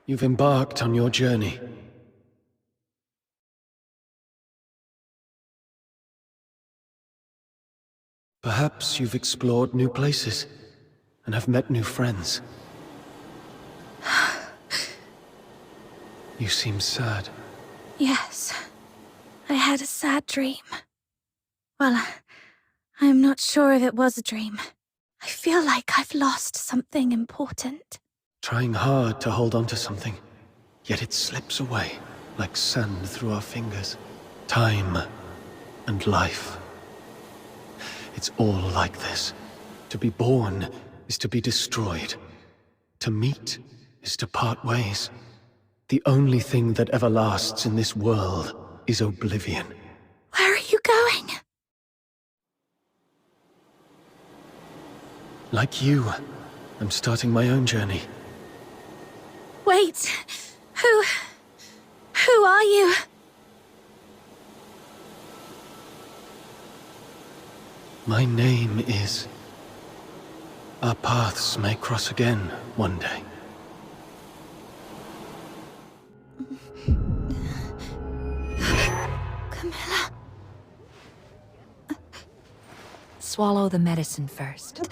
You've embarked on your journey. Perhaps you've explored new places and have met new friends. You seem sad. Yes. I had a sad dream. Well, I'm not sure if it was a dream. I feel like I've lost something important. Trying hard to hold on to something, yet it slips away like sand through our fingers. Time and life. It's all like this. To be born is to be destroyed. To meet is to part ways. The only thing that ever lasts in this world is oblivion. Where are you going? Like you, I'm starting my own journey. Wait. Who are you? My name is... Our paths may cross again one day. Camilla. Swallow the medicine first.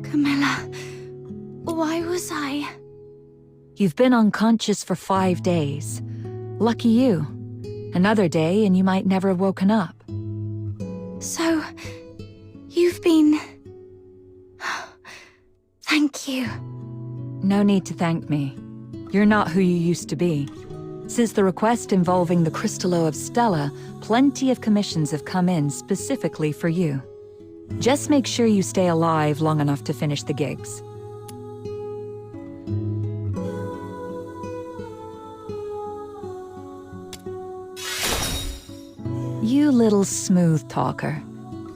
Camilla, why was I... You've been unconscious for 5 days. Lucky you. Another day and you might never have woken up. So, you've been... Thank you. No need to thank me. You're not who you used to be. Since the request involving the Crystallo of Stella, plenty of commissions have come in specifically for you. Just make sure you stay alive long enough to finish the gigs. You little smooth talker.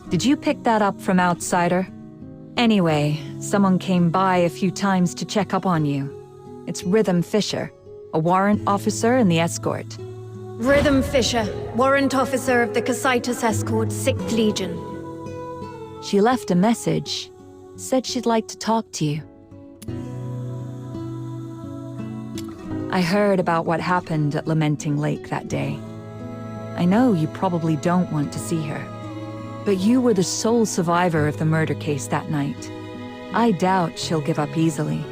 Did you pick that up from Outsider? Anyway, someone came by a few times to check up on you. It's Rhythm Fisher, a warrant officer in the escort. Rhythm Fisher, warrant officer of the Casitas Escort, 6th Legion. She left a message. Said she'd like to talk to you. I heard about what happened at Lamenting Lake that day. I know you probably don't want to see her, but you were the sole survivor of the murder case that night. I doubt she'll give up easily.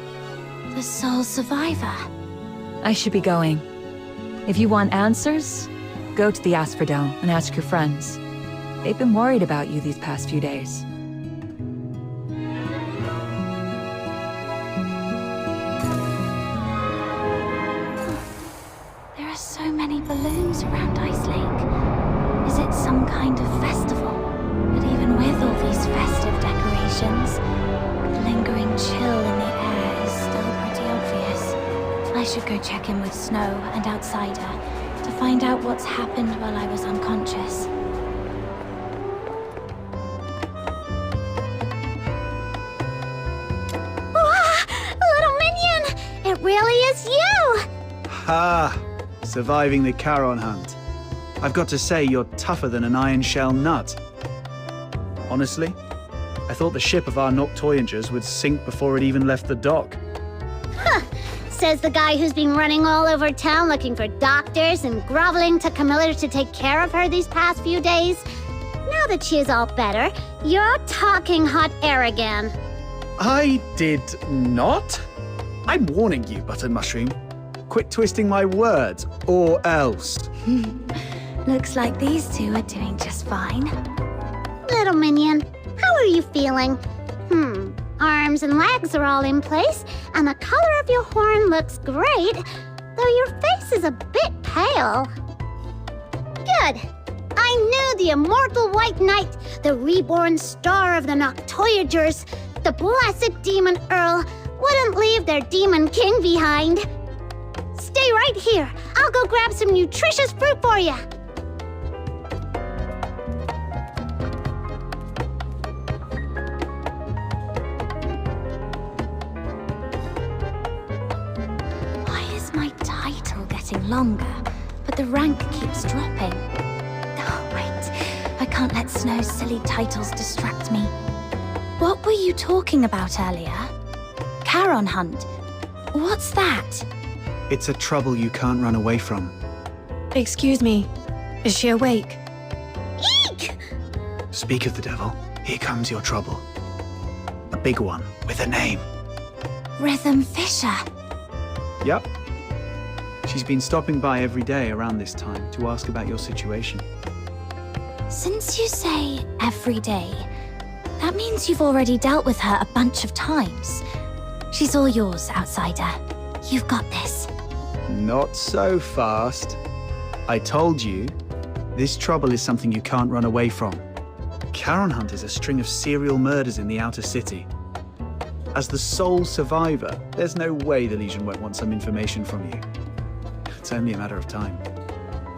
The sole survivor? I should be going. If you want answers, go to the Asphodel and ask your friends. They've been worried about you these past few days. There are so many balloons around Ice Lake. Is it some kind of festival? But even with all these festive decorations, the lingering chill in the air is still pretty obvious. I should go check in with Snow and Outsider to find out what's happened while I was unconscious. Little minion! It really is you! Ha! Surviving the Charon hunt. I've got to say, you're tougher than an iron shell nut. Honestly, I thought the ship of our Noctoyangers would sink before it even left the dock. Says the guy who's been running all over town looking for doctors and groveling to Camilla to take care of her these past few days. Now that she is all better, you're talking hot air again. I did not? I'm warning you, Butter Mushroom. Quit twisting my words, or else. Looks like these two are doing just fine. Little minion, how are you feeling? Arms and legs are all in place, and the color of your horn looks great, though your face is a bit pale. Good. I knew the immortal White Knight, the reborn star of the Noctoyagers, the blessed Demon Earl wouldn't leave their Demon King behind. Stay right here. I'll go grab some nutritious fruit for you. Why is my title getting longer, but the rank keeps dropping? Oh, wait. I can't let Snow's silly titles distract me. What were you talking about earlier? Charon Hunt. What's that? It's a trouble you can't run away from. Excuse me. Is she awake? Eek! Speak of the devil, here comes your trouble. A big one, with a name. Rhythm Fisher. Yup. She's been stopping by every day around this time to ask about your situation. Since you say every day, that means you've already dealt with her a bunch of times. She's all yours, outsider. You've got this. Not so fast. I told you, this trouble is something you can't run away from. Charon Hunt is a string of serial murders in the outer city. As the sole survivor, there's no way the Legion won't want some information from you. It's only a matter of time.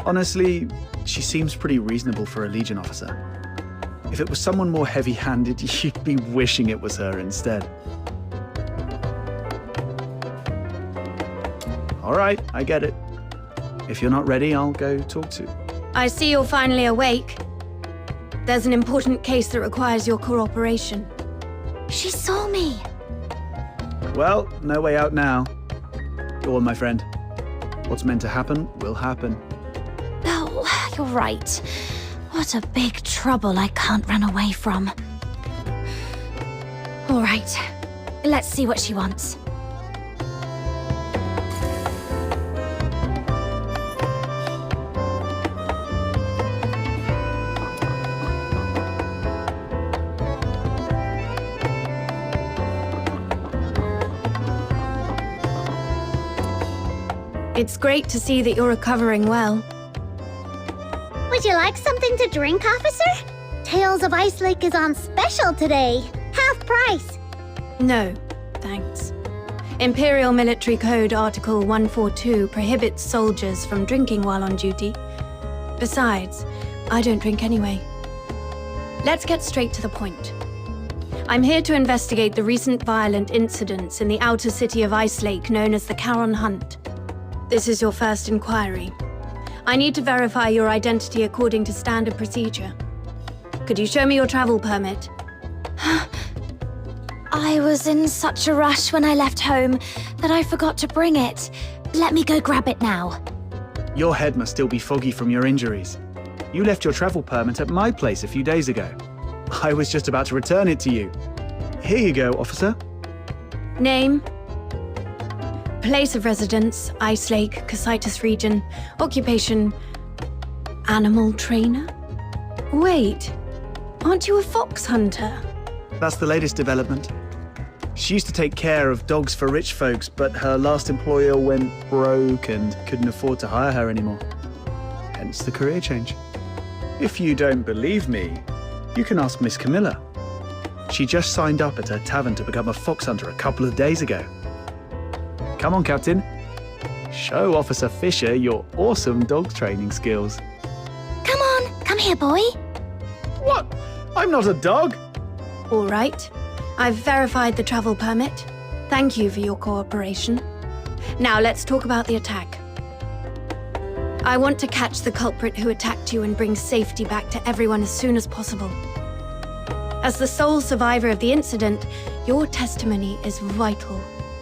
Honestly, she seems pretty reasonable for a Legion officer. If it was someone more heavy-handed, you'd be wishing it was her instead. All right, I get it. If you're not ready, I'll go talk to. I see you're finally awake. There's an important case that requires your cooperation. She saw me. Well, no way out now. Go on, my friend. What's meant to happen will happen. Oh, you're right. What a big trouble I can't run away from. All right, let's see what she wants. It's great to see that you're recovering well. Would you like something to drink, officer? Tales of Ice Lake is on special today. Half price. No, thanks. Imperial Military Code Article 142 prohibits soldiers from drinking while on duty. Besides, I don't drink anyway. Let's get straight to the point. I'm here to investigate the recent violent incidents in the outer city of Ice Lake known as the Charon Hunt. This is your first inquiry. I need to verify your identity according to standard procedure. Could you show me your travel permit? I was in such a rush when I left home that I forgot to bring it. Let me go grab it now. Your head must still be foggy from your injuries. You left your travel permit at my place a few days ago. I was just about to return it to you. Here you go, officer. Name? Place of residence, Ice Lake, Cocytus region. Occupation, animal trainer? Wait, aren't you a fox hunter? That's the latest development. She used to take care of dogs for rich folks, but her last employer went broke and couldn't afford to hire her anymore. Hence the career change. If you don't believe me, you can ask Miss Camilla. She just signed up at her tavern to become a fox hunter a couple of days ago. Come on, Captain. Show Officer Fisher your awesome dog training skills. Come on, come here, boy. What? I'm not a dog. All right, I've verified the travel permit. Thank you for your cooperation. Now let's talk about the attack. I want to catch the culprit who attacked you and bring safety back to everyone as soon as possible. As the sole survivor of the incident, your testimony is vital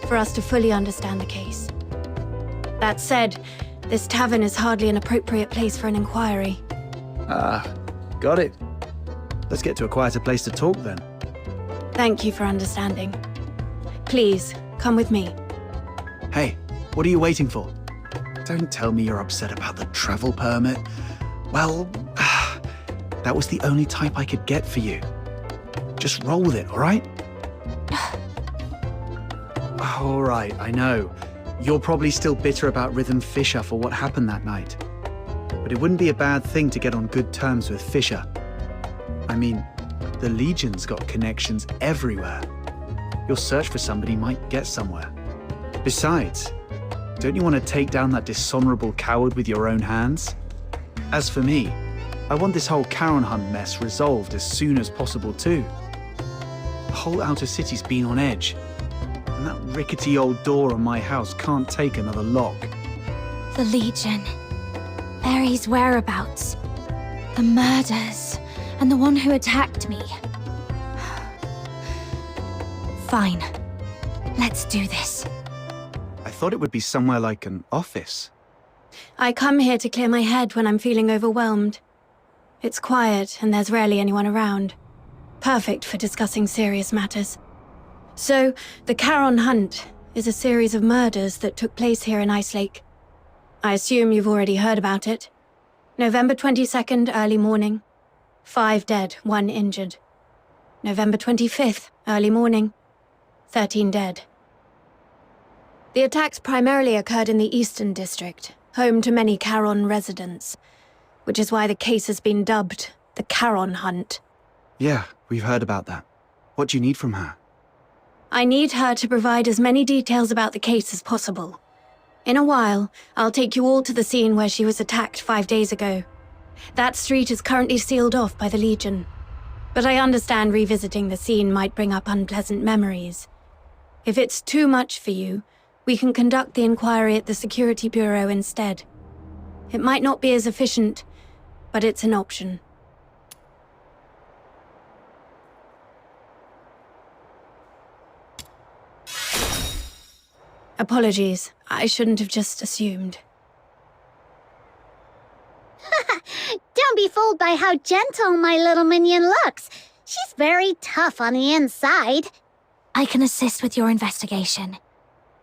for us to fully understand the case. That said, this tavern is hardly an appropriate place for an inquiry. Got it. Let's get to a quieter place to talk then. Thank you for understanding. Please, come with me. Hey, what are you waiting for? Don't tell me you're upset about the travel permit. Well, that was the only type I could get for you. Just roll with it, all right? All right, I know. You're probably still bitter about Rhythm Fisher for what happened that night. But it wouldn't be a bad thing to get on good terms with Fisher. I mean, the Legion's got connections everywhere. your search for somebody might get somewhere. Besides, don't you want to take down that dishonorable coward with your own hands? As for me, I want this whole Charon hunt mess resolved as soon as possible too. The whole outer city's been on edge, and that rickety old door on my house can't take another lock. The Legion. Barry's whereabouts. The murders. And the one who attacked me. Fine. Let's do this. I thought it would be somewhere like an office. I come here to clear my head when I'm feeling overwhelmed. It's quiet and there's rarely anyone around. Perfect for discussing serious matters. So, the Charon Hunt is a series of murders that took place here in Ice Lake. I assume you've already heard about it. November 22nd, early morning. 5 dead, 1 injured. November 25th, early morning. 13 dead. The attacks primarily occurred in the Eastern District, home to many Charon residents, which is why the case has been dubbed the Charon Hunt. Yeah, we've heard about that. What do you need from her? I need her to provide as many details about the case as possible. In a while, I'll take you all to the scene where she was attacked 5 days ago. That street is currently sealed off by the Legion, but I understand revisiting the scene might bring up unpleasant memories. If it's too much for you, we can conduct the inquiry at the Security Bureau instead. It might not be as efficient, but it's an option. Apologies, I shouldn't have just assumed. Don't be fooled by how gentle my little minion looks. She's very tough on the inside. I can assist with your investigation.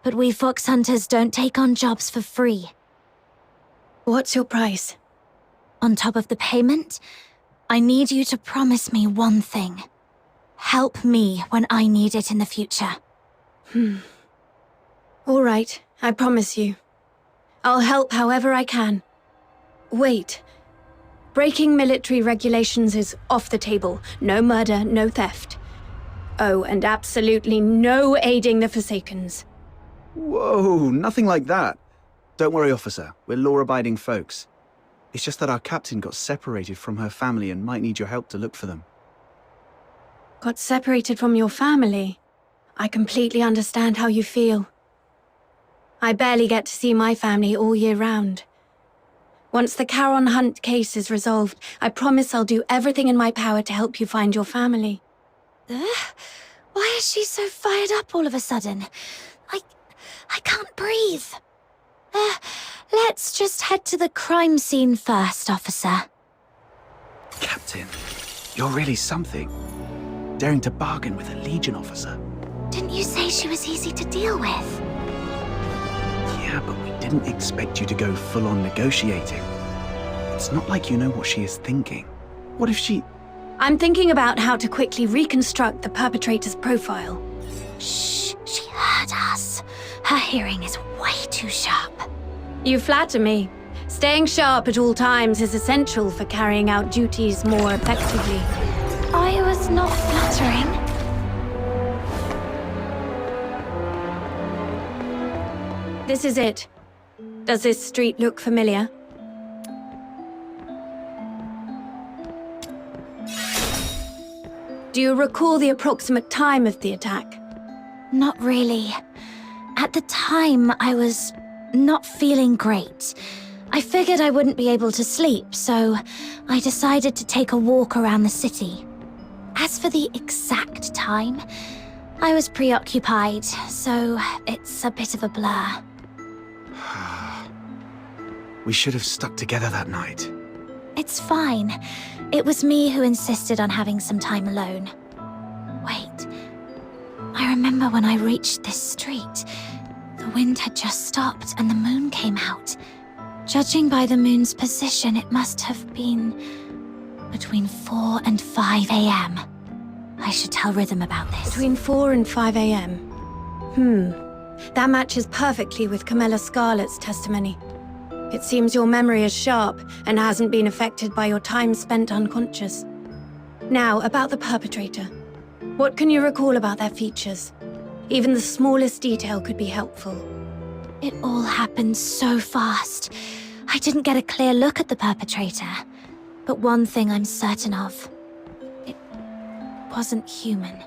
But we fox hunters don't take on jobs for free. What's your price? On top of the payment, I need you to promise me one thing. Help me when I need it in the future. All right, I promise you. I'll help however I can. Wait. Breaking military regulations is off the table. No murder, no theft. Oh, and absolutely no aiding the Forsakens. Whoa, nothing like that. Don't worry, officer. We're law-abiding folks. It's just that our captain got separated from her family and might need your help to look for them. Got separated from your family? I completely understand how you feel. I barely get to see my family all year round. Once the Charon Hunt case is resolved, I promise I'll do everything in my power to help you find your family. Why is she so fired up all of a sudden? I can't breathe. Let's just head to the crime scene first, officer. Captain, you're really something. Daring to bargain with a Legion officer. Didn't you say she was easy to deal with? Yeah, but we didn't expect you to go full-on negotiating. It's not like you know what she is thinking. What if she... I'm thinking about how to quickly reconstruct the perpetrator's profile. Shh, she heard us. Her hearing is way too sharp. You flatter me. Staying sharp at all times is essential for carrying out duties more effectively. I was not flattering. This is it. Does this street look familiar? Do you recall the approximate time of the attack? Not really. At the time, I was not feeling great. I figured I wouldn't be able to sleep, so I decided to take a walk around the city. As for the exact time, I was preoccupied, so it's a bit of a blur. We should have stuck together that night. It's fine. It was me who insisted on having some time alone. Wait. I remember when I reached this street. The wind had just stopped and the moon came out. Judging by the moon's position, it must have been between 4 and 5 a.m. I should tell Rhythm about this. Between 4 and 5 a.m. That matches perfectly with Camilla Scarlett's testimony. It seems your memory is sharp and hasn't been affected by your time spent unconscious. Now, about the perpetrator. What can you recall about their features? Even the smallest detail could be helpful. It all happened so fast. I didn't get a clear look at the perpetrator. But one thing I'm certain of. It wasn't human.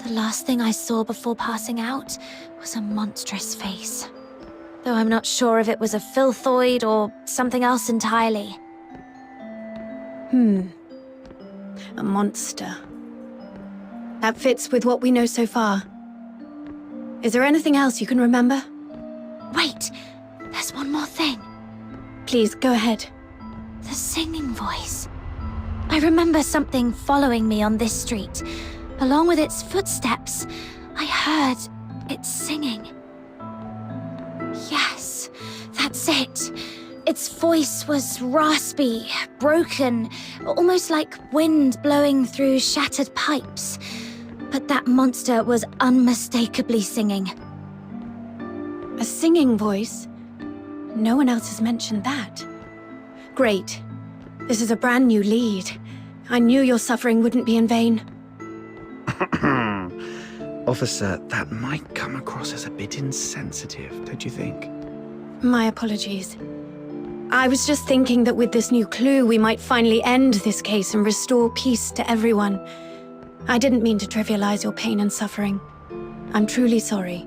The last thing I saw before passing out was a monstrous face. Though I'm not sure if it was a filthoid or something else entirely. A monster. That fits with what we know so far. Is there anything else you can remember? Wait, there's one more thing. Please, go ahead. The singing voice. I remember something following me on this street. Along with its footsteps, I heard it singing. Yes, that's it. Its voice was raspy, broken, almost like wind blowing through shattered pipes. But that monster was unmistakably singing. A singing voice? No one else has mentioned that. Great. This is a brand new lead. I knew your suffering wouldn't be in vain. Officer, that might come across as a bit insensitive, don't you think? My apologies. I was just thinking that with this new clue, we might finally end this case and restore peace to everyone. I didn't mean to trivialize your pain and suffering. I'm truly sorry.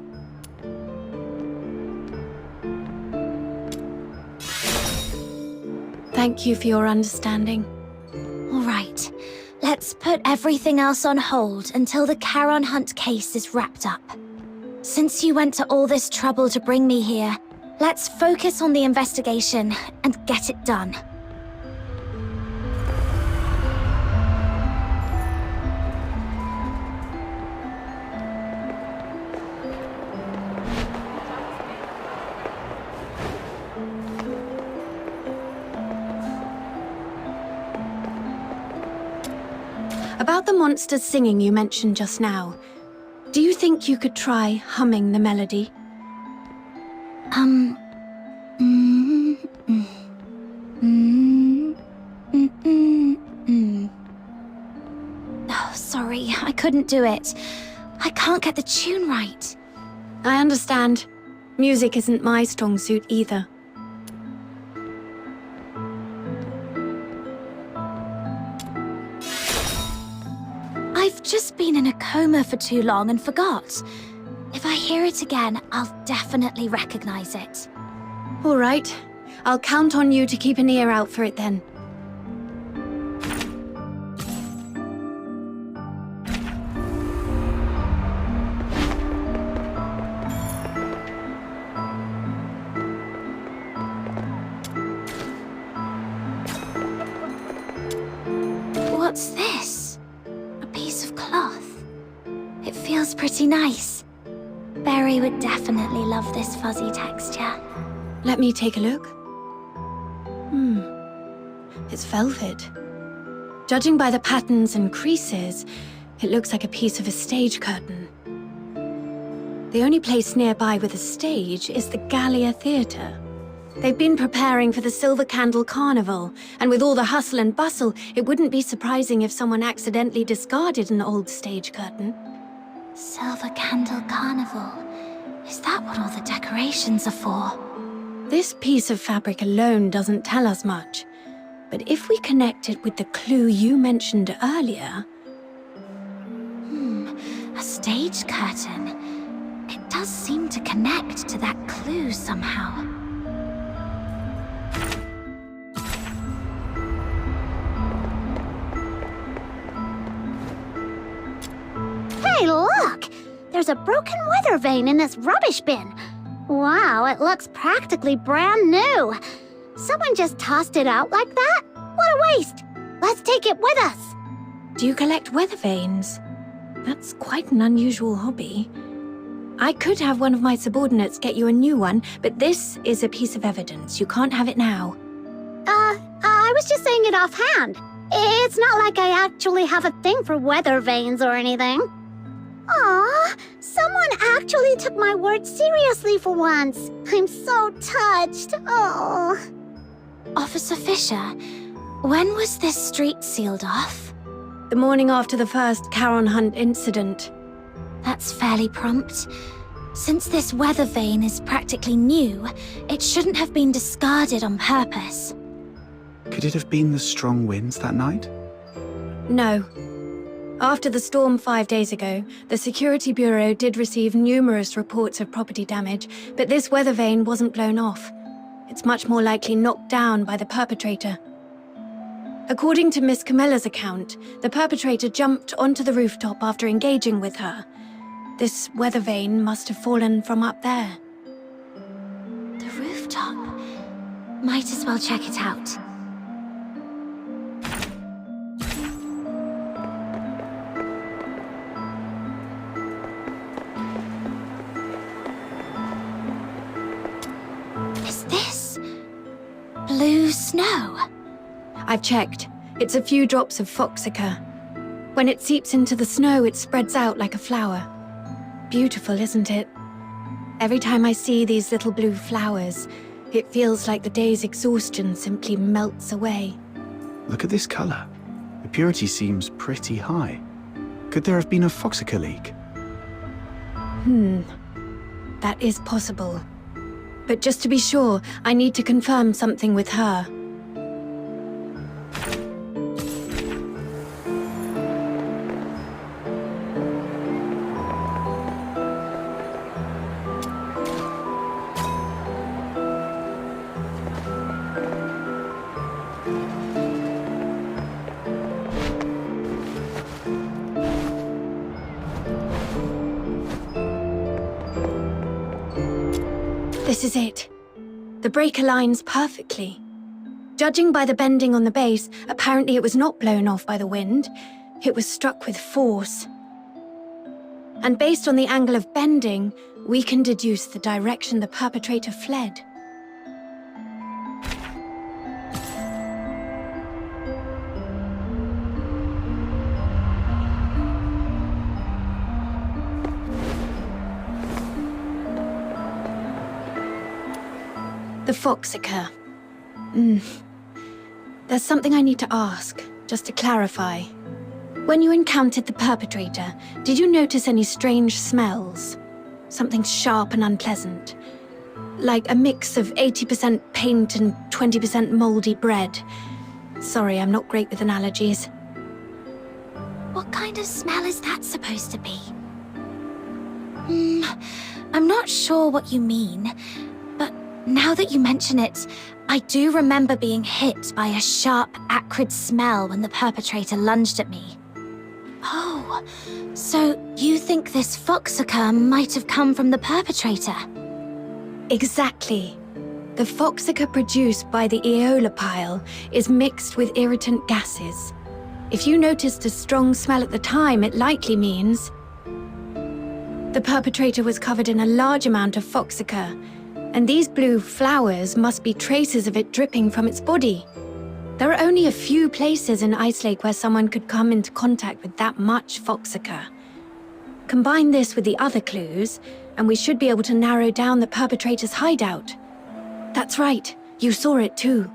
Thank you for your understanding. All right, let's put everything else on hold until the Charon Hunt case is wrapped up. Since you went to all this trouble to bring me here, let's focus on the investigation and get it done. About the monster's singing you mentioned just now, do you think you could try humming the melody? Oh, sorry, I couldn't do it. I can't get the tune right. I understand. Music isn't my strong suit either. I've just been in a coma for too long and forgot. If I hear it again, I'll definitely recognize it. All right. I'll count on you to keep an ear out for it then. What's this? A piece of cloth. It feels pretty nice. Berry would definitely love this fuzzy texture. Let me take a look. It's velvet. Judging by the patterns and creases, it looks like a piece of a stage curtain. The only place nearby with a stage is the Gallia Theatre. They've been preparing for the Silver Candle Carnival, and with all the hustle and bustle, it wouldn't be surprising if someone accidentally discarded an old stage curtain. Silver Candle Carnival. Is that what all the decorations are for? This piece of fabric alone doesn't tell us much, but if we connect it with the clue you mentioned earlier... A stage curtain. It does seem to connect to that clue somehow. Hey, look! There's a broken weather vane in this rubbish bin. Wow, it looks practically brand new. Someone just tossed it out like that? What a waste! Let's take it with us. Do you collect weather vanes? That's quite an unusual hobby. I could have one of my subordinates get you a new one, but this is a piece of evidence. You can't have it now. I was just saying it offhand. It's not like I actually have a thing for weather vanes or anything. Aw, someone actually took my word seriously for once. I'm so touched. Oh. Officer Fisher, when was this street sealed off? The morning after the first Charon Hunt incident. That's fairly prompt. Since this weather vane is practically new, it shouldn't have been discarded on purpose. Could it have been the strong winds that night? No. After the storm 5 days ago, the Security Bureau did receive numerous reports of property damage, but this weather vane wasn't blown off. It's much more likely knocked down by the perpetrator. According to Miss Camilla's account, the perpetrator jumped onto the rooftop after engaging with her. This weather vane must have fallen from up there. The rooftop. Might as well check it out. Is this blue snow? I've checked. It's a few drops of foxica. When it seeps into the snow, it spreads out like a flower. Beautiful, isn't it? Every time I see these little blue flowers, it feels like the day's exhaustion simply melts away. Look at this color. The purity seems pretty high. Could there have been a foxica leak? That is possible. But just to be sure, I need to confirm something with her. This is it. The break aligns perfectly. Judging by the bending on the base, apparently it was not blown off by the wind. It was struck with force. And based on the angle of bending, we can deduce the direction the perpetrator fled. The foxica. There's something I need to ask, just to clarify. When you encountered the perpetrator, did you notice any strange smells? Something sharp and unpleasant? Like a mix of 80% paint and 20% moldy bread. Sorry, I'm not great with analogies. What kind of smell is that supposed to be? I'm not sure what you mean, but now that you mention it, I do remember being hit by a sharp, acrid smell when the perpetrator lunged at me. Oh, so you think this foxica might have come from the perpetrator? Exactly. The foxica produced by the Aeola pile is mixed with irritant gases. If you noticed a strong smell at the time, it likely means the perpetrator was covered in a large amount of foxica, and these blue flowers must be traces of it dripping from its body. There are only a few places in Ice Lake where someone could come into contact with that much foxica. Combine this with the other clues, and we should be able to narrow down the perpetrator's hideout. That's right, you saw it too.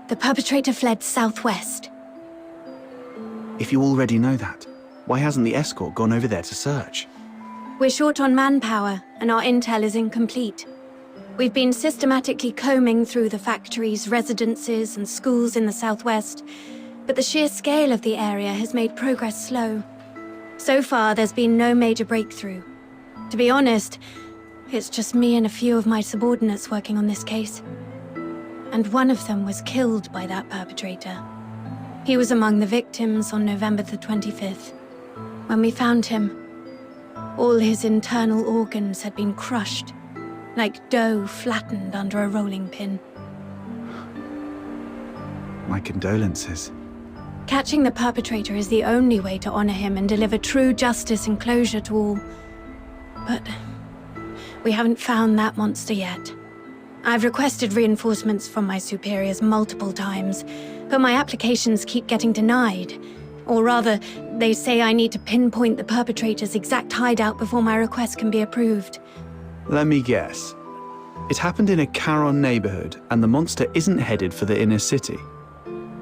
The perpetrator fled southwest. If you already know that, why hasn't the escort gone over there to search? We're short on manpower, and our intel is incomplete. We've been systematically combing through the factories, residences, and schools in the southwest, but the sheer scale of the area has made progress slow. So far, there's been no major breakthrough. To be honest, it's just me and a few of my subordinates working on this case. And one of them was killed by that perpetrator. He was among the victims on November the 25th. When we found him, all his internal organs had been crushed, like dough flattened under a rolling pin. My condolences. Catching the perpetrator is the only way to honor him and deliver true justice and closure to all. But we haven't found that monster yet. I've requested reinforcements from my superiors multiple times, but my applications keep getting denied. Or rather, they say I need to pinpoint the perpetrator's exact hideout before my request can be approved. Let me guess. It happened in a Charon neighborhood, and the monster isn't headed for the inner city.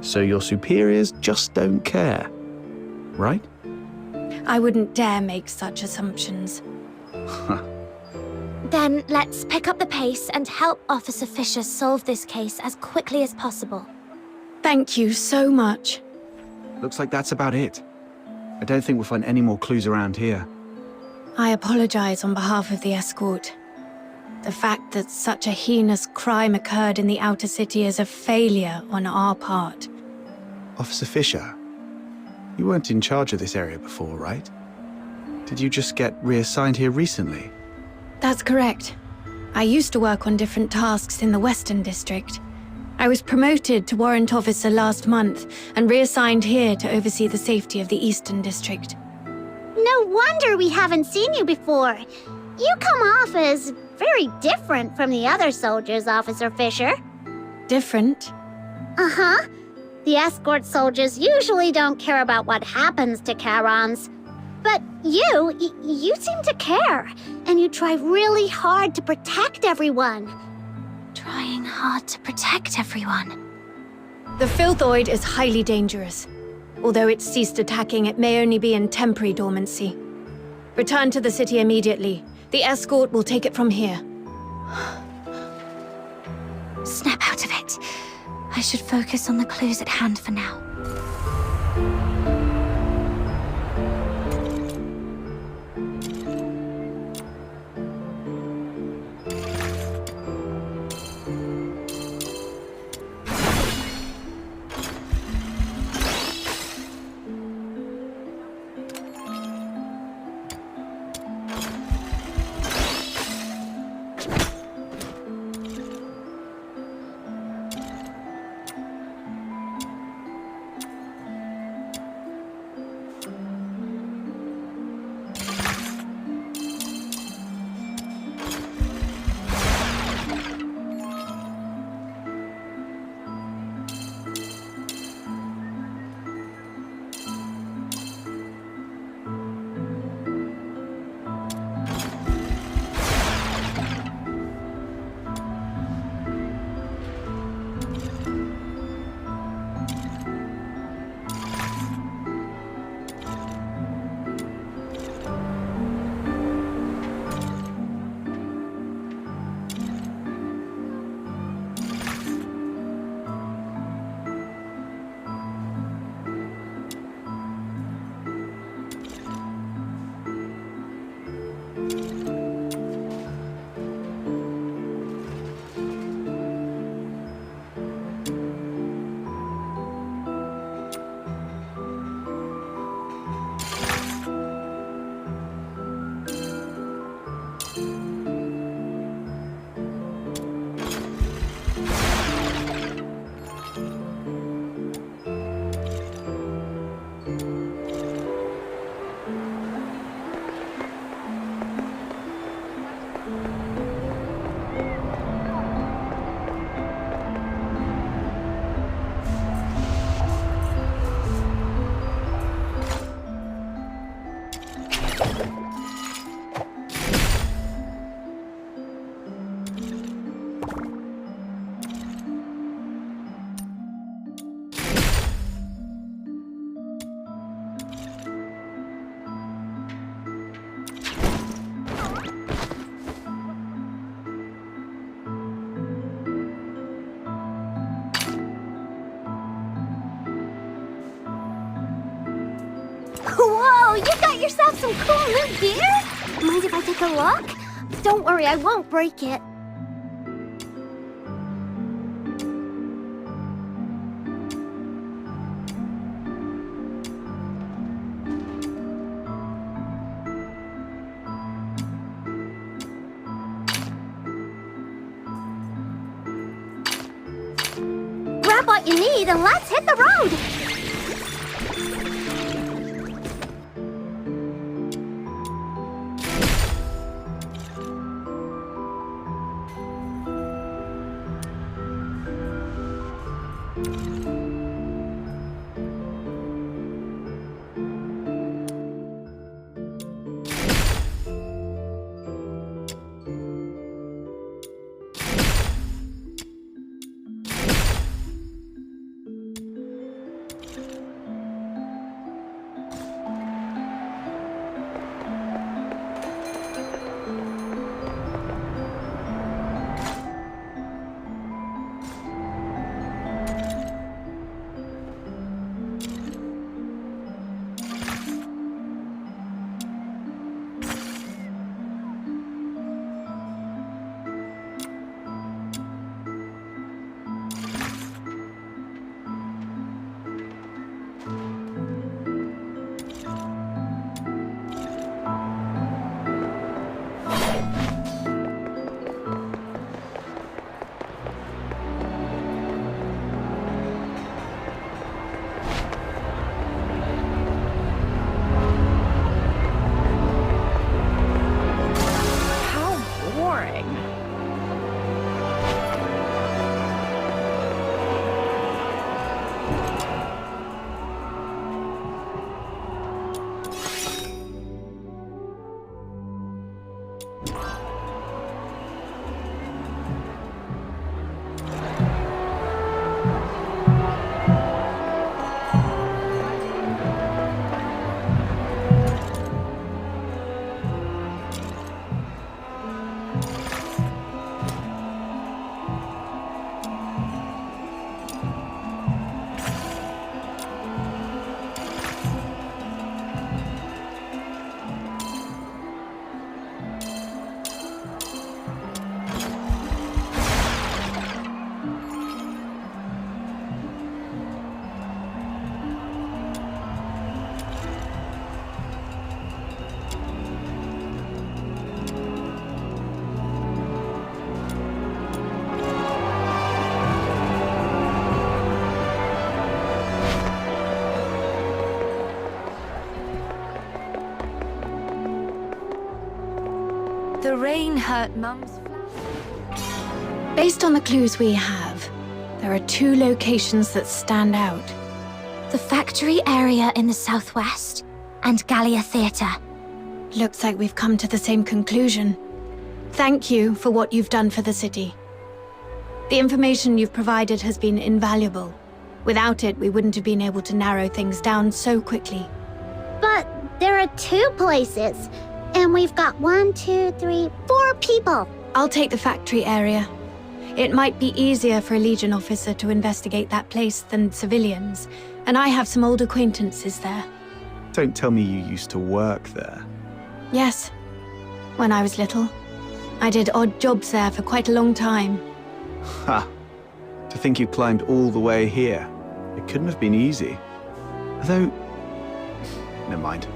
So your superiors just don't care, right? I wouldn't dare make such assumptions. Then let's pick up the pace and help Officer Fisher solve this case as quickly as possible. Thank you so much. Looks like that's about it. I don't think we'll find any more clues around here. I apologize on behalf of the escort. The fact that such a heinous crime occurred in the outer city is a failure on our part. Officer Fisher, you weren't in charge of this area before, right? Did you just get reassigned here recently? That's correct. I used to work on different tasks in the Western District. I was promoted to Warrant Officer last month and reassigned here to oversee the safety of the Eastern District. No wonder we haven't seen you before. You come off as very different from the other soldiers, Officer Fisher. Different? Uh-huh. The escort soldiers usually don't care about what happens to Charons. But you seem to care, and you try really hard to protect everyone. Trying hard to protect everyone. The Filthoid is highly dangerous. Although it's ceased attacking, it may only be in temporary dormancy. Return to the city immediately. The escort will take it from here. Snap out of it. I should focus on the clues at hand for now. Whoa, you got yourself some cool new gear? Mind if I take a look? Don't worry, I won't break it. Grab what you need and let's hit the road! How boring. The rain hurt Mum's... Based on the clues we have, there are 2 locations that stand out. The factory area in the southwest and Gallia Theatre. Looks like we've come to the same conclusion. Thank you for what you've done for the city. The information you've provided has been invaluable. Without it, we wouldn't have been able to narrow things down so quickly. But there are 2 places, and we've got 1, 2, 3, 4 people. I'll take the factory area. It might be easier for a Legion officer to investigate that place than civilians, and I have some old acquaintances there. Don't tell me you used to work there. Yes, when I was little. I did odd jobs there for quite a long time. Ha! To think you climbed all the way here. It couldn't have been easy. Though... Never mind.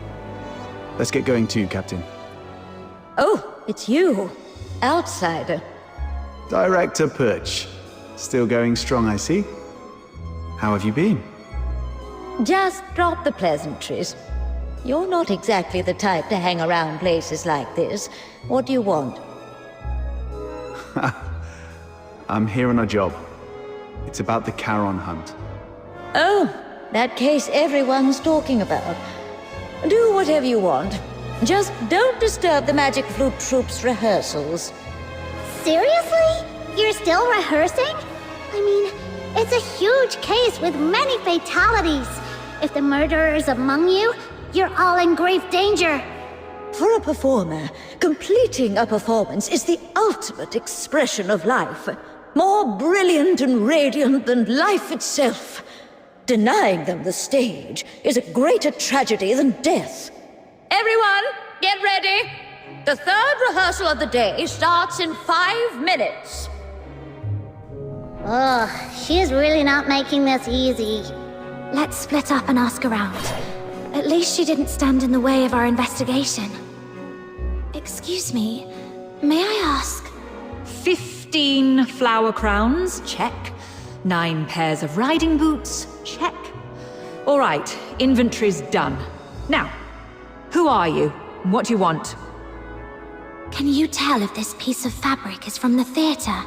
Let's get going too, Captain. Oh, it's you. Outsider. Director Perch. Still going strong, I see. How have you been? Just drop the pleasantries. You're not exactly the type to hang around places like this. What do you want? I'm here on a job. It's about the Charon hunt. Oh, that case everyone's talking about. Do whatever you want. Just don't disturb the Magic Flute Troop's rehearsals. Seriously? You're still rehearsing? I mean, it's a huge case with many fatalities. If the murderer is among you, you're all in grave danger. For a performer, completing a performance is the ultimate expression of life. More brilliant and radiant than life itself. Denying them the stage is a greater tragedy than death. Everyone, get ready! The 3rd rehearsal of the day starts in 5 minutes. Ugh, she's really not making this easy. Let's split up and ask around. At least she didn't stand in the way of our investigation. Excuse me, may I ask? 15 flower crowns, check. 9 pairs of riding boots, check. All right, inventory's done. Now, who are you? What do you want? Can you tell if this piece of fabric is from the theatre?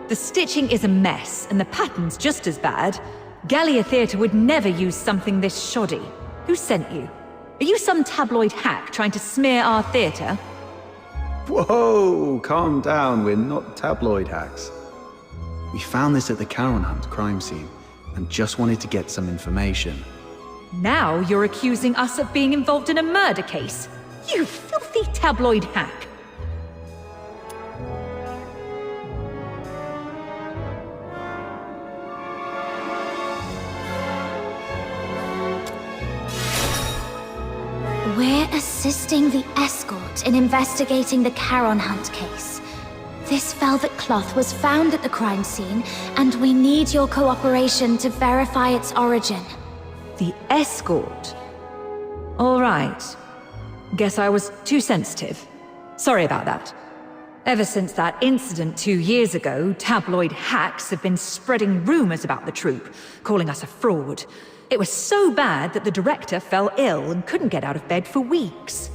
The stitching is a mess, and the pattern's just as bad. Gallia Theatre would never use something this shoddy. Who sent you? Are you some tabloid hack trying to smear our theatre? Whoa, calm down, we're not tabloid hacks. We found this at the Charon Hunt crime scene, and just wanted to get some information. Now you're accusing us of being involved in a murder case. You filthy tabloid hack. We're assisting the escort in investigating the Charon Hunt case. This velvet cloth was found at the crime scene, and we need your cooperation to verify its origin. The escort? All right. Guess I was too sensitive. Sorry about that. Ever since that incident 2 years ago, tabloid hacks have been spreading rumors about the troupe, calling us a fraud. It was so bad that the director fell ill and couldn't get out of bed for weeks.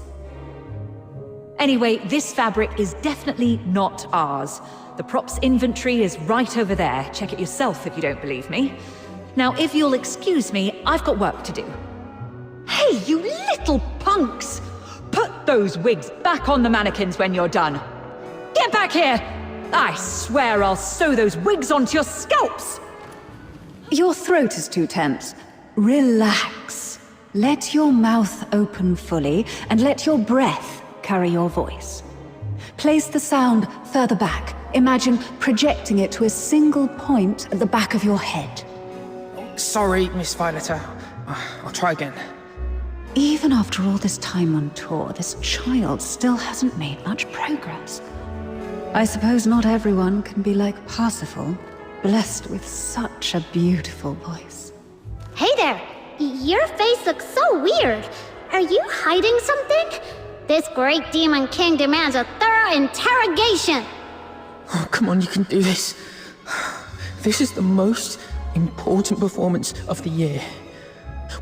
Anyway, this fabric is definitely not ours. The props inventory is right over there. Check it yourself if you don't believe me. Now, if you'll excuse me, I've got work to do. Hey, you little punks! Put those wigs back on the mannequins when you're done. Get back here! I swear I'll sew those wigs onto your scalps! Your throat is too tense. Relax. Let your mouth open fully and let your breath carry your voice. Place the sound further back. Imagine projecting it to a single point at the back of your head. Sorry, Miss Violeta. I'll try again. Even after all this time on tour, this child still hasn't made much progress. I suppose not everyone can be like Parsifal, blessed with such a beautiful voice. Hey there! Your face looks so weird. Are you hiding something? This great demon king demands a thorough interrogation. Oh, come on, you can do this. This is the most important performance of the year.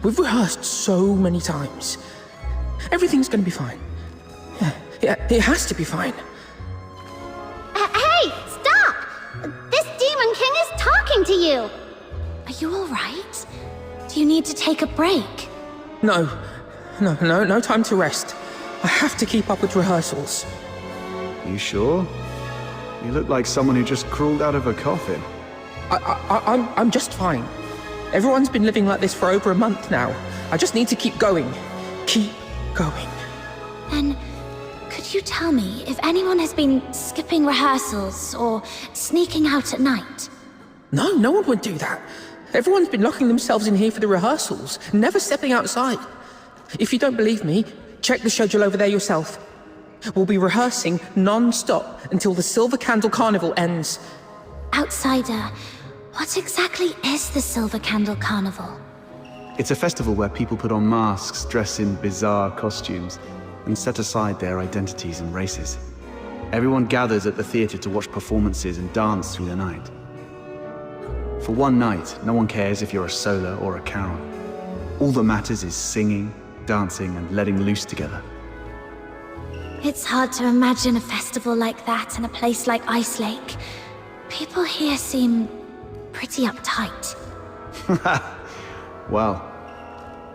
We've rehearsed so many times. Everything's gonna be fine. Yeah, it has to be fine. Hey, stop! This demon king is talking to you. Are you all right? Do you need to take a break? No time to rest. I have to keep up with rehearsals. You sure? You look like someone who just crawled out of a coffin. I'm just fine. Everyone's been living like this for over a month now. I just need to keep going. Keep going. Then, could you tell me if anyone has been skipping rehearsals or sneaking out at night? No one would do that. Everyone's been locking themselves in here for the rehearsals, never stepping outside. If you don't believe me, check the schedule over there yourself. We'll be rehearsing non-stop until the Silver Candle Carnival ends. Outsider, what exactly is the Silver Candle Carnival? It's a festival where people put on masks, dress in bizarre costumes, and set aside their identities and races. Everyone gathers at the theater to watch performances and dance through the night. For one night, no one cares if you're a Sola or a Charon. All that matters is singing, dancing, and letting loose together. It's hard to imagine a festival like that in a place like Ice Lake. People here seem pretty uptight. Well,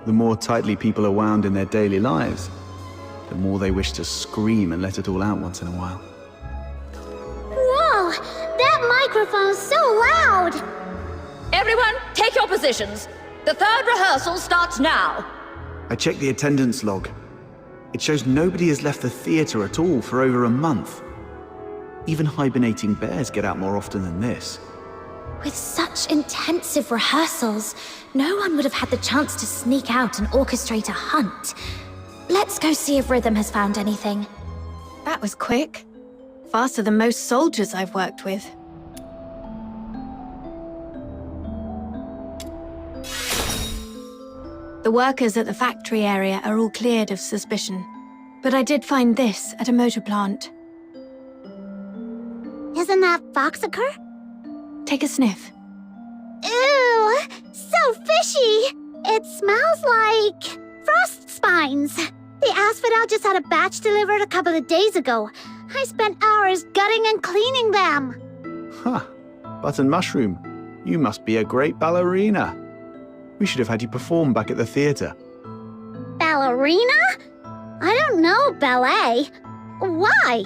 the more tightly people are wound in their daily lives, the more they wish to scream and let it all out once in a while. Whoa! That microphone's so loud! Everyone, take your positions. The third rehearsal starts now. I checked the attendance log. It shows nobody has left the theater at all for over a month. Even hibernating bears get out more often than this. With such intensive rehearsals, no one would have had the chance to sneak out and orchestrate a hunt. Let's go see if Rhythm has found anything. That was quick. Faster than most soldiers I've worked with. The workers at the factory area are all cleared of suspicion. But I did find this at a motor plant. Isn't that Foxacre? Take a sniff. Ew! So fishy! It smells like frost spines. The asphodel just had a batch delivered a couple of days ago. I spent hours gutting and cleaning them. Huh. Button Mushroom, you must be a great ballerina. We should have had you perform back at the theater. Ballerina? I don't know ballet. Why?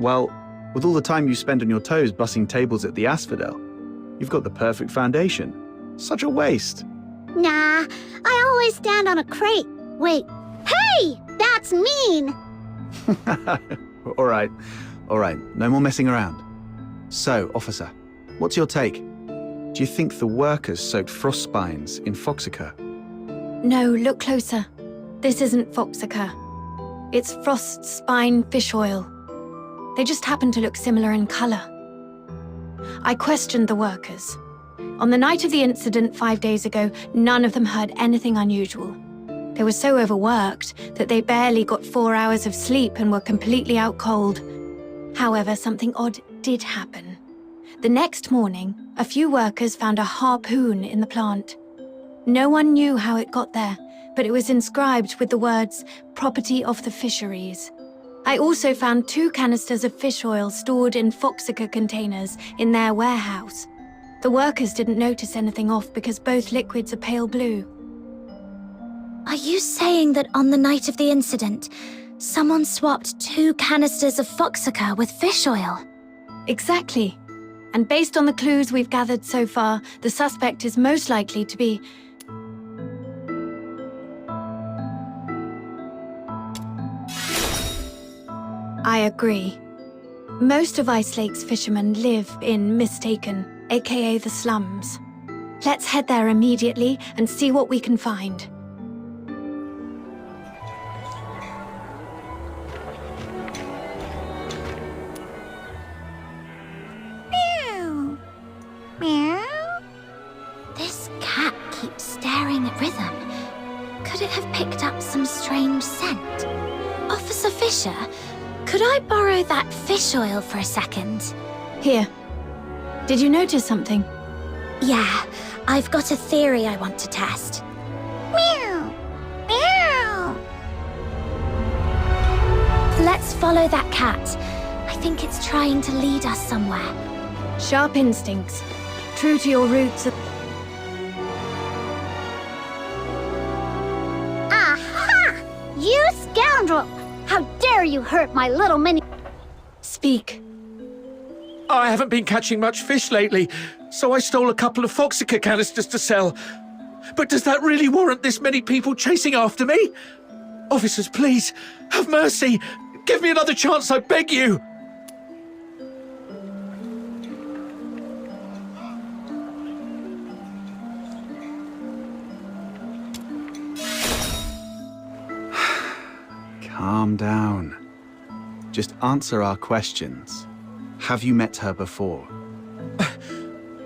Well, with all the time you spend on your toes bussing tables at the Asphodel, you've got the perfect foundation. Such a waste. Nah, I always stand on a crate. Wait, hey! That's mean! All right, no more messing around. So, officer, what's your take? Do you think the workers soaked frost spines in Foxacre? No, look closer. This isn't Foxacre. It's frost spine fish oil. They just happen to look similar in color. I questioned the workers. On the night of the incident 5 days ago, none of them heard anything unusual. They were so overworked that they barely got 4 hours of sleep and were completely out cold. However, something odd did happen. The next morning, a few workers found a harpoon in the plant. No one knew how it got there, but it was inscribed with the words, "Property of the Fisheries." I also found 2 canisters of fish oil stored in Foxica containers in their warehouse. The workers didn't notice anything off because both liquids are pale blue. Are you saying that on the night of the incident, someone swapped 2 canisters of Foxica with fish oil? Exactly. And based on the clues we've gathered so far, the suspect is most likely to be... I agree. Most of Ice Lake's fishermen live in Mistaken, aka the slums. Let's head there immediately and see what we can find. Meow. Meow. This cat keeps staring at Rhythm. Could it have picked up some strange scent? Officer Fisher, could I borrow that fish oil for a second? Here. Did you notice something? Yeah, I've got a theory I want to test. Meow! Meow! Let's follow that cat. I think it's trying to lead us somewhere. Sharp instincts. True to your roots of... Aha! You scoundrel! How dare you hurt my little mini... Speak. I haven't been catching much fish lately, so I stole a couple of Foxica canisters to sell. But does that really warrant this many people chasing after me? Officers, please, have mercy. Give me another chance, I beg you. Calm down. Just answer our questions. Have you met her before?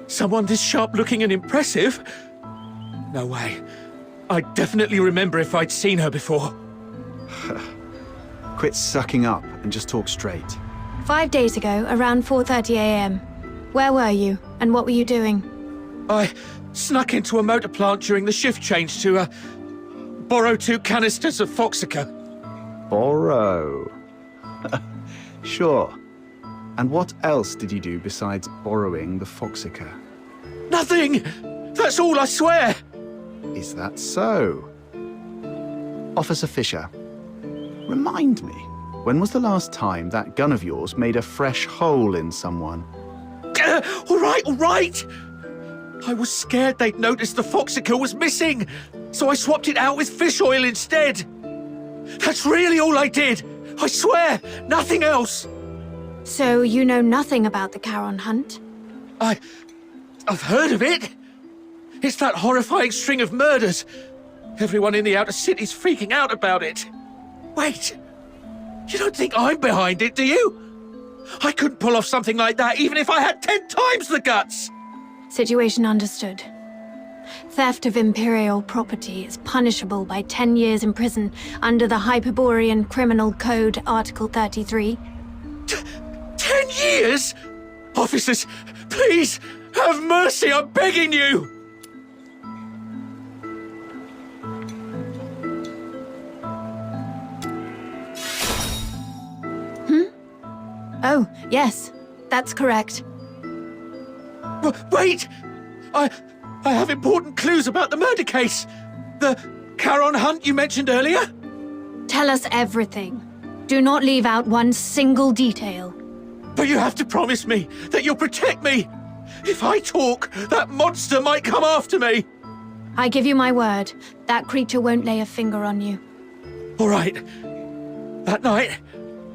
Someone this sharp-looking and impressive? No way. I'd definitely remember if I'd seen her before. Quit sucking up and just talk straight. 5 days ago, around 4:30 a.m. Where were you, and what were you doing? I snuck into a motor plant during the shift change to, borrow 2 canisters of Foxica. Borrow. Sure. And what else did you do besides borrowing the Foxica? Nothing! That's all, I swear! Is that so? Officer Fisher, remind me, when was the last time that gun of yours made a fresh hole in someone? All right! I was scared they'd noticed the Foxica was missing, so I swapped it out with fish oil instead. That's really all I did! I swear, nothing else! So you know nothing about the Charon hunt? I've heard of it. It's that horrifying string of murders. Everyone in the outer city's freaking out about it. Wait, you don't think I'm behind it, do you? I couldn't pull off something like that even if I had 10 times the guts. Situation understood. Theft of Imperial property is punishable by 10 years in prison under the Hyperborean Criminal Code, Article 33. 10 years? Officers, please, have mercy, I'm begging you! Oh, yes, that's correct. Wait! I have important clues about the murder case. The Charon hunt you mentioned earlier? Tell us everything. Do not leave out one single detail. But you have to promise me that you'll protect me. If I talk, that monster might come after me. I give you my word, that creature won't lay a finger on you. All right. That night,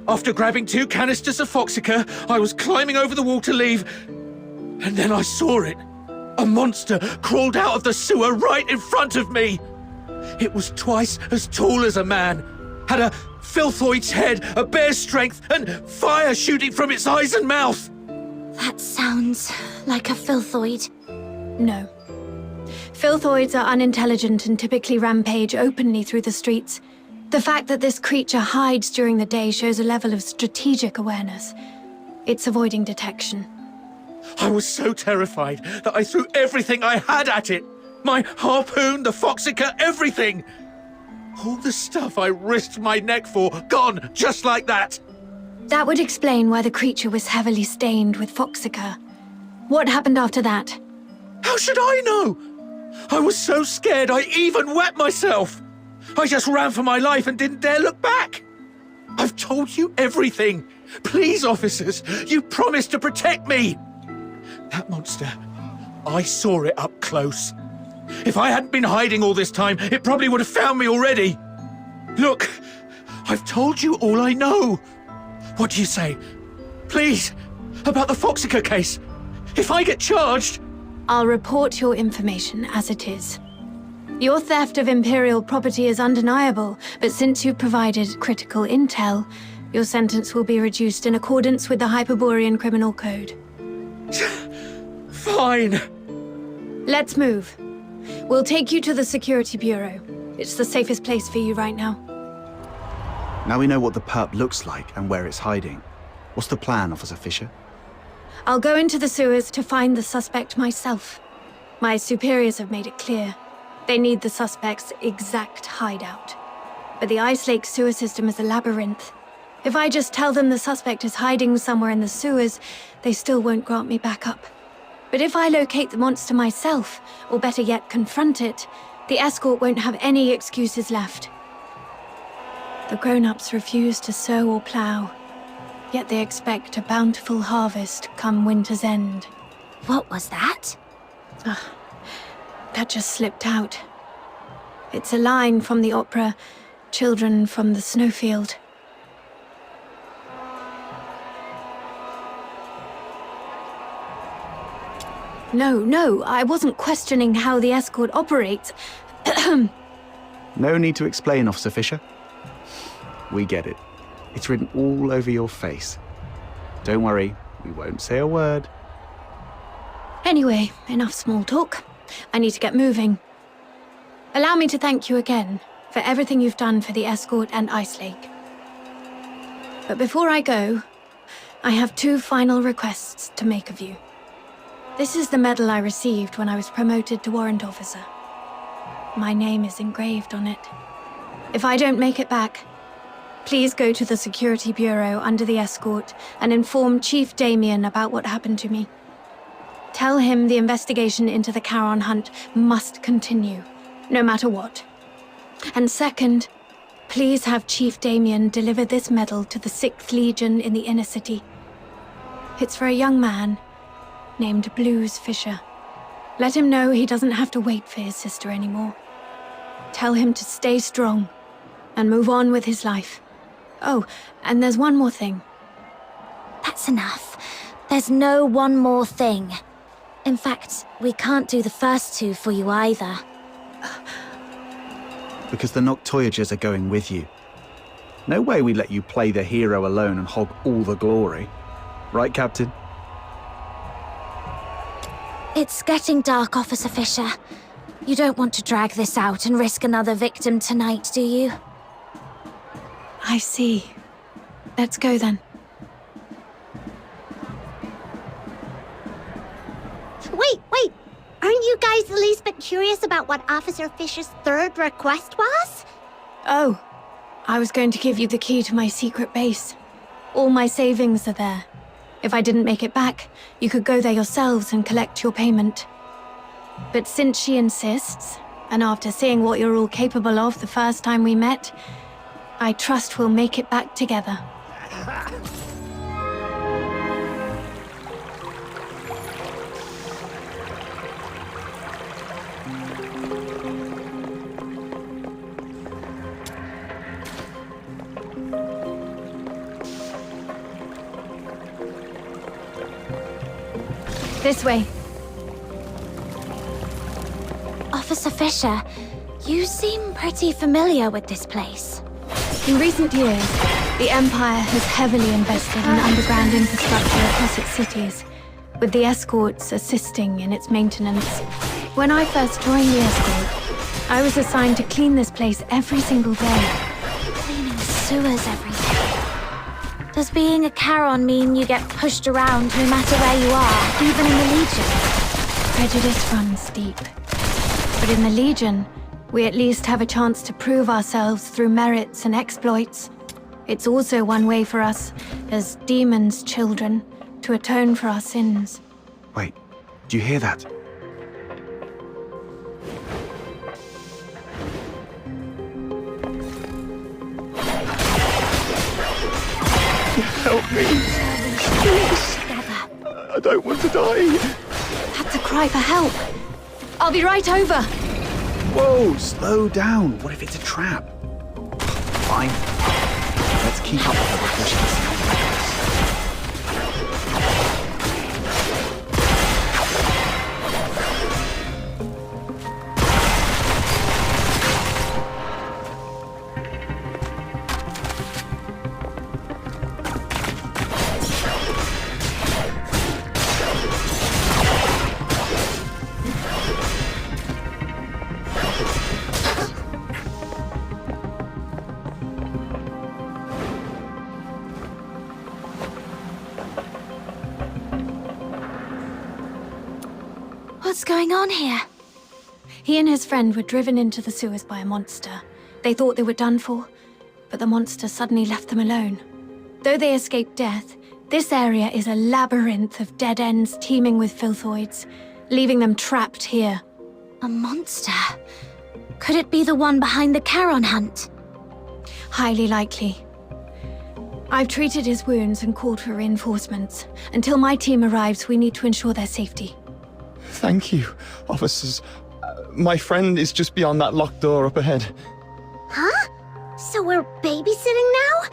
after grabbing 2 canisters of Foxica, I was climbing over the wall to leave, and then I saw it. A monster crawled out of the sewer right in front of me. It was twice as tall as a man, had a filthoid's head, a bear's strength, and fire shooting from its eyes and mouth. That sounds like a filthoid. No. Filthoids are unintelligent and typically rampage openly through the streets. The fact that this creature hides during the day shows a level of strategic awareness. It's avoiding detection. I was so terrified that I threw everything I had at it. My harpoon, the Foxica, everything. All the stuff I risked my neck for, gone just like that. That would explain why the creature was heavily stained with Foxica. What happened after that? How should I know? I was so scared I even wet myself. I just ran for my life and didn't dare look back. I've told you everything. Please, officers, you promised to protect me. That monster, I saw it up close. If I hadn't been hiding all this time, it probably would have found me already. Look, I've told you all I know. What do you say? Please, about the Foxica case. If I get charged... I'll report your information as it is. Your theft of Imperial property is undeniable, but since you provided critical intel, your sentence will be reduced in accordance with the Hyperborean Criminal Code. Fine. Let's move. We'll take you to the Security Bureau. It's the safest place for you right now. Now we know what the perp looks like and where it's hiding. What's the plan, Officer Fisher? I'll go into the sewers to find the suspect myself. My superiors have made it clear. They need the suspect's exact hideout. But the Ice Lake sewer system is a labyrinth. If I just tell them the suspect is hiding somewhere in the sewers, they still won't grant me backup. But if I locate the monster myself, or better yet, confront it, the escort won't have any excuses left. The grown-ups refuse to sow or plow, yet they expect a bountiful harvest come winter's end. What was that? That just slipped out. It's a line from the opera, Children from the Snowfield. No, I wasn't questioning how the escort operates. No need to explain, Officer Fisher. We get it. It's written all over your face. Don't worry, we won't say a word. Anyway, enough small talk. I need to get moving. Allow me to thank you again for everything you've done for the escort and Ice Lake. But before I go, I have 2 final requests to make of you. This is the medal I received when I was promoted to warrant officer. My name is engraved on it. If I don't make it back, please go to the Security Bureau under the escort and inform Chief Damien about what happened to me. Tell him the investigation into the Charon hunt must continue, no matter what. And second, please have Chief Damien deliver this medal to the 6th Legion in the inner city. It's for a young man named Blues Fisher. Let him know he doesn't have to wait for his sister anymore. Tell him to stay strong and move on with his life. Oh, and there's one more thing. That's enough. There's no one more thing. In fact, we can't do the first 2 for you either. Because the Noctoyagers are going with you. No way we let you play the hero alone and hog all the glory. Right, Captain? It's getting dark, Officer Fisher. You don't want to drag this out and risk another victim tonight, do you? I see. Let's go then. Wait. Aren't you guys the least bit curious about what Officer Fisher's 3rd request was? Oh, I was going to give you the key to my secret base. All my savings are there. If I didn't make it back, you could go there yourselves and collect your payment. But since she insists, and after seeing what you're all capable of the first time we met, I trust we'll make it back together. This way. Officer Fisher, you seem pretty familiar with this place. In recent years, the Empire has heavily invested in underground infrastructure across its cities, with the escorts assisting in its maintenance. When I first joined the escort, I was assigned to clean this place every single day. Cleaning sewers every day. Does being a Charon mean you get pushed around no matter where you are, even in the Legion? Prejudice runs deep. But in the Legion, we at least have a chance to prove ourselves through merits and exploits. It's also one way for us, as demons' children, to atone for our sins. Wait, do you hear that? Help me. Together. I don't want to die. That's a cry for help. I'll be right over. Whoa, slow down. What if it's a trap? Fine. Let's keep up with her before she gets What's going on here? He and his friend were driven into the sewers by a monster. They thought they were done for, but the monster suddenly left them alone. Though they escaped death, this area is a labyrinth of dead ends teeming with filthoids, leaving them trapped here. A monster? Could it be the one behind the Charon hunt? Highly likely. I've treated his wounds and called for reinforcements. Until my team arrives, we need to ensure their safety. Thank you, officers. My friend is just beyond that locked door up ahead. Huh? So we're babysitting now?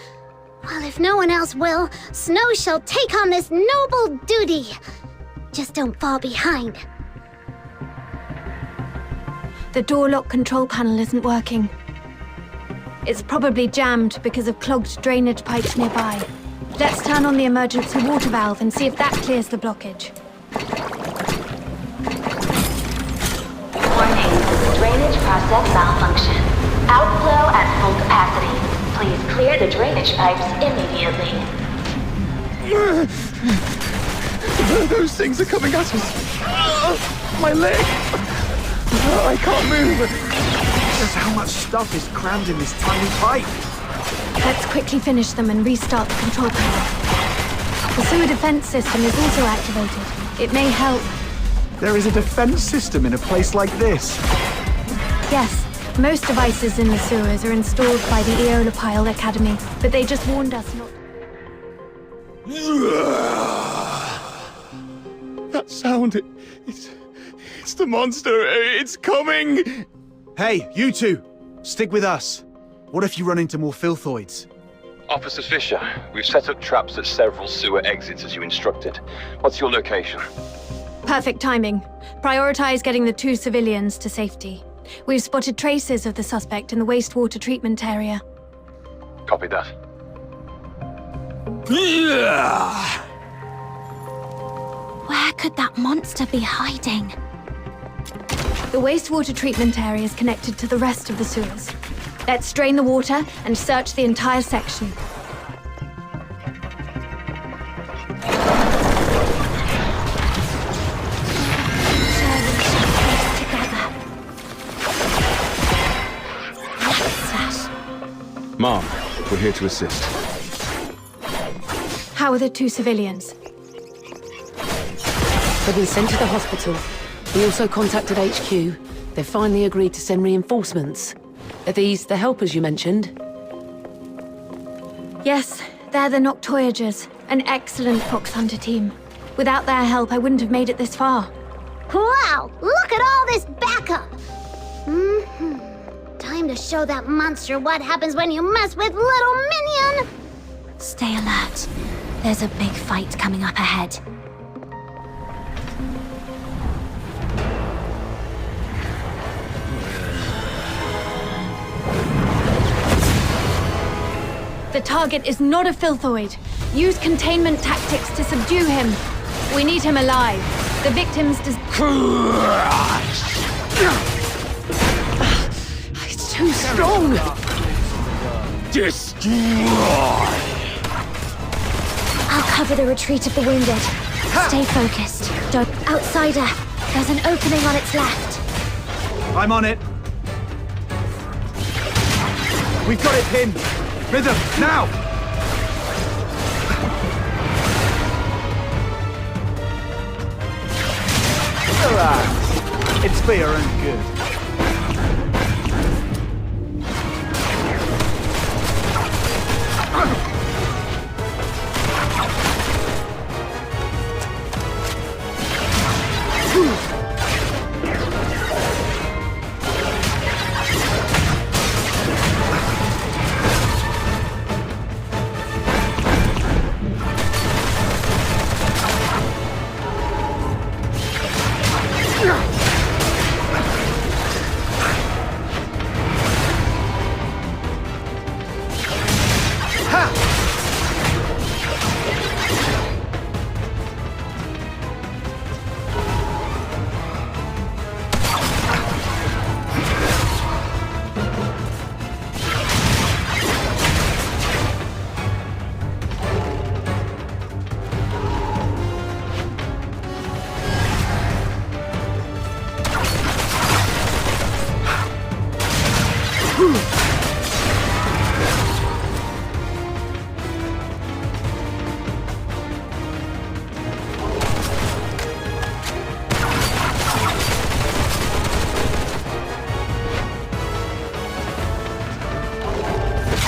Well, if no one else will, Snow shall take on this noble duty. Just don't fall behind. The door lock control panel isn't working. It's probably jammed because of clogged drainage pipes nearby. Let's turn on the emergency water valve and see if that clears the blockage. Warning, drainage process malfunction. Outflow at full capacity. Please clear the drainage pipes immediately. Those things are coming at us. My leg. I can't move. Just how much stuff is crammed in this tiny pipe? Let's quickly finish them and restart the control panel. The sewer defense system is also activated. It may help. There is a defense system in a place like this. Yes, most devices in the sewers are installed by the Eolopile Academy, but they just warned us not. That sound, it's the monster. It's coming. Hey, you two, stick with us. What if you run into more filthoids? Officer Fisher, we've set up traps at several sewer exits as you instructed. What's your location? Perfect timing. Prioritize getting the 2 civilians to safety. We've spotted traces of the suspect in the wastewater treatment area. Copy that. Where could that monster be hiding? The wastewater treatment area is connected to the rest of the sewers. Let's drain the water and search the entire section. Mom, we're here to assist. How are the 2 civilians? They've been sent to the hospital. We also contacted HQ. They've finally agreed to send reinforcements. Are these the helpers you mentioned? Yes, they're the Noctoyagers, an excellent fox hunter team. Without their help, I wouldn't have made it this far. Wow, look at all this backup! Time to show that monster what happens when you mess with little minion! Stay alert. There's a big fight coming up ahead. The target is not a filthoid. Use containment tactics to subdue him. We need him alive. The victims It's too strong! Destroy! I'll cover the retreat of the wounded. Stay focused. Don't... Outsider! There's an opening on its left. I'm on it. We've got it pinned. Rhythm, now! Relax. It's for your own good.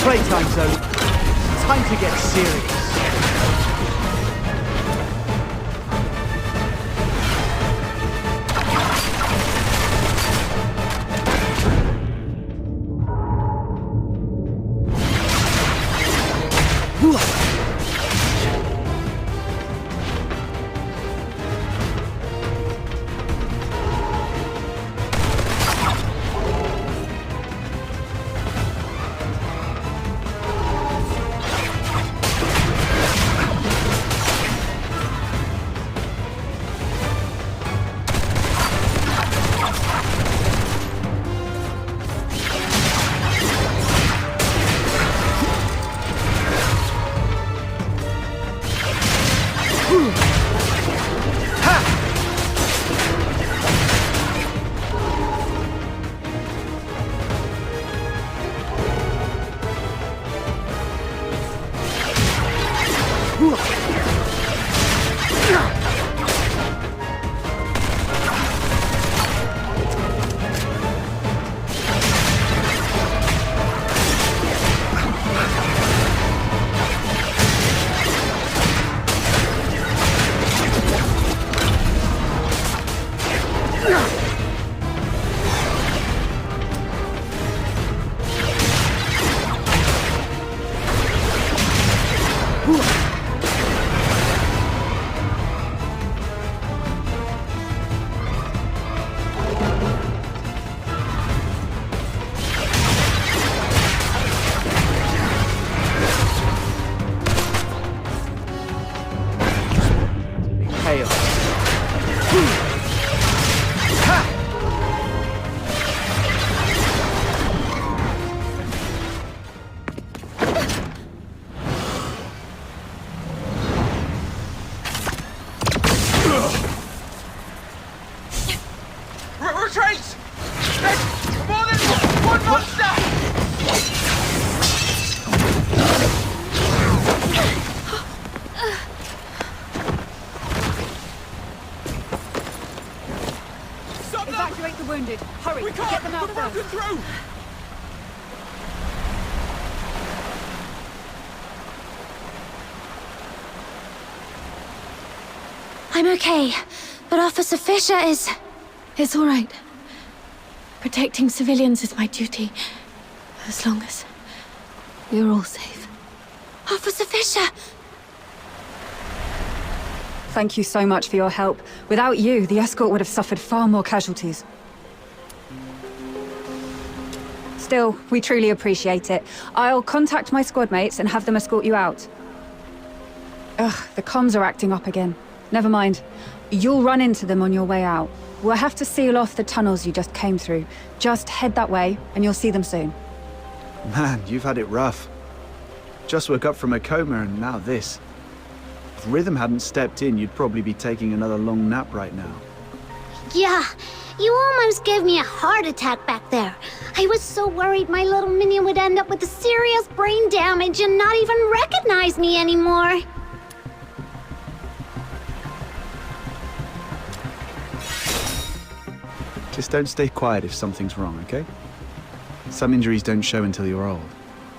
Playtime zone. Time to get serious. Retreat! There's more than one monster! Stop them! Evacuate the wounded. Hurry, We can't! get them out We're broken first. through! I'm okay, but Officer Fisher is... It's all right. Protecting civilians is my duty. As long as we're all safe. Officer Fisher! Thank you so much for your help. Without you, the escort would have suffered far more casualties. Still, we truly appreciate it. I'll contact my squad mates and have them escort you out. Ugh, the comms are acting up again. Never mind. You'll run into them on your way out. We'll have to seal off the tunnels you just came through. Just head that way, and you'll see them soon. Man, you've had it rough. Just woke up from a coma and now this. If Rhythm hadn't stepped in, you'd probably be taking another long nap right now. Yeah, you almost gave me a heart attack back there. I was so worried my little minion would end up with a serious brain damage and not even recognize me anymore. Just don't stay quiet if something's wrong, okay? Some injuries don't show until you're old.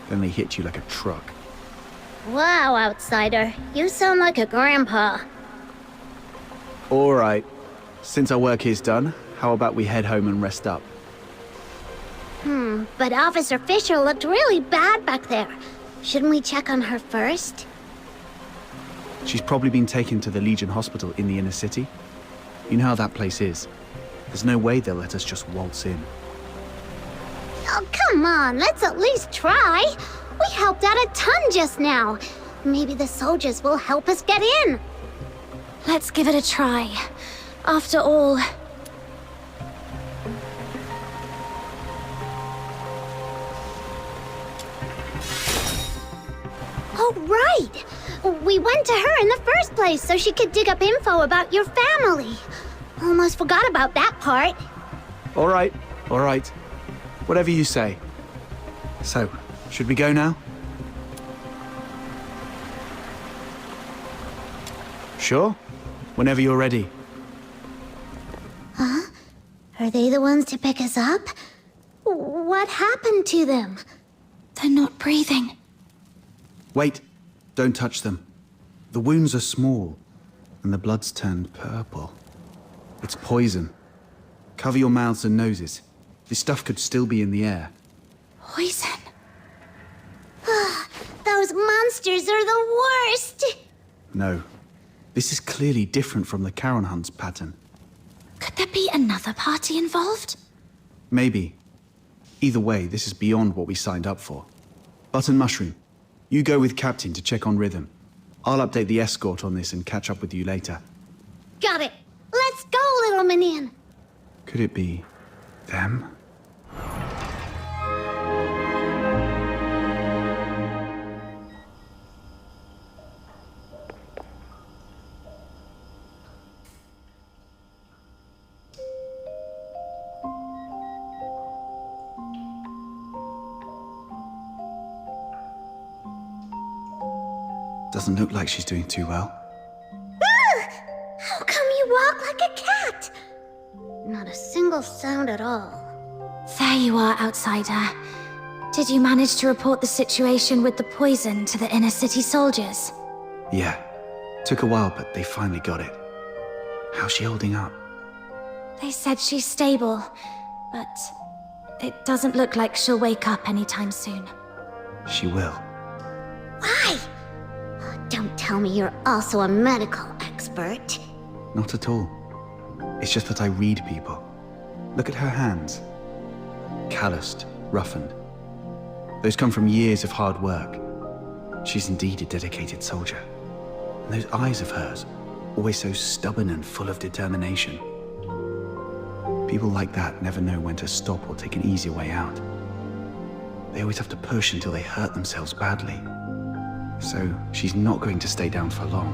Then they hit you like a truck. Wow, outsider. You sound like a grandpa. All right. Since our work here's done, how about we head home and rest up? But Officer Fisher looked really bad back there. Shouldn't we check on her first? She's probably been taken to the Legion Hospital in the inner city. You know how that place is. There's no way they'll let us just waltz in. Oh, come on, let's at least try. We helped out a ton just now. Maybe the soldiers will help us get in. Let's give it a try. After all... Oh, right! We went to her in the first place so she could dig up info about your family. Almost forgot about that part. All right. Whatever you say. So, should we go now? Sure. Whenever you're ready. Huh? Are they the ones to pick us up? What happened to them? They're not breathing. Wait. Don't touch them. The wounds are small, and the blood's turned purple. It's poison. Cover your mouths and noses. This stuff could still be in the air. Poison. Those monsters are the worst! No. This is clearly different from the Charon Hunt's pattern. Could there be another party involved? Maybe. Either way, this is beyond what we signed up for. Button Mushroom, you go with Captain to check on Rhythm. I'll update the escort on this and catch up with you later. Got it! Let's go, little minion! Could it be them? Doesn't look like she's doing too well. How come you walk like a cat? Not a single sound at all. There you are, outsider. Did you manage to report the situation with the poison to the inner city soldiers? Yeah. Took a while, but they finally got it. How's she holding up? They said she's stable, but it doesn't look like she'll wake up anytime soon. She will. Why? Don't tell me you're also a medical expert. Not at all. It's just that I read people. Look at her hands. Calloused, roughened. Those come from years of hard work. She's indeed a dedicated soldier. And those eyes of hers, always so stubborn and full of determination. People like that never know when to stop or take an easier way out. They always have to push until they hurt themselves badly. So she's not going to stay down for long.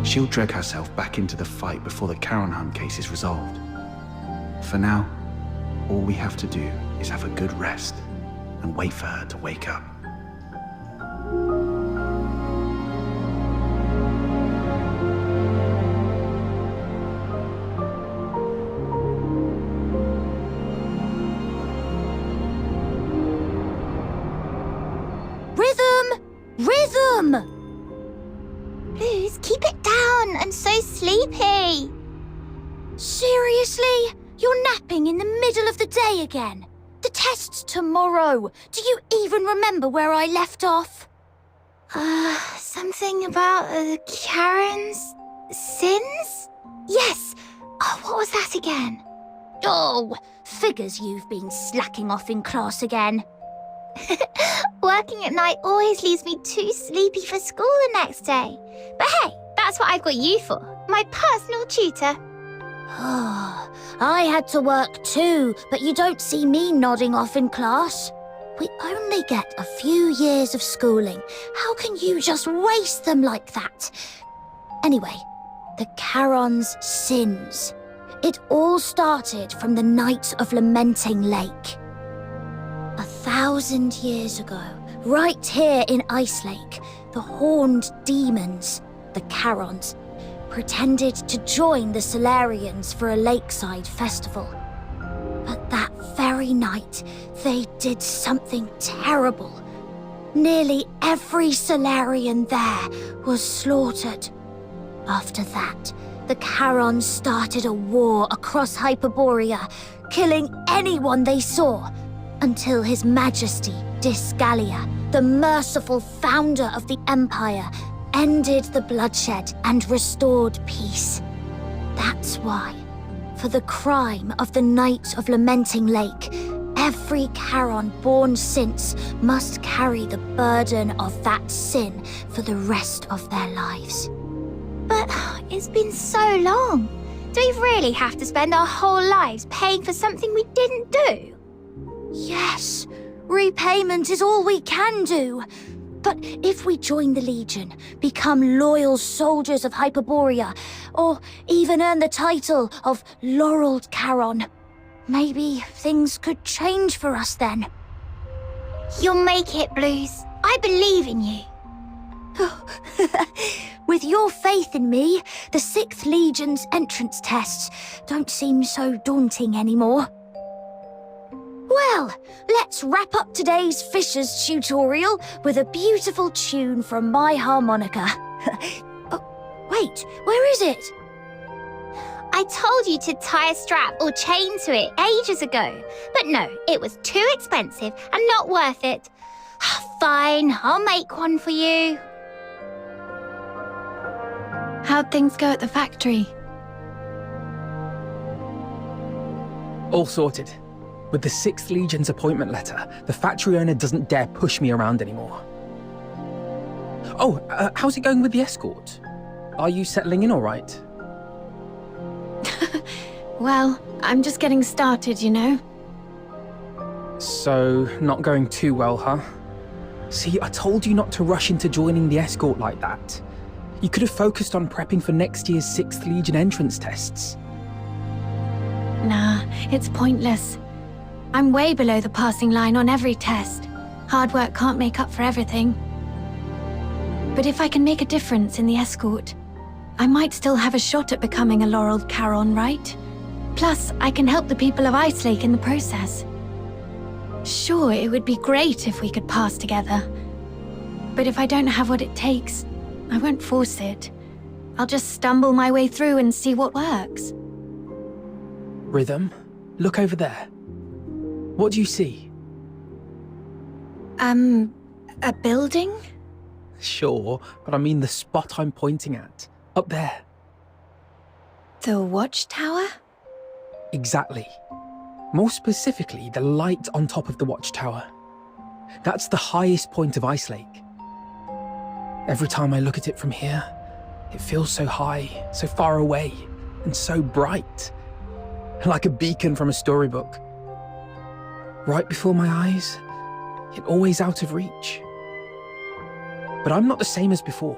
She'll drag herself back into the fight before the Charon Hunt case is resolved. For now, all we have to do is have a good rest and wait for her to wake up. Rhythm! Please keep it down. I'm so sleepy. Seriously? You're napping in the middle of the day again? The test's tomorrow. Do you even remember where I left off? Something about Charon's sins? Yes. Oh, what was that again? Oh, figures you've been slacking off in class again. Working at night always leaves me too sleepy for school the next day. But hey, that's what I've got you for. My personal tutor. I had to work too, but you don't see me nodding off in class. We only get a few years of schooling. How can you just waste them like that? Anyway, the Charon's sins. It all started from the night of Lamenting Lake. 1,000 years ago, right here in Ice Lake, the horned demons, the Charons, pretended to join the Solarians for a lakeside festival. But that very night, they did something terrible. Nearly every Solarian there was slaughtered. After that, the Charons started a war across Hyperborea, killing anyone they saw, until His Majesty Disgalia, the merciful founder of the Empire, ended the bloodshed and restored peace. That's why, for the crime of the Night of Lamenting Lake, every Charon born since must carry the burden of that sin for the rest of their lives. But it's been so long. Do we really have to spend our whole lives paying for something we didn't do? Yes, repayment is all we can do. But if we join the Legion, become loyal soldiers of Hyperborea, or even earn the title of Laureled Charon, maybe things could change for us then. You'll make it, Blues. I believe in you. With your faith in me, the 6th Legion's entrance tests don't seem so daunting anymore. Well, let's wrap up today's Fisher's tutorial with a beautiful tune from my harmonica. Oh, wait, where is it? I told you to tie a strap or chain to it ages ago. But no, it was too expensive and not worth it. Fine, I'll make one for you. How'd things go at the factory? All sorted. With the 6th Legion's appointment letter, the factory owner doesn't dare push me around anymore. Oh, how's it going with the escort? Are you settling in all right? Well, I'm just getting started, you know. So, not going too well, huh? See, I told you not to rush into joining the escort like that. You could have focused on prepping for next year's 6th Legion entrance tests. Nah, it's pointless. I'm way below the passing line on every test. Hard work can't make up for everything. But if I can make a difference in the escort, I might still have a shot at becoming a Laureled Charon, right? Plus, I can help the people of Ice Lake in the process. Sure, it would be great if we could pass together. But if I don't have what it takes, I won't force it. I'll just stumble my way through and see what works. Rhythm, look over there. What do you see? A building? Sure, but I mean the spot I'm pointing at. Up there. The watchtower? Exactly. More specifically, the light on top of the watchtower. That's the highest point of Ice Lake. Every time I look at it from here, it feels so high, so far away, and so bright. Like a beacon from a storybook. Right before my eyes, yet always out of reach. But I'm not the same as before.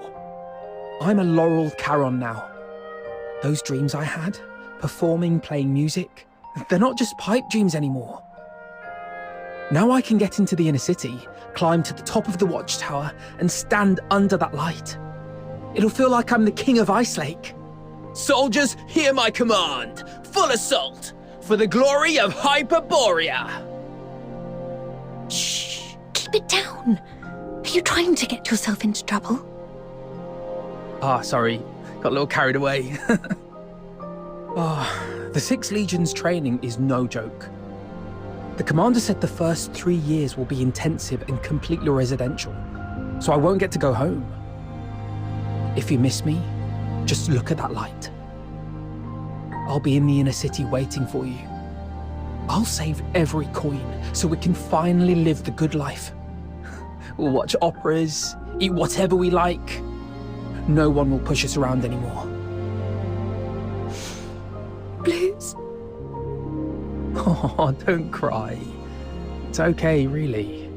I'm a Laureled Charon now. Those dreams I had, performing, playing music, they're not just pipe dreams anymore. Now I can get into the inner city, climb to the top of the watchtower, and stand under that light. It'll feel like I'm the king of Ice Lake. Soldiers, hear my command! Full assault! For the glory of Hyperborea! Shh! Keep it down! Are you trying to get yourself into trouble? Ah, sorry. Got a little carried away. The 6th Legion's training is no joke. The commander said the first 3 years will be intensive and completely residential, so I won't get to go home. If you miss me, just look at that light. I'll be in the inner city waiting for you. I'll save every coin so we can finally live the good life. We'll watch operas, eat whatever we like. No one will push us around anymore. Oh, don't cry. It's okay, really.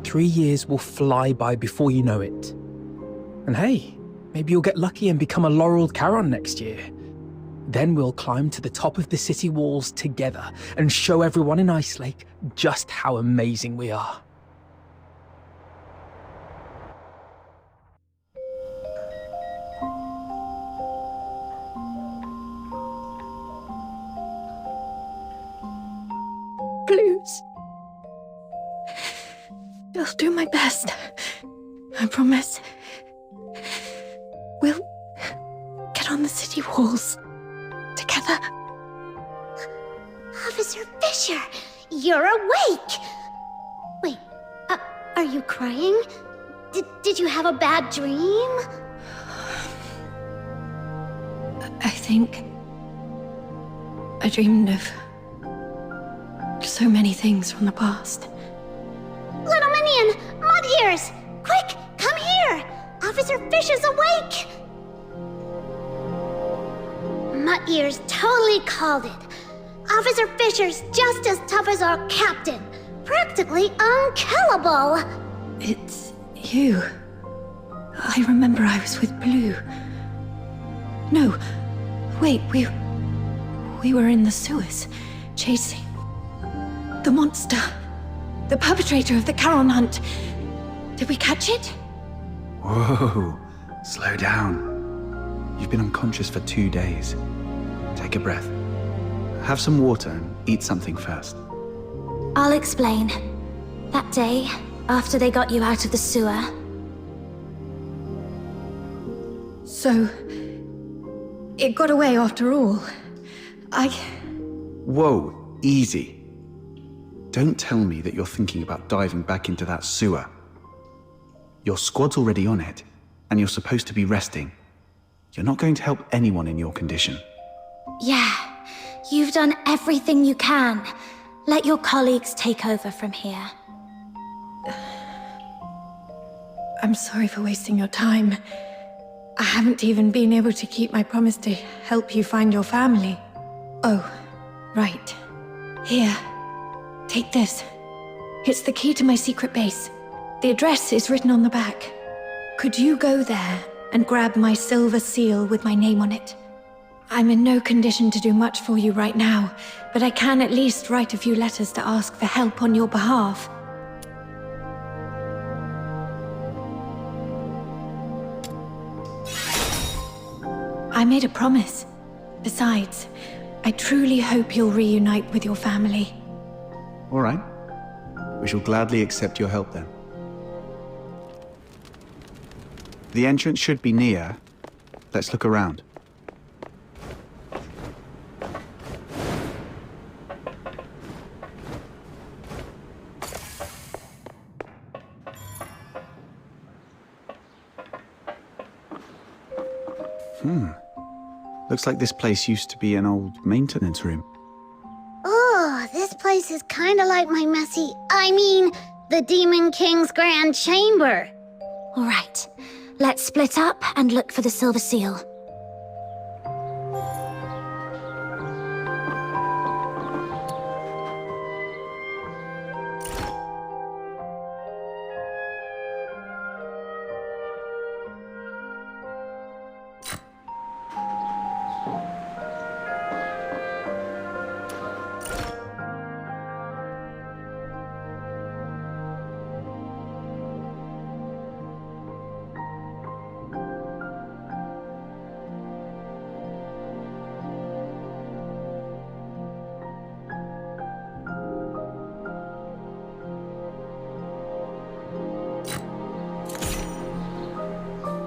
3 years will fly by before you know it. And hey, maybe you'll get lucky and become a laureled Charon next year. Then we'll climb to the top of the city walls together and show everyone in Ice Lake just how amazing we are. Blues. I'll do my best. I promise. We'll get on the city walls together. Officer Fisher, you're awake! Wait, are you crying? Did you have a bad dream? I think I dreamed of so many things from the past. Little Minion, Mud Ears! Quick, come here! Officer Fisher's awake! Mud Ears totally called it. Officer Fisher's just as tough as our captain. Practically unkillable. It's you. I remember I was with Blue. No, wait, we were in the sewers, chasing the monster. The perpetrator of the Charon hunt. Did we catch it? Whoa, slow down. You've been unconscious for 2 days. Take a breath. Have some water and eat something first. I'll explain. That day, after they got you out of the sewer. So, it got away after all. Whoa, easy. Don't tell me that you're thinking about diving back into that sewer. Your squad's already on it, and you're supposed to be resting. You're not going to help anyone in your condition. Yeah, you've done everything you can. Let your colleagues take over from here. I'm sorry for wasting your time. I haven't even been able to keep my promise to help you find your family. Oh, right. Here. Take this. It's the key to my secret base. The address is written on the back. Could you go there and grab my silver seal with my name on it? I'm in no condition to do much for you right now, but I can at least write a few letters to ask for help on your behalf. I made a promise. Besides, I truly hope you'll reunite with your family. All right. We shall gladly accept your help then. The entrance should be near. Let's look around. Looks like this place used to be an old maintenance room. Oh, this place is kinda like my the Demon King's Grand Chamber. All right, let's split up and look for the silver seal.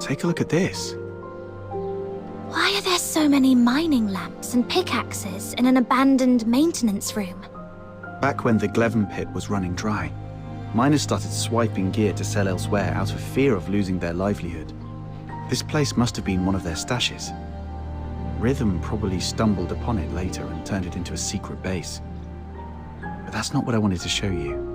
Take a look at this. Why are there so many mining lamps and pickaxes in an abandoned maintenance room? Back when the Gleven pit was running dry, miners started swiping gear to sell elsewhere out of fear of losing their livelihood. This place must have been one of their stashes. Rhythm probably stumbled upon it later and turned it into a secret base. But that's not what I wanted to show you.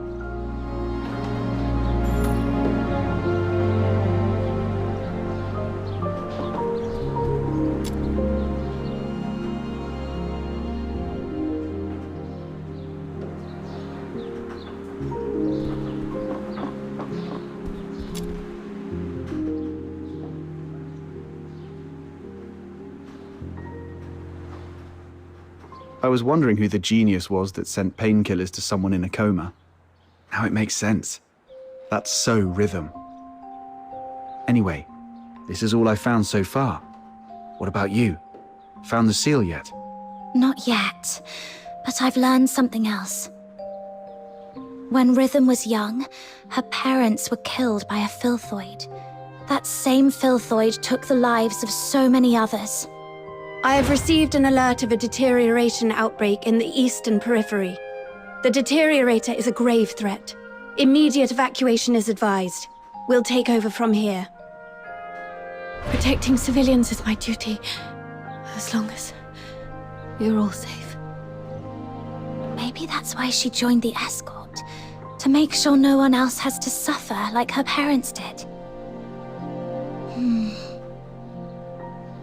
I was wondering who the genius was that sent painkillers to someone in a coma. Now it makes sense. That's so Rhythm. Anyway, this is all I found so far. What about you? Found the seal yet? Not yet, but I've learned something else. When Rhythm was young, her parents were killed by a filthoid. That same filthoid took the lives of so many others. I have received an alert of a deterioration outbreak in the eastern periphery. The deteriorator is a grave threat. Immediate evacuation is advised. We'll take over from here. Protecting civilians is my duty, as long as we're all safe. Maybe that's why she joined the escort, to make sure no one else has to suffer like her parents did.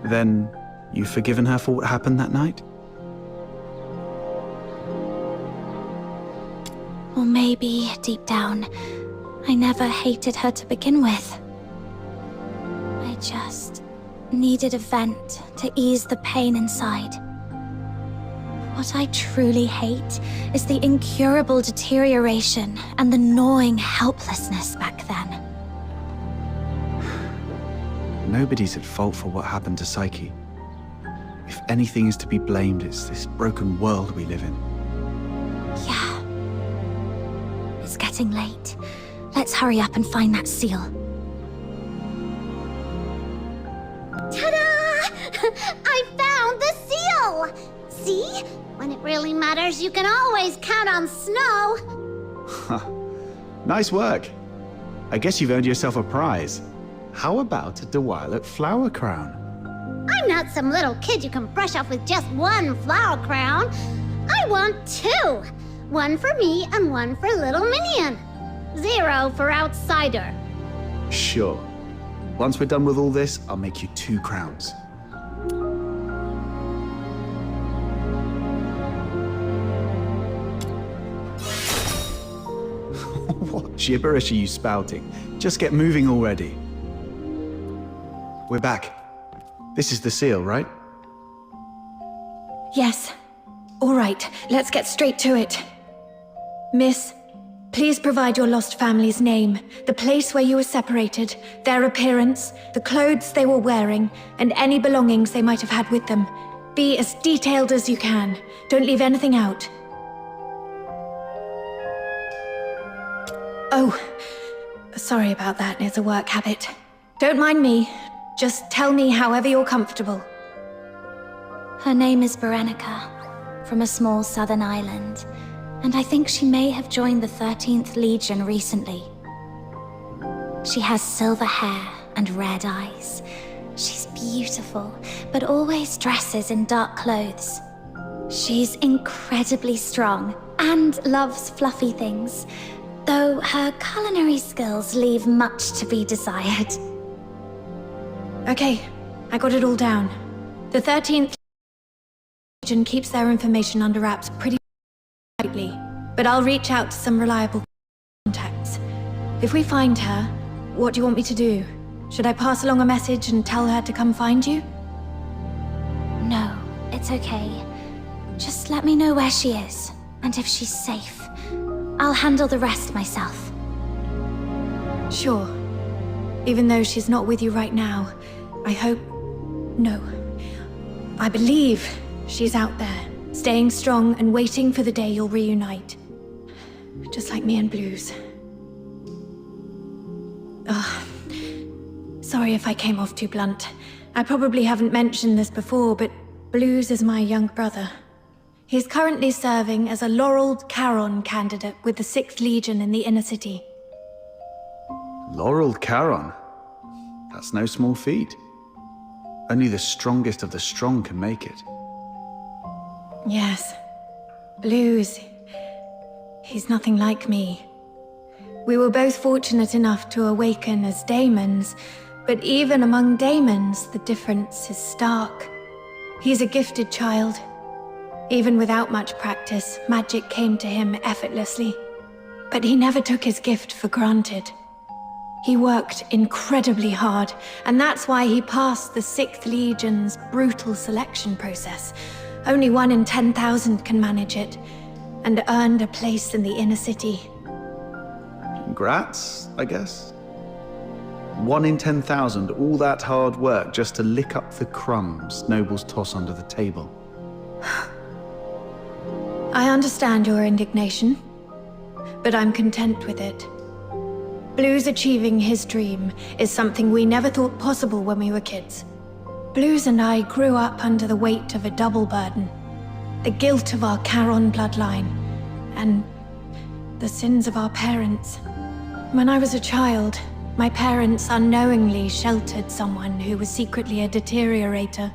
Then, you've forgiven her for what happened that night? Or maybe, deep down, I never hated her to begin with. I just needed a vent to ease the pain inside. What I truly hate is the incurable deterioration and the gnawing helplessness back then. Nobody's at fault for what happened to Psyche. If anything is to be blamed, it's this broken world we live in. Yeah. It's getting late. Let's hurry up and find that seal. Ta-da! I found the seal! See? When it really matters, you can always count on Snow. Nice work. I guess you've earned yourself a prize. How about a Duet flower crown? I'm not some little kid you can brush off with just one flower crown. I want two. One for me and one for little Minion. 0 for outsider. Sure. Once we're done with all this, I'll make you 2 crowns. What gibberish are you spouting? Just get moving already. We're back. This is the seal, right? Yes. All right, let's get straight to it. Miss, please provide your lost family's name, the place where you were separated, their appearance, the clothes they were wearing, and any belongings they might have had with them. Be as detailed as you can. Don't leave anything out. Oh, sorry about that. It's a work habit. Don't mind me. Just tell me however you're comfortable. Her name is Berenica, from a small southern island, and I think she may have joined the 13th Legion recently. She has silver hair and red eyes. She's beautiful, but always dresses in dark clothes. She's incredibly strong and loves fluffy things, though her culinary skills leave much to be desired. Okay, I got it all down. The 13th Legion keeps their information under wraps pretty tightly, but I'll reach out to some reliable contacts. If we find her, what do you want me to do? Should I pass along a message and tell her to come find you? No, it's okay. Just let me know where she is, and if she's safe. I'll handle the rest myself. Sure. Even though she's not with you right now, I hope... No. I believe she's out there, staying strong and waiting for the day you'll reunite. Just like me and Blues. Ugh. Sorry if I came off too blunt. I probably haven't mentioned this before, but Blues is my young brother. He's currently serving as a laureled Charon candidate with the 6th Legion in the inner city. Laureled Charon? That's no small feat. Only the strongest of the strong can make it. Yes. Blues. He's nothing like me. We were both fortunate enough to awaken as daemons, but even among daemons, the difference is stark. He's a gifted child. Even without much practice, magic came to him effortlessly. But he never took his gift for granted. He worked incredibly hard, and that's why he passed the 6th Legion's brutal selection process. Only 1 in 10,000 can manage it, and earned a place in the inner city. Congrats, I guess. 1 in 10,000, all that hard work just to lick up the crumbs nobles toss under the table. I understand your indignation, but I'm content with it. Blue's achieving his dream is something we never thought possible when we were kids. Blues and I grew up under the weight of a double burden. The guilt of our Charon bloodline, and the sins of our parents. When I was a child, my parents unknowingly sheltered someone who was secretly a deteriorator.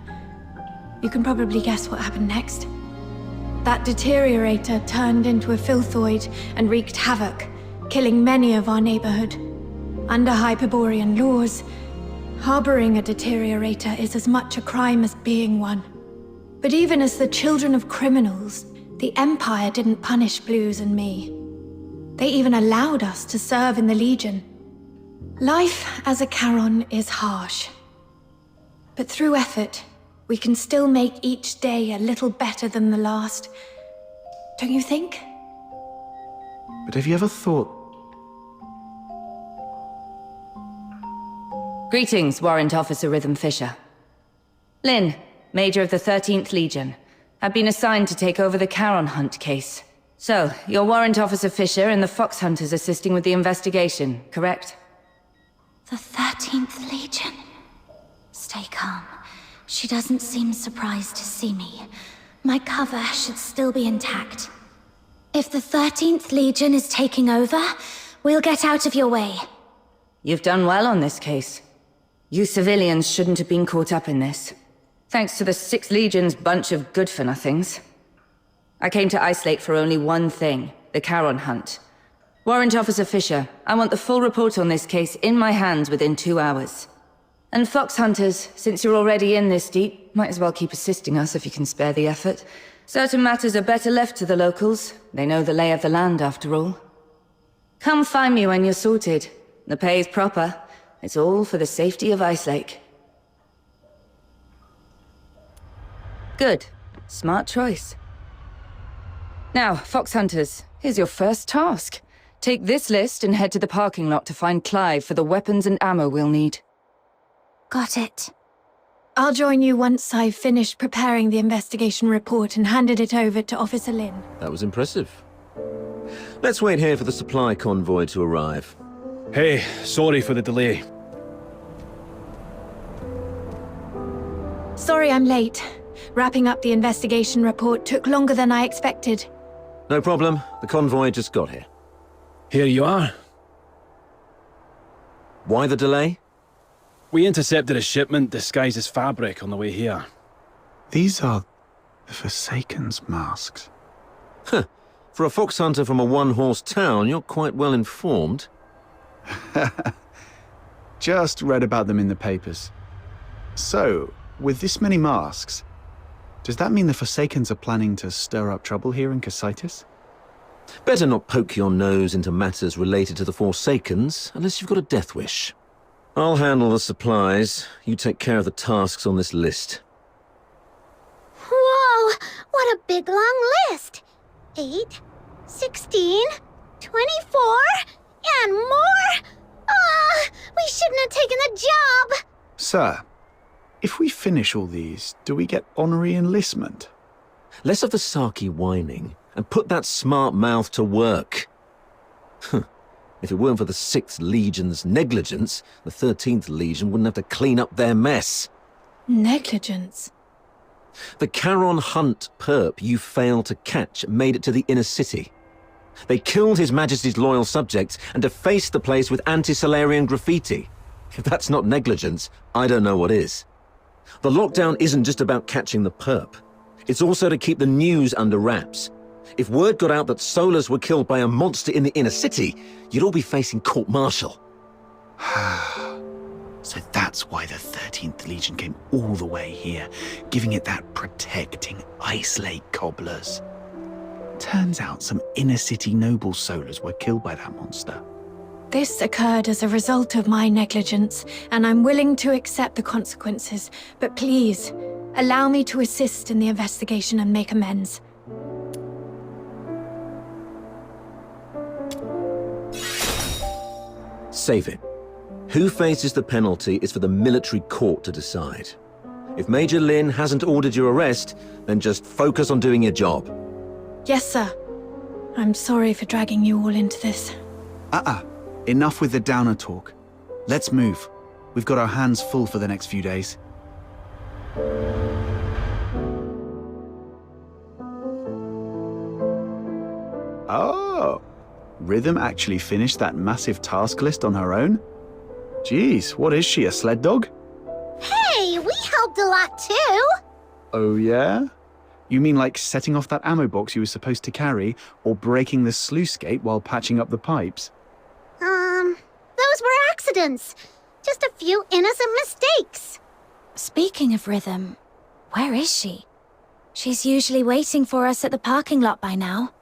You can probably guess what happened next. That deteriorator turned into a filthoid and wreaked havoc, killing many of our neighborhood. Under Hyperborean laws, harboring a deteriorator is as much a crime as being one. But even as the children of criminals, the Empire didn't punish Blues and me. They even allowed us to serve in the Legion. Life as a Charon is harsh. But through effort, we can still make each day a little better than the last. Don't you think? But have you ever thought... Greetings, Warrant Officer Rhythm Fisher. Lynn, Major of the 13th Legion. I've been assigned to take over the Charon Hunt case. So, you're Warrant Officer Fisher and the Fox Hunters assisting with the investigation, correct? The 13th Legion. Stay calm. She doesn't seem surprised to see me. My cover should still be intact. If the 13th Legion is taking over, we'll get out of your way. You've done well on this case. You civilians shouldn't have been caught up in this. Thanks to the 6th Legion's bunch of good-for-nothings. I came to Ice Lake for only one thing, the Charon Hunt. Warrant Officer Fisher, I want the full report on this case in my hands within 2 hours. And Fox Hunters, since you're already in this deep, might as well keep assisting us if you can spare the effort. Certain matters are better left to the locals. They know the lay of the land, after all. Come find me when you're sorted. The pay's proper. It's all for the safety of Ice Lake. Good. Smart choice. Now, Fox Hunters, here's your first task. Take this list and head to the parking lot to find Clive for the weapons and ammo we'll need. Got it. I'll join you once I've finished preparing the investigation report and handed it over to Officer Lin. That was impressive. Let's wait here for the supply convoy to arrive. Hey, sorry for the delay. Sorry I'm late. Wrapping up the investigation report took longer than I expected. No problem. The convoy just got here. Here you are. Why the delay? We intercepted a shipment disguised as fabric on the way here. These are the Forsaken's masks. Huh. For a fox hunter from a one-horse town, you're quite well informed. Just read about them in the papers. So, with this many masks, does that mean the Forsakens are planning to stir up trouble here in Cocytus? Better not poke your nose into matters related to the Forsakens, unless you've got a death wish. I'll handle the supplies. You take care of the tasks on this list. Whoa! What a big long list! 8, 16, 24, and more? We shouldn't have taken the job! Sir, if we finish all these, do we get honorary enlistment? Less of the sarky whining, and put that smart mouth to work. If it weren't for the 6th Legion's negligence, the 13th Legion wouldn't have to clean up their mess. Negligence? The Charon Hunt perp you failed to catch made it to the inner city. They killed His Majesty's loyal subjects and defaced the place with anti-Solarian graffiti. If that's not negligence, I don't know what is. The lockdown isn't just about catching the perp. It's also to keep the news under wraps. If word got out that Solars were killed by a monster in the inner city, you'd all be facing court-martial. So that's why the 13th Legion came all the way here, giving it that protecting Ice Lake cobblers. Turns out some inner-city noble Solars were killed by that monster. This occurred as a result of my negligence, and I'm willing to accept the consequences. But please, allow me to assist in the investigation and make amends. Save it. Who faces the penalty is for the military court to decide. If Major Lin hasn't ordered your arrest, then just focus on doing your job. Yes, sir. I'm sorry for dragging you all into this. Enough with the downer talk. Let's move. We've got our hands full for the next few days. Oh! Rhythm actually finished that massive task list on her own? Jeez, what is she, a sled dog? Hey, we helped a lot too! Oh yeah? You mean like setting off that ammo box you were supposed to carry, or breaking the sluice gate while patching up the pipes? Those were accidents. Just a few innocent mistakes. Speaking of Rhythm, where is she? She's usually waiting for us at the parking lot by now.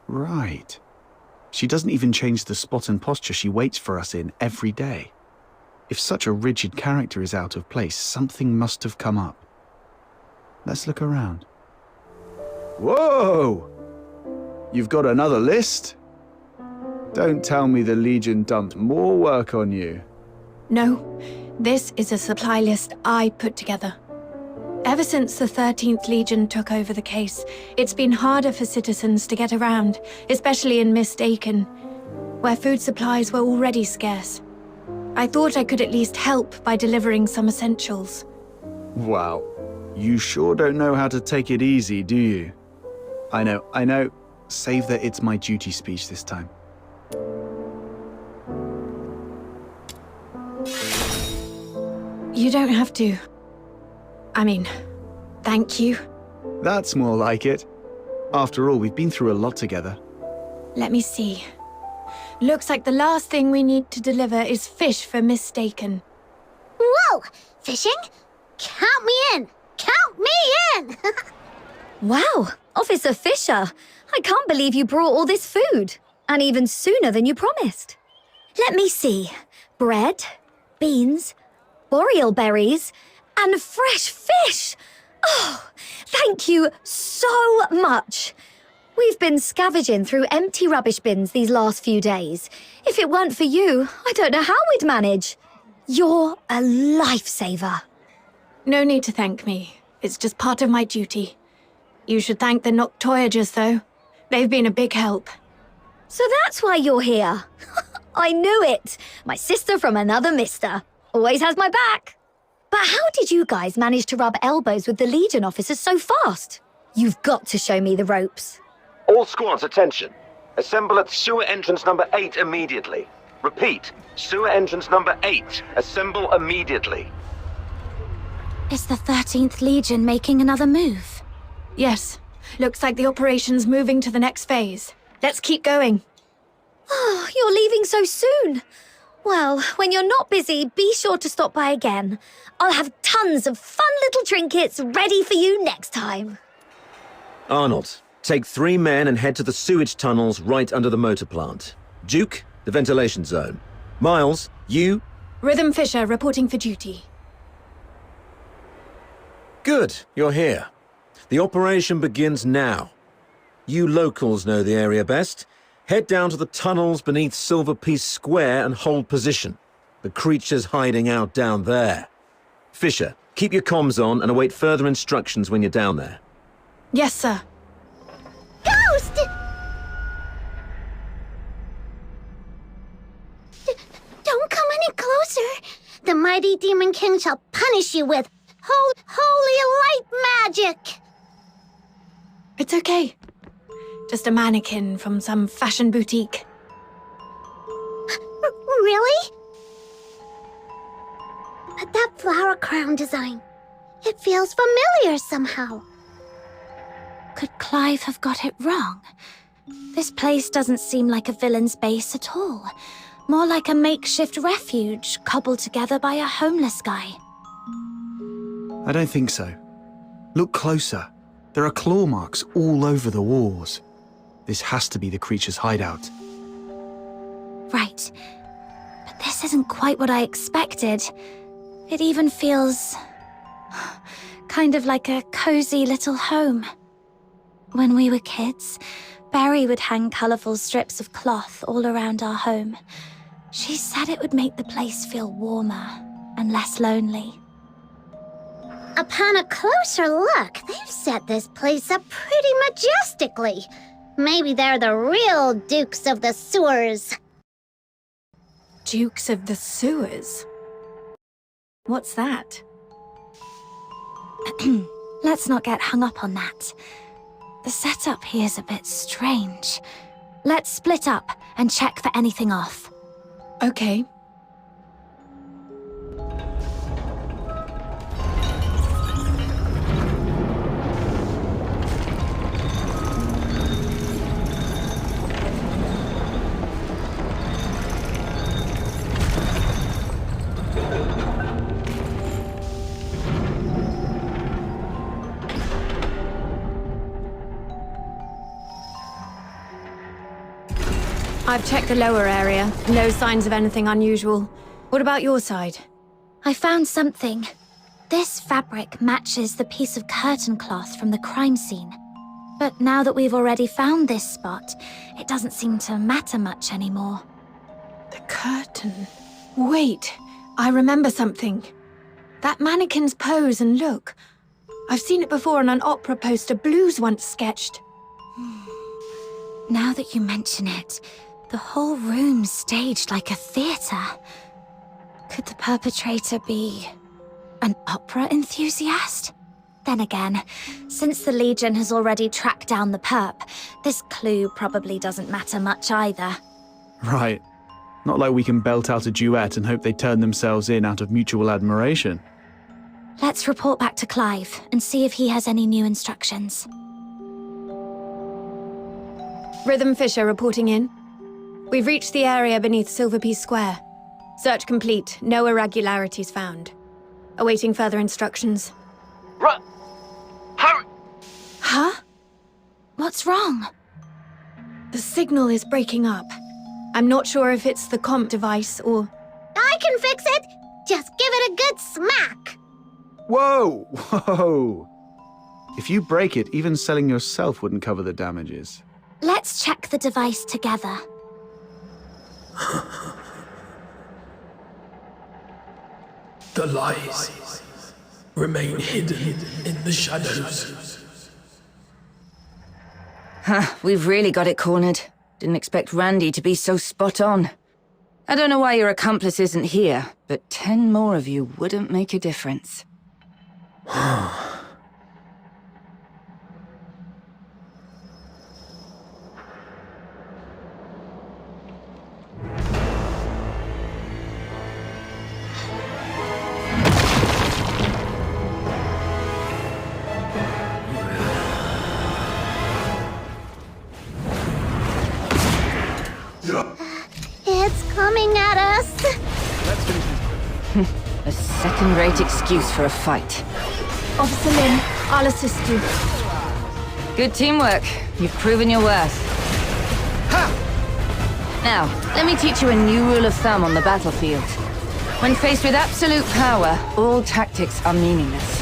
Right. She doesn't even change the spot and posture she waits for us in every day. If such a rigid character is out of place, something must have come up. Let's look around. Whoa! You've got another list? Don't tell me the Legion dumped more work on you. No, this is a supply list I put together. Ever since the 13th Legion took over the case, it's been harder for citizens to get around, especially in Mist Aiken, where food supplies were already scarce. I thought I could at least help by delivering some essentials. Wow. You sure don't know how to take it easy, do you? I know. Save the "it's my duty" speech this time. You don't have to. I mean, thank you. That's more like it. After all, we've been through a lot together. Let me see. Looks like the last thing we need to deliver is fish for Mist Aiken. Whoa! Fishing? Count me in! Count me in! Wow, Officer Fisher. I can't believe you brought all this food. And even sooner than you promised. Let me see. Bread, beans, boreal berries, and fresh fish. Oh, thank you so much. We've been scavenging through empty rubbish bins these last few days. If it weren't for you, I don't know how we'd manage. You're a lifesaver. No need to thank me. It's just part of my duty. You should thank the Noctoyagers, though. They've been a big help. So that's why you're here. I knew it. My sister from another mister. Always has my back. But how did you guys manage to rub elbows with the Legion officers so fast? You've got to show me the ropes. All squads, attention. Assemble at sewer entrance number 8 immediately. Repeat, sewer entrance number 8. Assemble immediately. Is the 13th Legion making another move? Yes. Looks like the operation's moving to the next phase. Let's keep going. Oh, you're leaving so soon. Well, when you're not busy, be sure to stop by again. I'll have tons of fun little trinkets ready for you next time. Arnold, take 3 men and head to the sewage tunnels right under the motor plant. Duke, the ventilation zone. Miles, you... Rhythm Fisher reporting for duty. Good, you're here. The operation begins now. You locals know the area best. Head down to the tunnels beneath Silver Piece Square and hold position. The creature's hiding out down there. Fisher, keep your comms on and await further instructions when you're down there. Yes, sir. Ghost! Don't come any closer. The mighty Demon King shall punish you with holy light magic. It's okay. Just a mannequin from some fashion boutique. Really? That flower crown design. It feels familiar somehow. Could Clive have got it wrong? This place doesn't seem like a villain's base at all. More like a makeshift refuge cobbled together by a homeless guy. I don't think so. Look closer. There are claw marks all over the walls. This has to be the creature's hideout. Right. But this isn't quite what I expected. It even feels kind of like a cozy little home. When we were kids, Barry would hang colourful strips of cloth all around our home. She said it would make the place feel warmer and less lonely. Upon a closer look, they've set this place up pretty majestically. Maybe they're the real Dukes of the Sewers. Dukes of the Sewers? What's that? Let's not get hung up on that. The setup here's a bit strange. Let's split up and check for anything off. Okay. I've checked the lower area. No signs of anything unusual. What about your side? I found something. This fabric matches the piece of curtain cloth from the crime scene. But now that we've already found this spot, it doesn't seem to matter much anymore. The curtain. Wait, I remember something. That mannequin's pose and look. I've seen it before on an opera poster Blues once sketched. Now that you mention it, the whole room's staged like a theatre. Could the perpetrator be an opera enthusiast? Then again, since the Legion has already tracked down the perp, this clue probably doesn't matter much either. Right. Not like we can belt out a duet and hope they turn themselves in out of mutual admiration. Let's report back to Clive and see if he has any new instructions. Rhythm Fisher reporting in. We've reached the area beneath Silverpiece Square. Search complete. No irregularities found. Awaiting further instructions. Hurry! Huh? What's wrong? The signal is breaking up. I'm not sure if it's the comp device or... I can fix it! Just give it a good smack! Whoa! Whoa! If you break it, even selling yourself wouldn't cover the damages. Let's check the device together. The lies remain hidden in the shadows. We've really got it cornered. Didn't expect Randy to be so spot on. I don't know why your accomplice isn't here, but 10 more of you wouldn't make a difference. It's coming at us! A second-rate excuse for a fight. Officer Lin, I'll assist you. Good teamwork. You've proven your worth. Now, let me teach you a new rule of thumb on the battlefield. When faced with absolute power, all tactics are meaningless.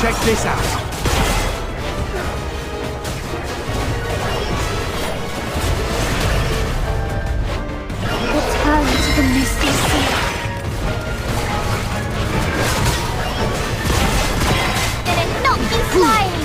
Check this out. Return to the misty sea. Did it not be flying?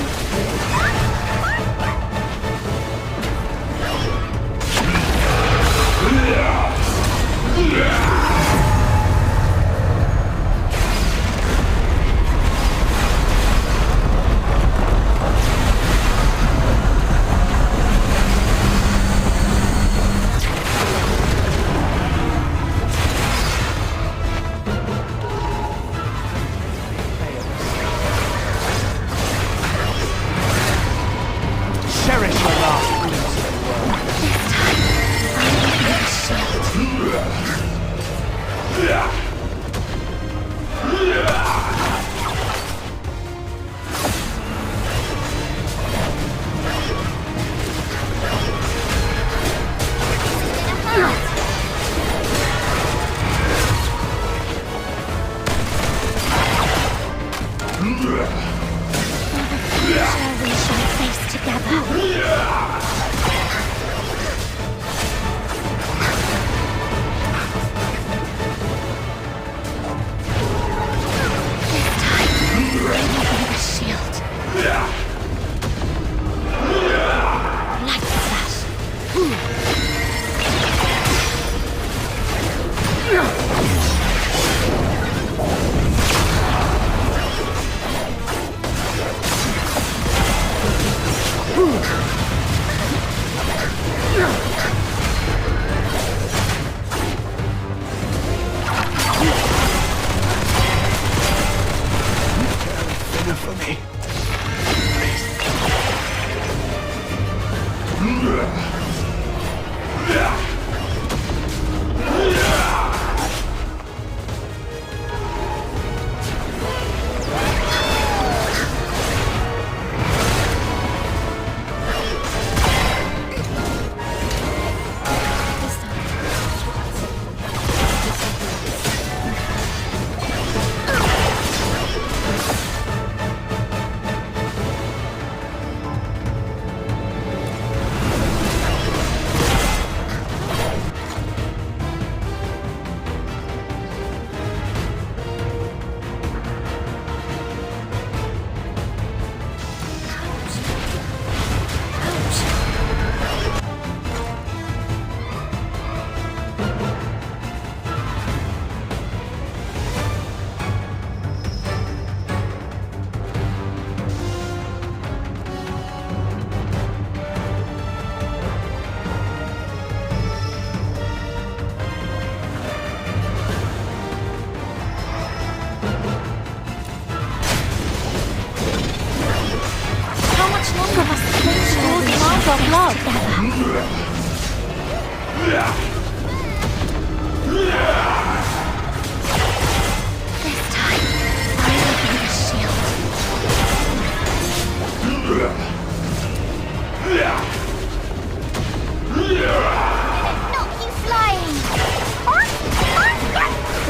We shall face together. For me.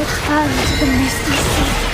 Return to the misty sea.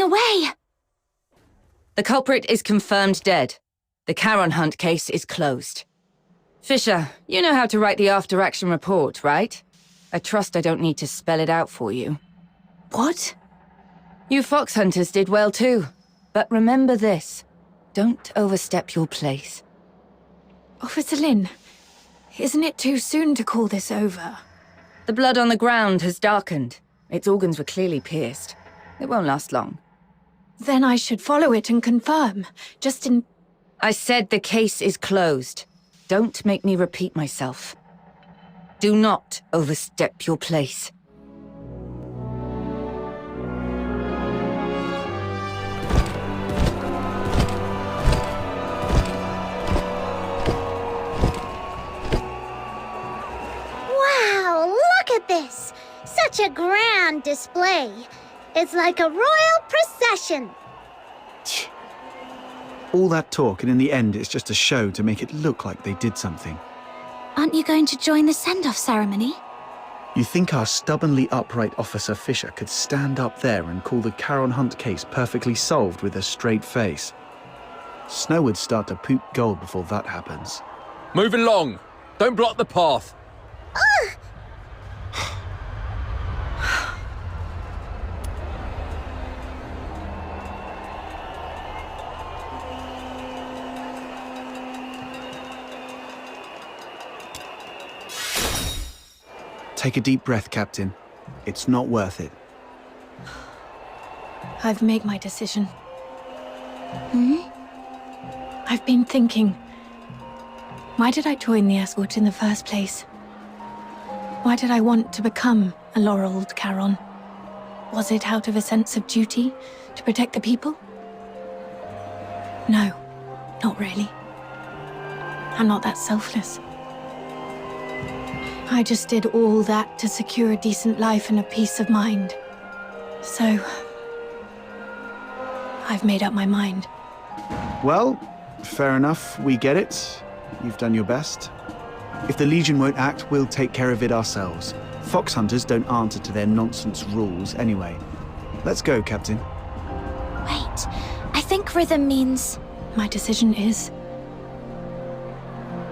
away! The culprit is confirmed dead. The Charon Hunt case is closed. Fisher, you know how to write the after-action report, right? I trust I don't need to spell it out for you. What? You fox hunters did well too. But remember this. Don't overstep your place. Officer Lin, isn't it too soon to call this over? The blood on the ground has darkened. Its organs were clearly pierced. It won't last long. Then I should follow it and confirm, just in... I said the case is closed. Don't make me repeat myself. Do not overstep your place. Wow, look at this! Such a grand display. It's like a royal procession. All that talk, and in the end, it's just a show to make it look like they did something. Aren't you going to join the send-off ceremony? You think our stubbornly upright Officer Fisher could stand up there and call the Charon Hunt case perfectly solved with a straight face? Snow would start to poop gold before that happens. Move along! Don't block the path! Take a deep breath, Captain. It's not worth it. I've made my decision. Hmm? I've been thinking, why did I join the escort in the first place? Why did I want to become a laureled Charon? Was it out of a sense of duty to protect the people? No, not really. I'm not that selfless. I just did all that to secure a decent life and a peace of mind. So, I've made up my mind. Well, fair enough, we get it. You've done your best. If the Legion won't act, we'll take care of it ourselves. Fox hunters don't answer to their nonsense rules anyway. Let's go, Captain. Wait, I think rhythm means... My decision is...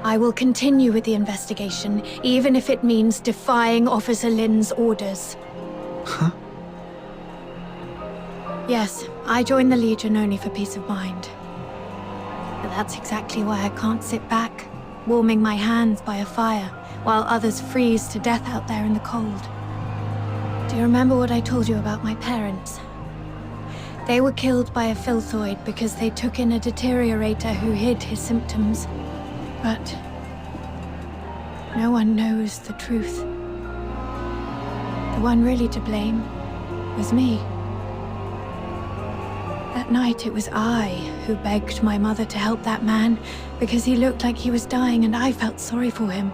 I will continue with the investigation, even if it means defying Officer Lin's orders. Huh? Yes, I joined the Legion only for peace of mind. But that's exactly why I can't sit back, warming my hands by a fire, while others freeze to death out there in the cold. Do you remember what I told you about my parents? They were killed by a filthoid because they took in a deteriorator who hid his symptoms. But no one knows the truth. The one really to blame was me. That night it was I who begged my mother to help that man because he looked like he was dying and I felt sorry for him.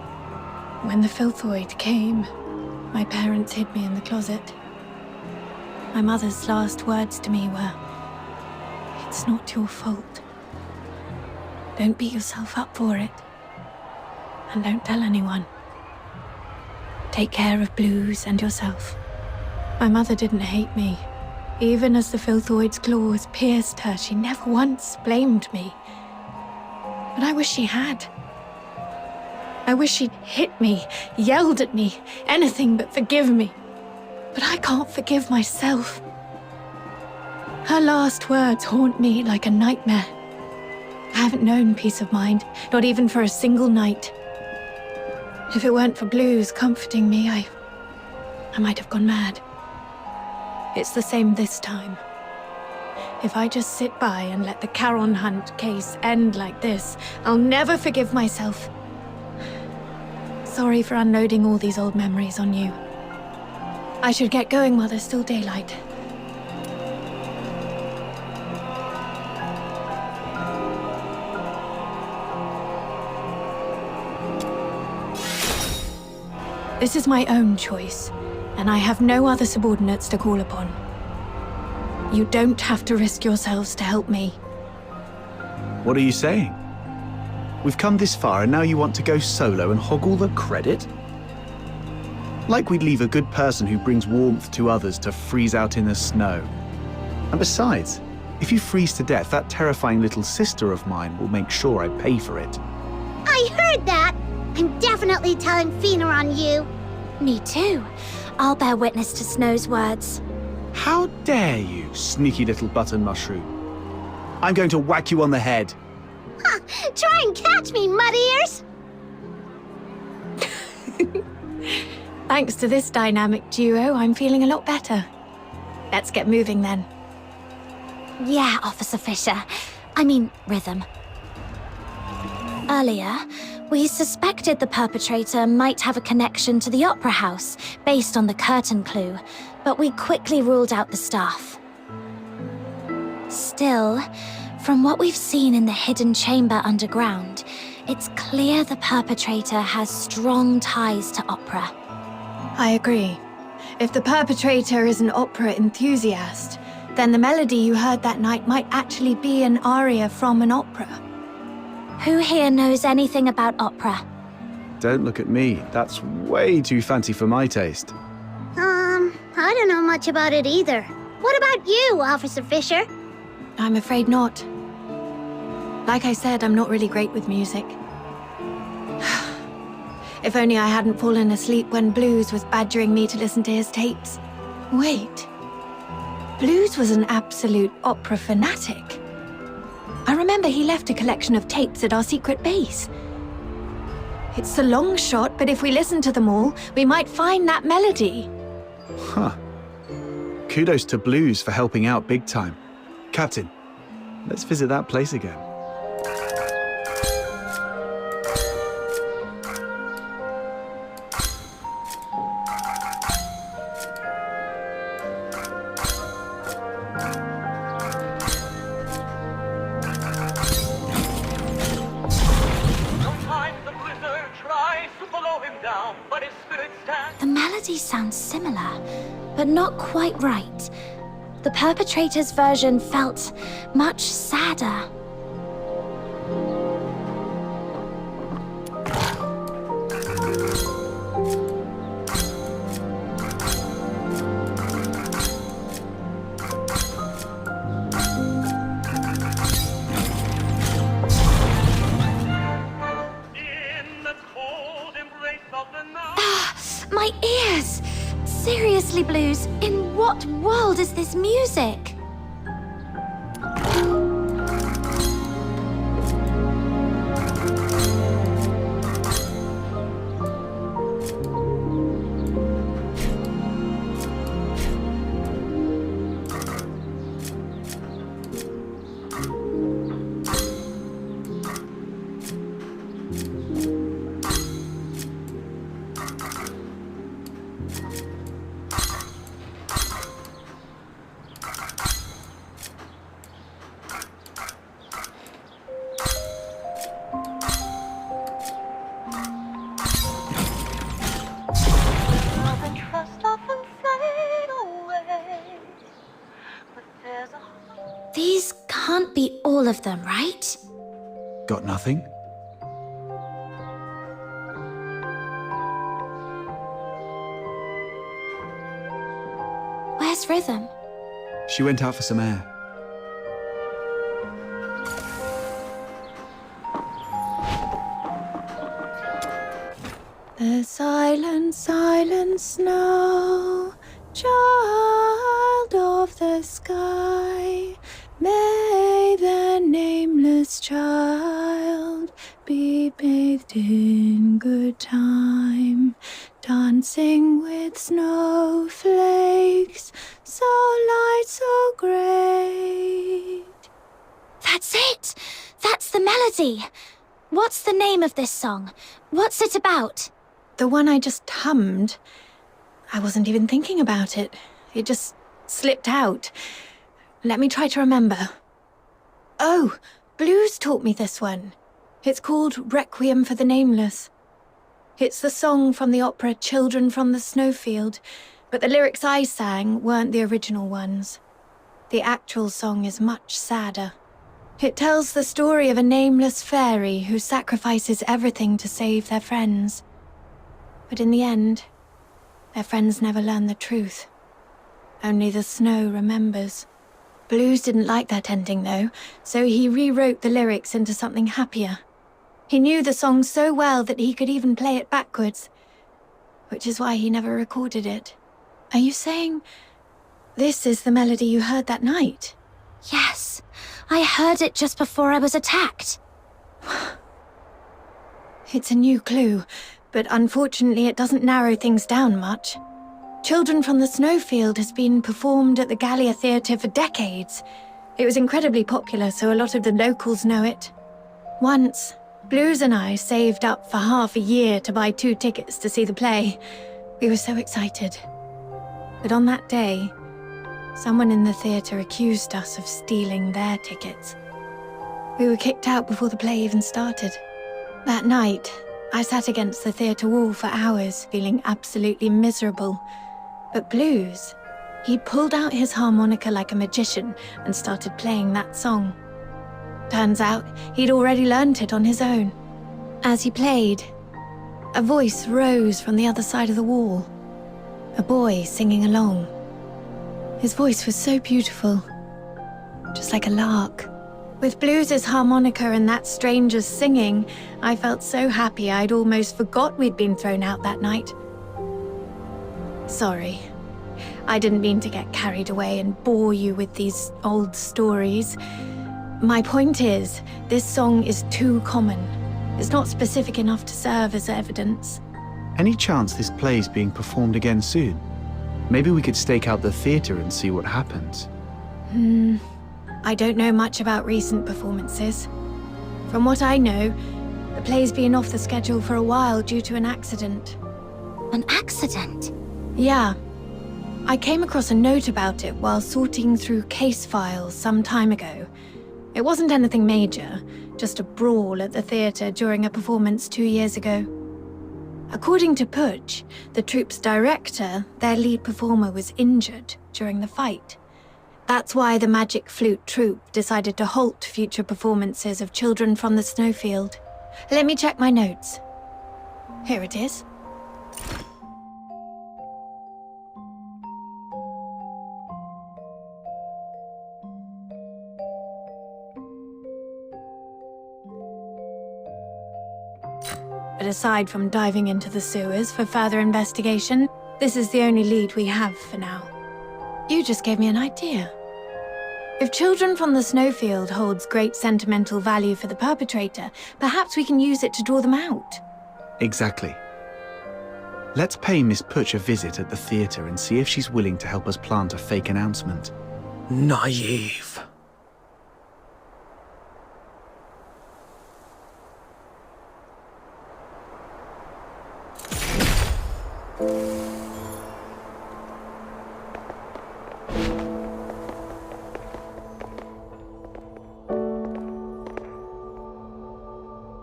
When the filthoid came, my parents hid me in the closet. My mother's last words to me were, "It's not your fault. Don't beat yourself up for it. And don't tell anyone. Take care of Blues and yourself." My mother didn't hate me. Even as the filthoid's claws pierced her, she never once blamed me. But I wish she had. I wish she'd hit me, yelled at me, anything but forgive me. But I can't forgive myself. Her last words haunt me like a nightmare. I haven't known peace of mind, not even for a single night. If it weren't for Blues comforting me, I might have gone mad. It's the same this time. If I just sit by and let the Charon Hunt case end like this, I'll never forgive myself. Sorry for unloading all these old memories on you. I should get going while there's still daylight. This is my own choice, and I have no other subordinates to call upon. You don't have to risk yourselves to help me. What are you saying? We've come this far and now you want to go solo and hog all the credit? Like we'd leave a good person who brings warmth to others to freeze out in the snow. And besides, if you freeze to death, that terrifying little sister of mine will make sure I pay for it. I heard that! I'm definitely telling Fina on you. Me too. I'll bear witness to Snow's words. How dare you, sneaky little button mushroom? I'm going to whack you on the head. Ha! Try and catch me, mud ears! Thanks to this dynamic duo, I'm feeling a lot better. Let's get moving then. Yeah, Officer Fisher. I mean, Rhythm. Earlier, we suspected the perpetrator might have a connection to the Opera House based on the curtain clue, but we quickly ruled out the staff. Still, from what we've seen in the hidden chamber underground, it's clear the perpetrator has strong ties to opera. I agree. If the perpetrator is an opera enthusiast, then the melody you heard that night might actually be an aria from an opera. Who here knows anything about opera? Don't look at me. That's way too fancy for my taste. I don't know much about it either. What about you, Officer Fisher? I'm afraid not. Like I said, I'm not really great with music. If only I hadn't fallen asleep when Blues was badgering me to listen to his tapes. Wait. Blues was an absolute opera fanatic. I remember he left a collection of tapes at our secret base. It's a long shot, but if we listen to them all, we might find that melody. Huh. Kudos to Blues for helping out big time. Captain, let's visit that place again. The melody sounds similar, but not quite right. The perpetrator's version felt much sadder. My ears! Seriously, Blues, in what world is this music? These can't be all of them, right? Got nothing? Where's Rhythm? She went out for some air. The silent, silent snow, child of the sky, may the nameless child be bathed in good time, dancing with snowflakes, so light, so great. That's it! That's the melody! What's the name of this song? What's it about? The one I just hummed, I wasn't even thinking about it. It just slipped out. Let me try to remember. Oh, Blues taught me this one. It's called Requiem for the Nameless. It's the song from the opera Children from the Snowfield, but the lyrics I sang weren't the original ones. The actual song is much sadder. It tells the story of a nameless fairy who sacrifices everything to save their friends. But in the end, their friends never learn the truth. Only the snow remembers. Blues didn't like that ending, though, so he rewrote the lyrics into something happier. He knew the song so well that he could even play it backwards, which is why he never recorded it. Are you saying this is the melody you heard that night? Yes, I heard it just before I was attacked. It's a new clue, but unfortunately it doesn't narrow things down much. Children from the Snowfield has been performed at the Gallia Theatre for decades. It was incredibly popular, so a lot of the locals know it. Once, Blues and I saved up for half a year to buy 2 tickets to see the play. We were so excited. But on that day, someone in the theatre accused us of stealing their tickets. We were kicked out before the play even started. That night, I sat against the theatre wall for hours, feeling absolutely miserable. But Blues, he pulled out his harmonica like a magician and started playing that song. Turns out, he'd already learned it on his own. As he played, a voice rose from the other side of the wall. A boy singing along. His voice was so beautiful, just like a lark. With Blues' harmonica and that stranger's singing, I felt so happy I'd almost forgot we'd been thrown out that night. Sorry. I didn't mean to get carried away and bore you with these old stories. My point is, this song is too common. It's not specific enough to serve as evidence. Any chance this play's being performed again soon? Maybe we could stake out the theatre and see what happens. I don't know much about recent performances. From what I know, the play's been off the schedule for a while due to an accident. An accident? Yeah. I came across a note about it while sorting through case files some time ago. It wasn't anything major, just a brawl at the theatre during a performance 2 years ago. According to Putsch, the troupe's director, their lead performer was injured during the fight. That's why the Magic Flute troupe decided to halt future performances of Children from the Snowfield. Let me check my notes. Here it is. But aside from diving into the sewers for further investigation, this is the only lead we have for now. You just gave me an idea. If Children from the Snowfield holds great sentimental value for the perpetrator, perhaps we can use it to draw them out. Exactly. Let's pay Miss Putsch a visit at the theatre and see if she's willing to help us plant a fake announcement. Naive.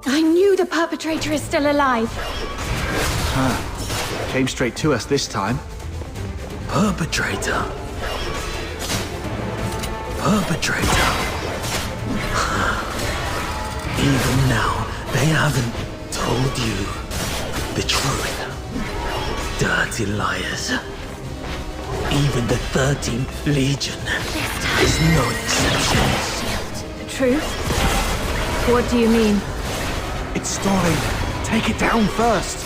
I knew the perpetrator is still alive. Came straight to us this time. Perpetrator. Perpetrator. Even now, they haven't told you the truth. Dirty liars. Even the 13th Legion is no exception. The truth? What do you mean? It's stalling. Take it down first.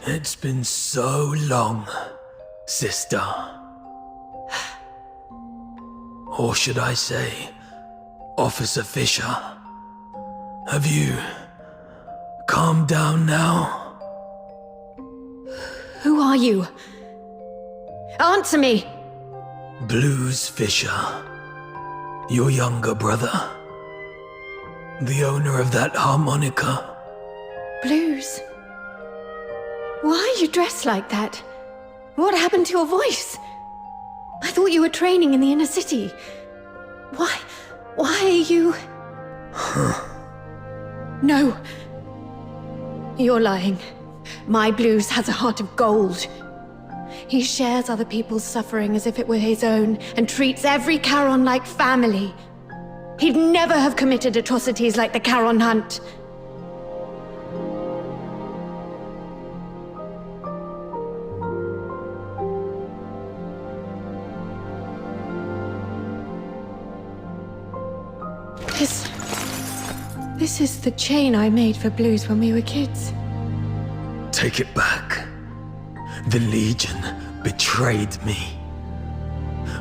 It's been so long, sister. Or should I say, Officer Fisher? Have you calmed down now? Who are you? Answer me! Blues Fisher. Your younger brother. The owner of that harmonica. Blues? Why are you dressed like that? What happened to your voice? I thought you were training in the inner city. Why are you... No. You're lying. My Blues has a heart of gold. He shares other people's suffering as if it were his own, and treats every Charon like family. He'd never have committed atrocities like the Charon Hunt. This is the chain I made for Blues when we were kids. Take it back. The Legion betrayed me.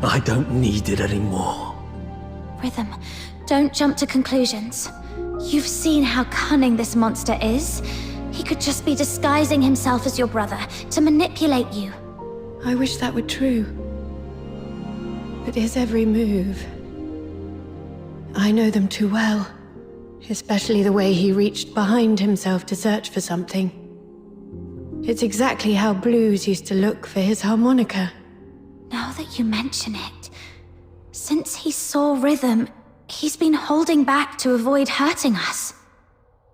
I don't need it anymore. Rhythm, don't jump to conclusions. You've seen how cunning this monster is. He could just be disguising himself as your brother to manipulate you. I wish that were true. But his every move... I know them too well. Especially the way he reached behind himself to search for something. It's exactly how Blues used to look for his harmonica. Now that you mention it, since he saw Rhythm, he's been holding back to avoid hurting us.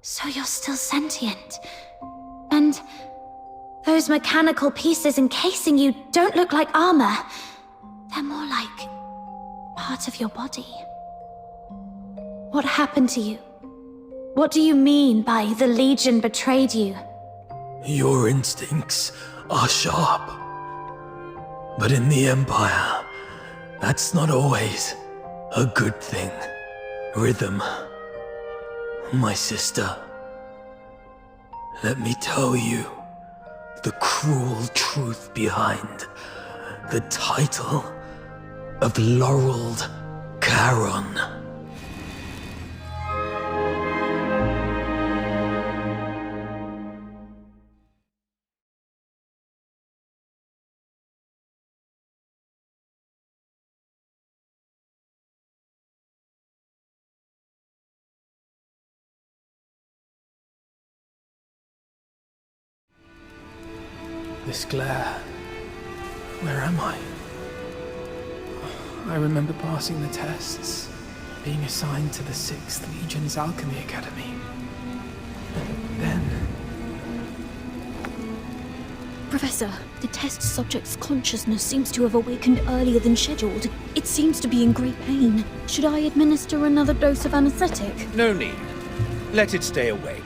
So you're still sentient. And those mechanical pieces encasing you don't look like armor. They're more like part of your body. What happened to you? What do you mean by the Legion betrayed you? Your instincts are sharp. But in the Empire, that's not always a good thing. Rhythm, my sister, let me tell you the cruel truth behind the title of Laureled Charon. This glare. Where am I? I remember passing the tests, being assigned to the 6th Legion's Alchemy Academy. And then... Professor, the test subject's consciousness seems to have awakened earlier than scheduled. It seems to be in great pain. Should I administer another dose of anesthetic? No need. Let it stay awake.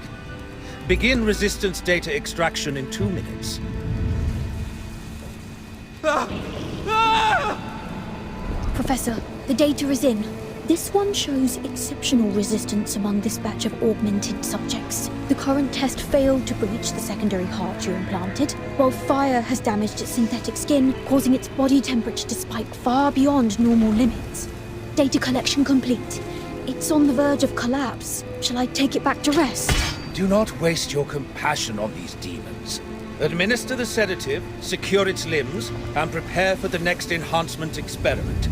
Begin resistance data extraction in 2 minutes. Professor, the data is in. This one shows exceptional resistance among this batch of augmented subjects. The current test failed to breach the secondary heart you implanted, while fire has damaged its synthetic skin, causing its body temperature to spike far beyond normal limits. Data collection complete. It's on the verge of collapse. Shall I take it back to rest? Do not waste your compassion on these demons. Administer the sedative, secure its limbs, and prepare for the next enhancement experiment.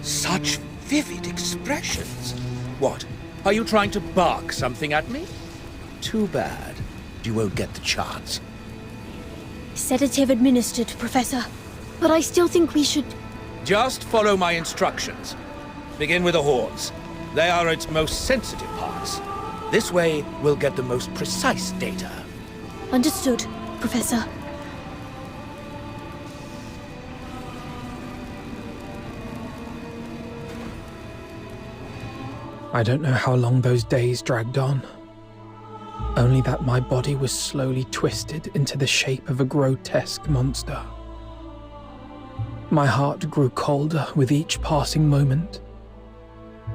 Such vivid expressions. What? Are you trying to bark something at me? Too bad. You won't get the chance. Sedative administered, Professor. But I still think we should... Just follow my instructions. Begin with the horns. They are its most sensitive parts. This way, we'll get the most precise data. Understood, Professor. I don't know how long those days dragged on. Only that my body was slowly twisted into the shape of a grotesque monster. My heart grew colder with each passing moment,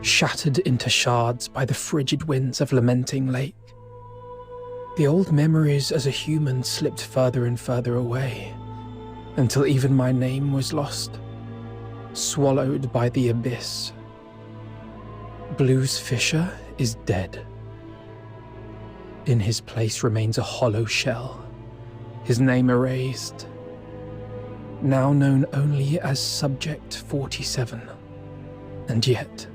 shattered into shards by the frigid winds of Lamenting Lake. The old memories as a human slipped further and further away, until even my name was lost, swallowed by the abyss. Blues Fisher is dead. In his place remains a hollow shell, his name erased, now known only as Subject 47. And yet,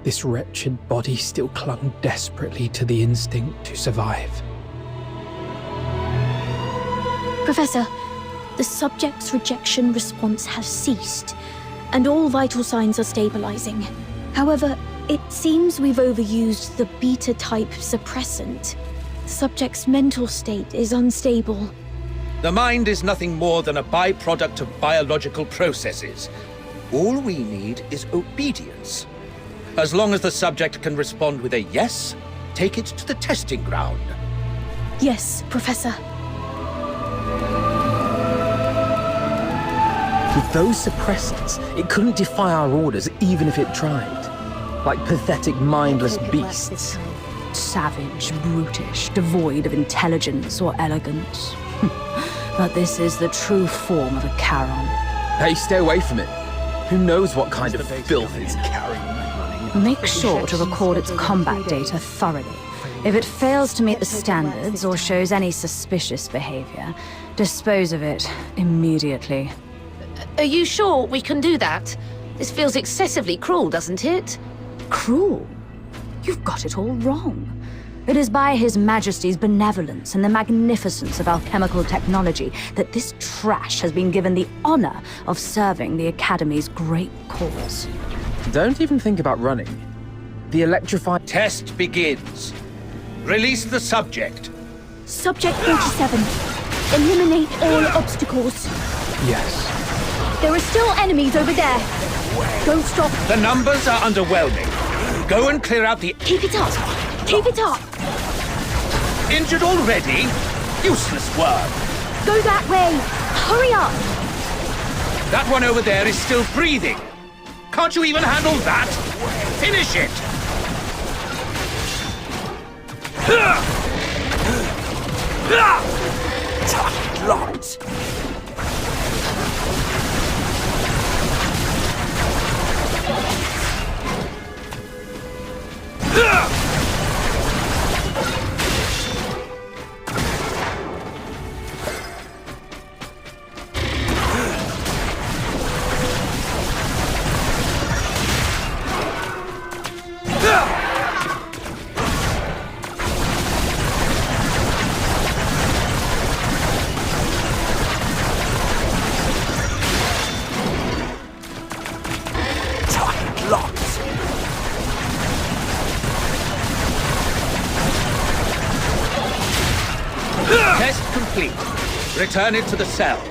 this wretched body still clung desperately to the instinct to survive. Professor, the subject's rejection response has ceased, and all vital signs are stabilizing. However, it seems we've overused the beta-type suppressant. The subject's mental state is unstable. The mind is nothing more than a byproduct of biological processes. All we need is obedience. As long as the subject can respond with a yes, take it to the testing ground. Yes, Professor. With those suppressants, it couldn't defy our orders even if it tried. Like pathetic, mindless beasts. Savage, brutish, devoid of intelligence or elegance. But this is the true form of a Charon. Hey, stay away from it. Who knows what kind of filth it's carrying? Make sure to record its combat data thoroughly. If it fails to meet the standards or shows any suspicious behavior, dispose of it immediately. Are you sure we can do that? This feels excessively cruel, doesn't it? Cruel? You've got it all wrong. It is by His Majesty's benevolence and the magnificence of alchemical technology that this trash has been given the honor of serving the Academy's great cause. Don't even think about running. The electrified... Test begins. Release the subject. Subject 47. Eliminate all obstacles. Yes. There are still enemies over there. Don't stop. The numbers are underwhelming. Go and clear out the... Keep it up. Keep it up. Injured already? Useless work. Go that way. Hurry up. That one over there is still breathing. Can't you even handle that? Finish it! Target locked. Test complete. Return it to the cell.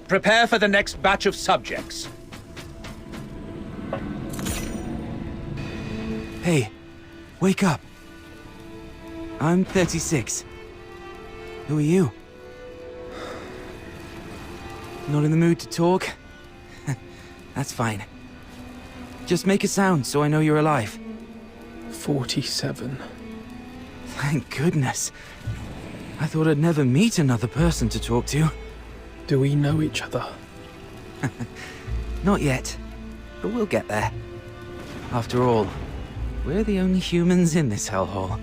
Prepare for the next batch of subjects. Hey, wake up. I'm 36. Who are you? Not in the mood to talk? That's fine. Just make a sound so I know you're alive. 47. Thank goodness. I thought I'd never meet another person to talk to. Do we know each other? Not yet, but we'll get there. After all, we're the only humans in this hellhole.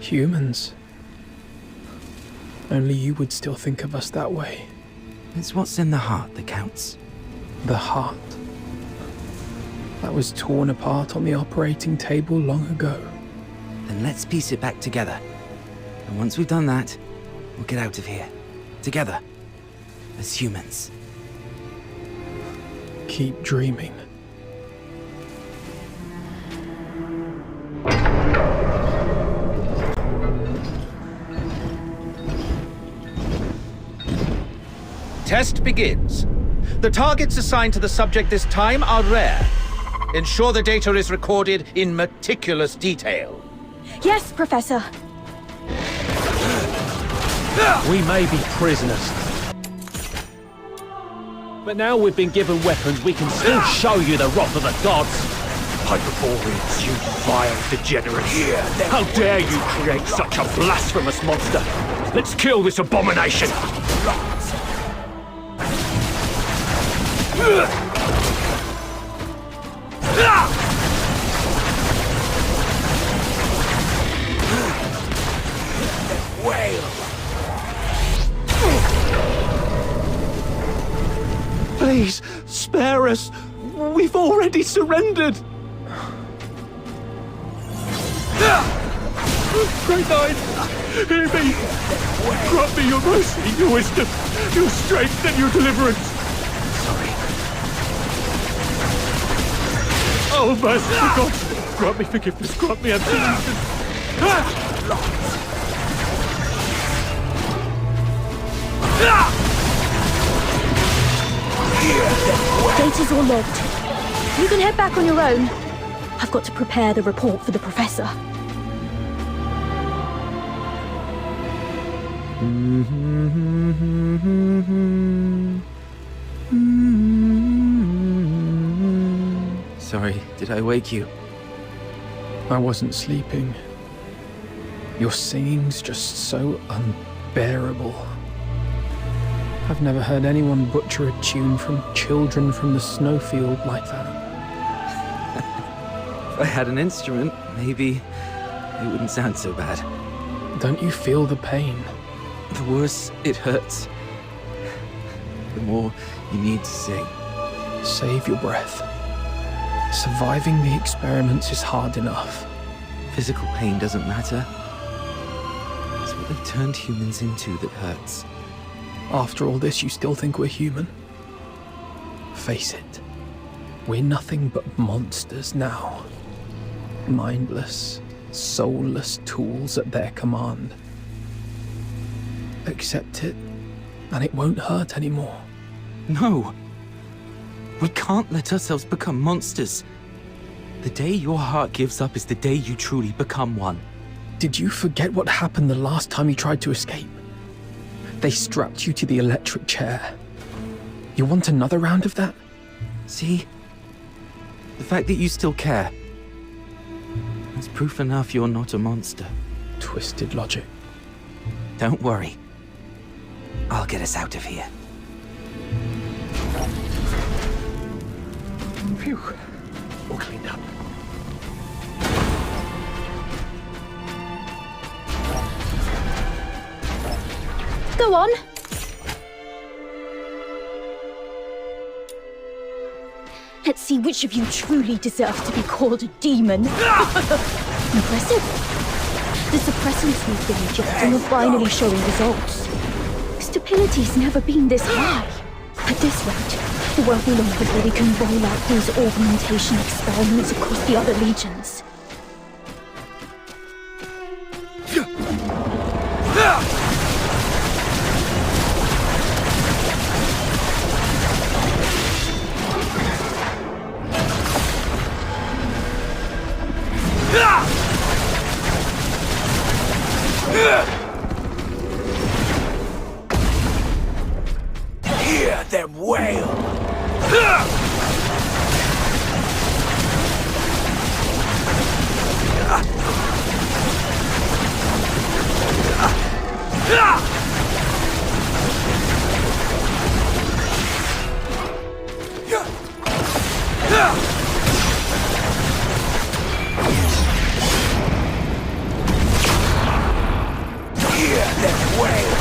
Humans? Only you would still think of us that way. It's what's in the heart that counts. The heart. That was torn apart on the operating table long ago. Then let's piece it back together. And once we've done that, we'll get out of here. Together. As humans. Keep dreaming. Test begins. The targets assigned to the subject this time are rare. Ensure the data is recorded in meticulous detail. Yes, Professor. We may be prisoners. But now we've been given weapons, we can still show you the wrath of the gods. Hyperboreans, you vile degenerates. How dare you create such a blasphemous monster? Let's kill this abomination! Please, spare us. We've already surrendered. Great Nine, hear me! Grant me your mercy, your wisdom, your strength, and your deliverance! Sorry. Oh, merciful God! Grant me forgiveness, grant me absolution! Data's all logged. You can head back on your own. I've got to prepare the report for the Professor. Sorry, did I wake you? I wasn't sleeping. Your singing's just so unbearable. I've never heard anyone butcher a tune from Children from the Snowfield like that. If I had an instrument, maybe it wouldn't sound so bad. Don't you feel the pain? The worse it hurts, the more you need to sing. Save your breath. Surviving the experiments is hard enough. Physical pain doesn't matter. It's what they've turned humans into that hurts. After all this, you still think we're human? Face it. We're nothing but monsters now. Mindless, soulless tools at their command. Accept it, and it won't hurt anymore. No! We can't let ourselves become monsters. The day your heart gives up is the day you truly become one. Did you forget what happened the last time you tried to escape? They strapped you to the electric chair. You want another round of that? See? The fact that you still care. That's proof enough you're not a monster. Twisted logic. Don't worry. I'll get us out of here. Phew. All cleaned up. Go on. Let's see which of you truly deserve to be called a demon. Impressive. The suppressants we've been injecting are finally showing results. Stability's never been this high. At this rate, it won't be long before we can roll out these augmentation experiments across the other legions. Hear them wail! Hear them wail!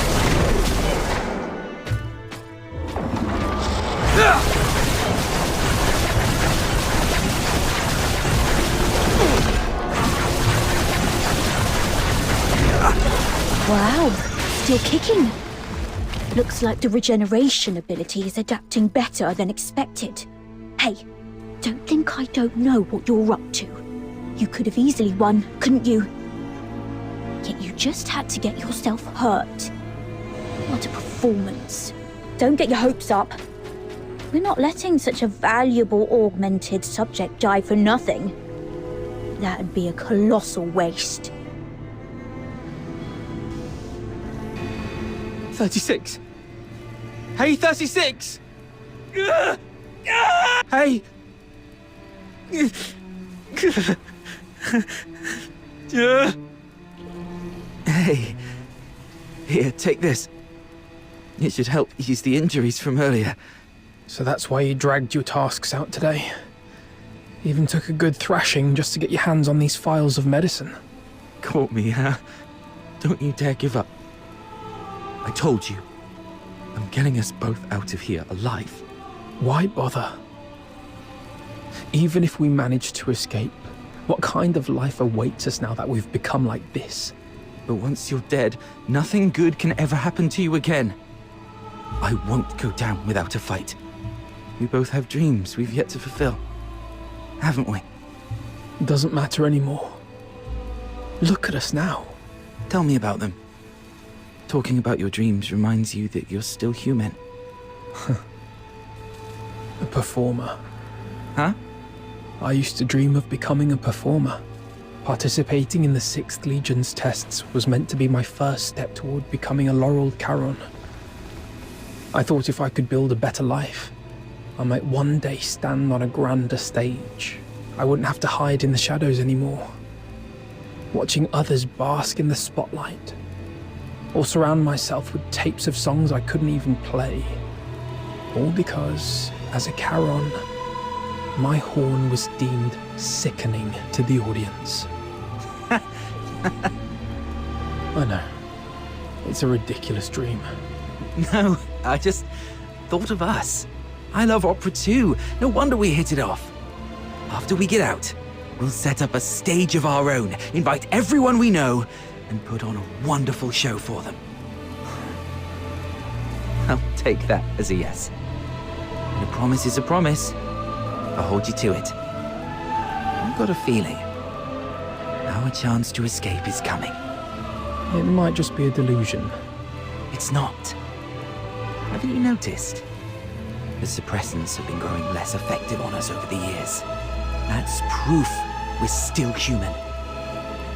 Wow, still kicking. Looks like the regeneration ability is adapting better than expected. Hey, don't think I don't know what you're up to. You could have easily won, couldn't you? Yet you just had to get yourself hurt. What a performance. Don't get your hopes up. We're not letting such a valuable augmented subject die for nothing. That'd be a colossal waste. 36! Hey, 36! Hey! Hey, here, take this. It should help ease the injuries from earlier. So that's why you dragged your tasks out today. Even took a good thrashing just to get your hands on these files of medicine. Caught me, huh? Don't you dare give up. I told you. I'm getting us both out of here alive. Why bother? Even if we manage to escape, what kind of life awaits us now that we've become like this? But once you're dead, nothing good can ever happen to you again. I won't go down without a fight. We both have dreams we've yet to fulfill. Haven't we? Doesn't matter anymore. Look at us now. Tell me about them. talking about your dreams reminds you that you're still human. A performer. Huh? I used to dream of becoming a performer. Participating in the 6th Legion's tests was meant to be my first step toward becoming a laureled Charon. I thought if I could build a better life, I might one day stand on a grander stage. I wouldn't have to hide in the shadows anymore. Watching others bask in the spotlight, or surround myself with tapes of songs I couldn't even play. All because, as a Charon, my horn was deemed sickening to the audience. I know. It's a ridiculous dream. No, I just thought of us. I love opera too. No wonder we hit it off. After we get out, we'll set up a stage of our own, invite everyone we know, and put on a wonderful show for them. I'll take that as a yes. And a promise is a promise. I'll hold you to it. I've got a feeling our chance to escape is coming. It might just be a delusion. It's not. Haven't you noticed? The suppressants have been growing less effective on us over the years. That's proof we're still human.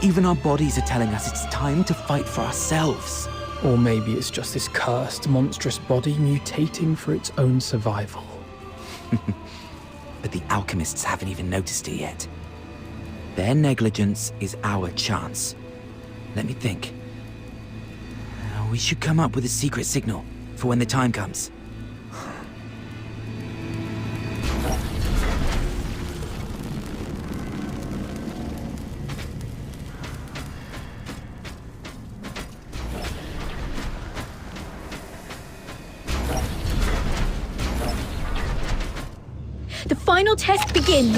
Even our bodies are telling us it's time to fight for ourselves. Or maybe it's just this cursed, monstrous body mutating for its own survival. But the alchemists haven't even noticed it yet. Their negligence is our chance. Let me think. We should come up with a secret signal for when the time comes. The final test begins.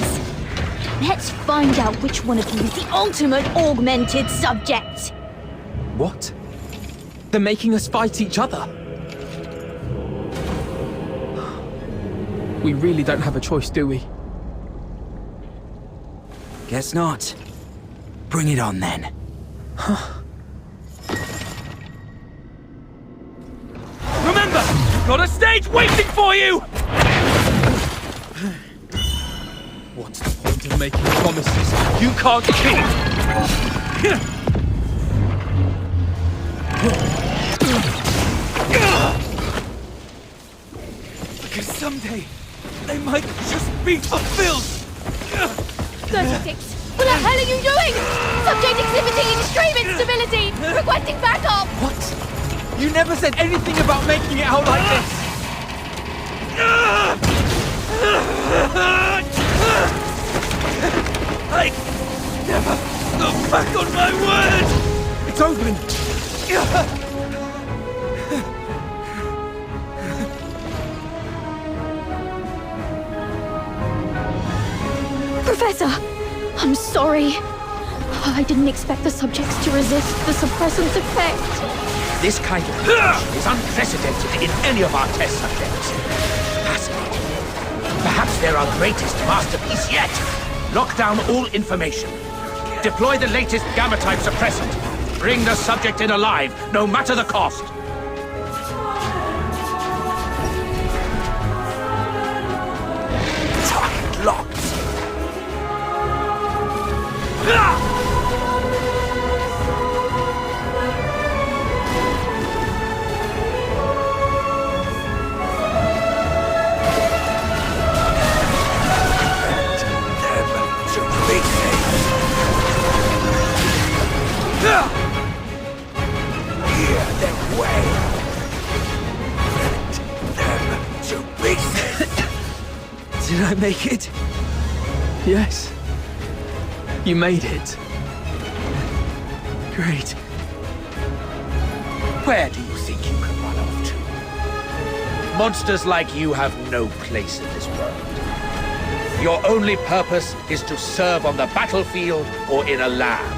Let's find out which one of you is the ultimate augmented subject. What? They're making us fight each other. We really don't have a choice, do we? Guess not. Bring it on then. Remember, you've got a stage waiting for you! What's the point of making promises you can't keep? Because someday, they might just be fulfilled! 36! What the hell are you doing? Subject exhibiting extreme instability! Requesting backup! What? You never said anything about making it out like this! I never go back on my word! It's open! Professor! I'm sorry. I didn't expect the subjects to resist the suppressant's effect. This kind of reaction is unprecedented in any of our test subjects. Fascinating. Perhaps they're our greatest masterpiece yet. Lock down all information. Deploy the latest gamma-type suppressant. Bring the subject in alive, no matter the cost. Target locked. Hear them wail. Them to pieces. Did I make it? Yes. You made it. Great. Where do you think you can run off to? Monsters like you have no place in this world. Your only purpose is to serve on the battlefield or in a lab.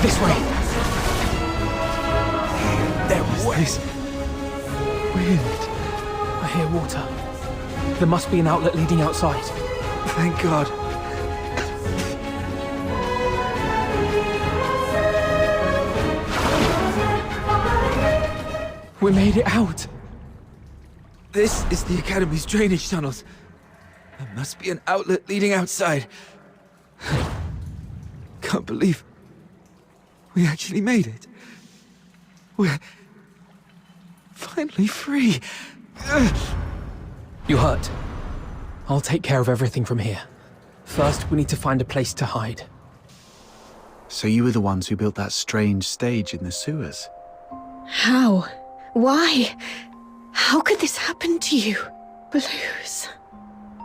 This way. This Wind. I hear water. There must be an outlet leading outside. Thank God. We made it out. This is the Academy's drainage tunnels. There must be an outlet leading outside. Can't believe we actually made it. We're finally free. You hurt. I'll take care of everything from here. First, we need to find a place to hide. So you were the ones who built that strange stage in the sewers? How? Why? How could this happen to you? Blues.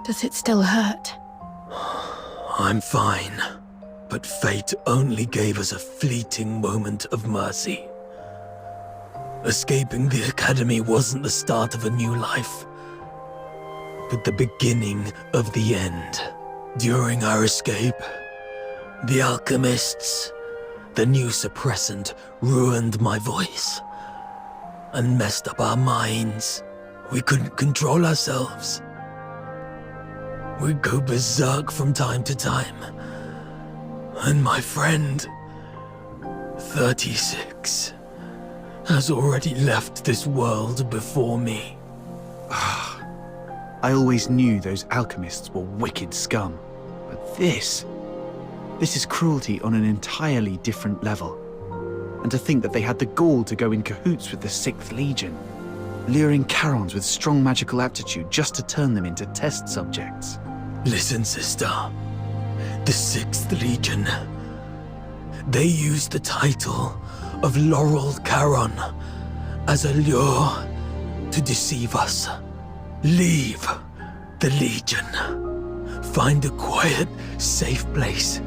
Does it still hurt? I'm fine. But fate only gave us a fleeting moment of mercy. Escaping the Academy wasn't the start of a new life, but the beginning of the end. During our escape, the alchemists, the new suppressant, ruined my voice and messed up our minds. We couldn't control ourselves. We'd go berserk from time to time. And my friend, 36, has already left this world before me. I always knew those alchemists were wicked scum. But this is cruelty on an entirely different level. And to think that they had the gall to go in cahoots with the 6th Legion, luring Charons with strong magical aptitude just to turn them into test subjects. Listen, sister. The 6th Legion. They used the title of Laurel Charon as a lure to deceive us. Leave the Legion. Find a quiet, safe place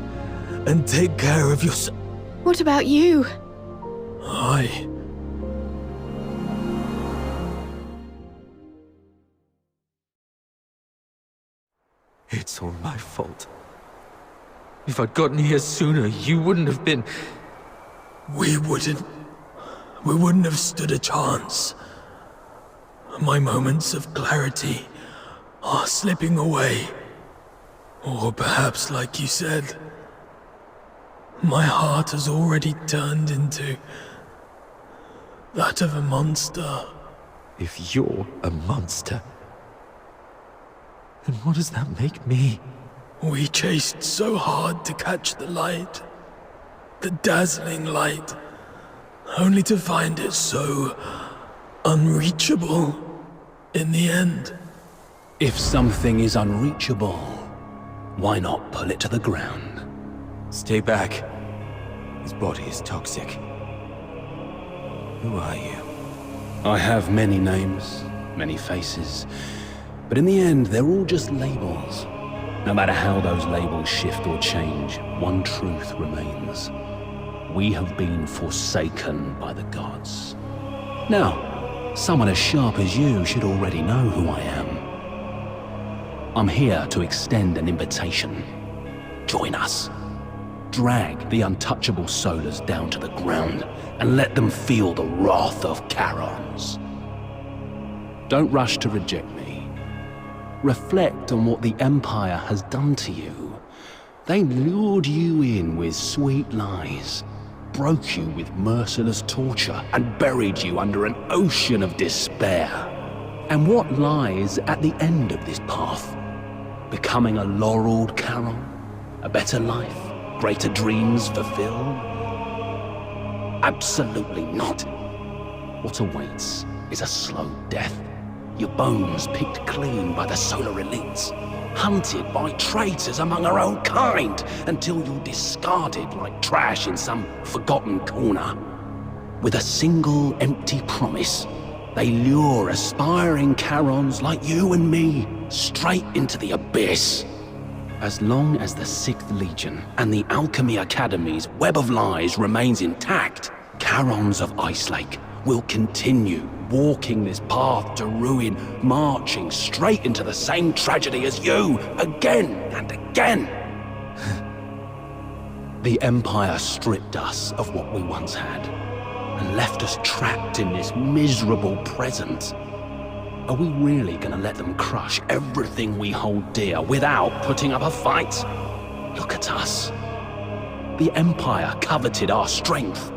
and take care of yourself. What about you? It's all my fault. If I'd gotten here sooner, you wouldn't have been... We wouldn't have stood a chance. My moments of clarity are slipping away. Or perhaps, like you said, my heart has already turned into that of a monster. If you're a monster, then what does that make me? We chased so hard to catch the light, the dazzling light, only to find it so unreachable in the end. If something is unreachable, why not pull it to the ground? Stay back. His body is toxic. Who are you? I have many names, many faces, but in the end, they're all just labels. No matter how those labels shift or change, one truth remains. We have been forsaken by the gods. Now, someone as sharp as you should already know who I am. I'm here to extend an invitation. Join us. Drag the untouchable Solars down to the ground and let them feel the wrath of Charons. Don't rush to reject me. Reflect on what the Empire has done to you. They lured you in with sweet lies, broke you with merciless torture and buried you under an ocean of despair. And what lies at the end of this path? Becoming a laureled Charon? A better life? Greater dreams fulfilled? Absolutely not. What awaits is a slow death. Your bones picked clean by the solar elites, hunted by traitors among our own kind, until you're discarded like trash in some forgotten corner. With a single empty promise, they lure aspiring Charons like you and me straight into the abyss. As long as the 6th Legion and the Alchemy Academy's web of lies remains intact, Charons of Icelake will continue walking this path to ruin, marching straight into the same tragedy as you, again and again. The Empire stripped us of what we once had, and left us trapped in this miserable present. Are we really gonna let them crush everything we hold dear without putting up a fight? Look at us. The Empire coveted our strength,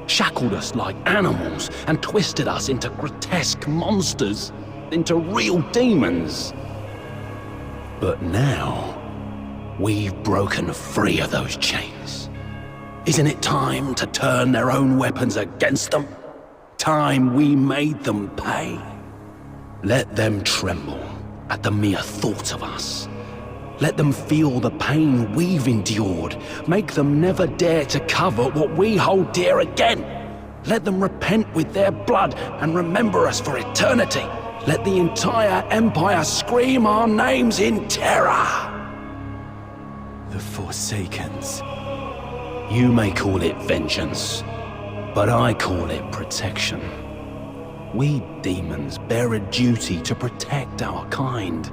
shackled us like animals, and twisted us into grotesque monsters, into real demons. But now, we've broken free of those chains. Isn't it time to turn their own weapons against them? Time we made them pay? Let them tremble at the mere thought of us. Let them feel the pain we've endured. Make them never dare to cover what we hold dear again. Let them repent with their blood and remember us for eternity. Let the entire Empire scream our names in terror. The Forsakens. You may call it vengeance, but I call it protection. We demons bear a duty to protect our kind.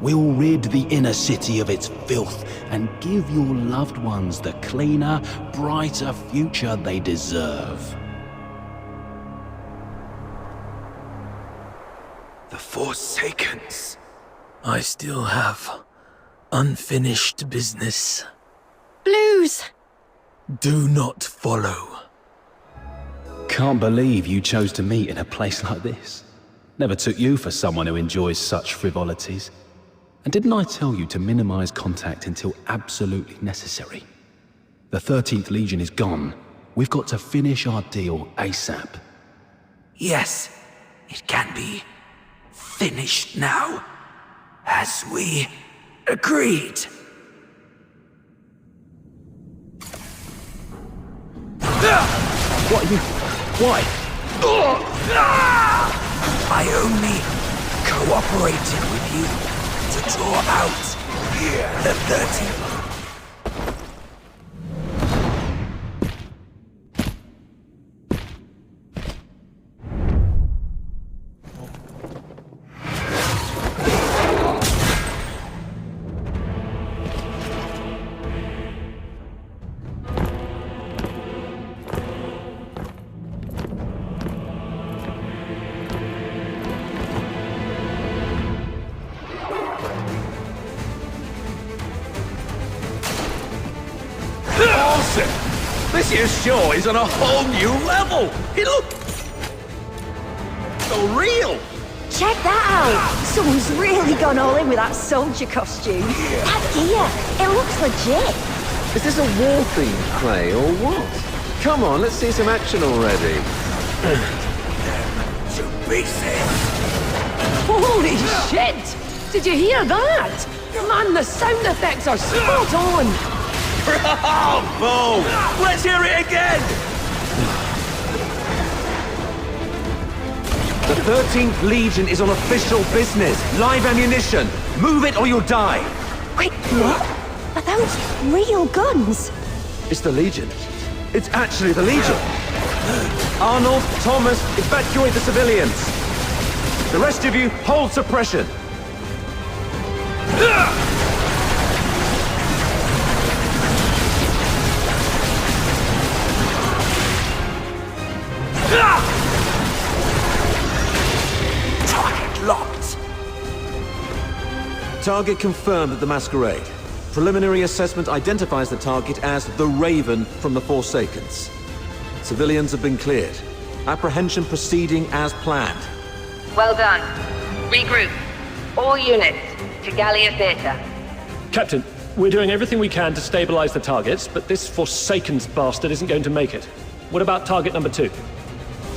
We'll rid the inner city of its filth and give your loved ones the cleaner, brighter future they deserve. The Forsakens. I still have unfinished business. Blues! Do not follow. Can't believe you chose to meet in a place like this. Never took you for someone who enjoys such frivolities. And didn't I tell you to minimize contact until absolutely necessary? The 13th Legion is gone. We've got to finish our deal ASAP. Yes, it can be finished now, as we agreed. What are you... Why? I only cooperated with you to draw out the 13th. This year's show is on a whole new level! It looks so real! Check that out! Someone's really gone all in with that soldier costume. And here, it looks legit. Is this a war theme play or what? Come on, let's see some action already. To pieces! Holy shit! Did you hear that? Man, the sound effects are spot on! Bravo! Let's hear it again! The 13th Legion is on official business. Live ammunition. Move it or you'll die. Wait, what? Are those real guns? It's the Legion. It's actually the Legion. Arnold, Thomas, evacuate the civilians. The rest of you, hold suppression. Target locked. Target confirmed at the Masquerade. Preliminary assessment identifies the target as the Raven from the Forsakens. Civilians have been cleared. Apprehension proceeding as planned. Well done. Regroup. All units to Gallia Theatre. Captain, we're doing everything we can to stabilize the targets, but this Forsakens bastard isn't going to make it. What about target number 2?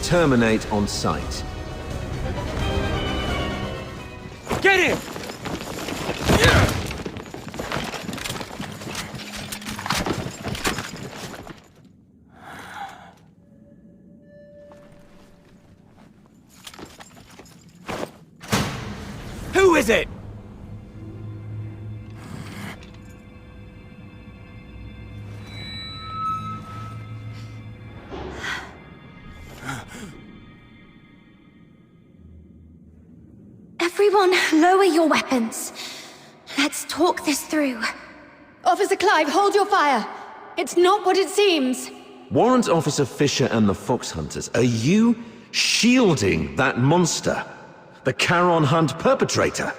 Terminate on sight. Get him! Who is it? Everyone, lower your weapons. Let's talk this through. Officer Clive, hold your fire. It's not what it seems. Warrant Officer Fisher and the Fox Hunters, are you shielding that monster? The Charon Hunt perpetrator?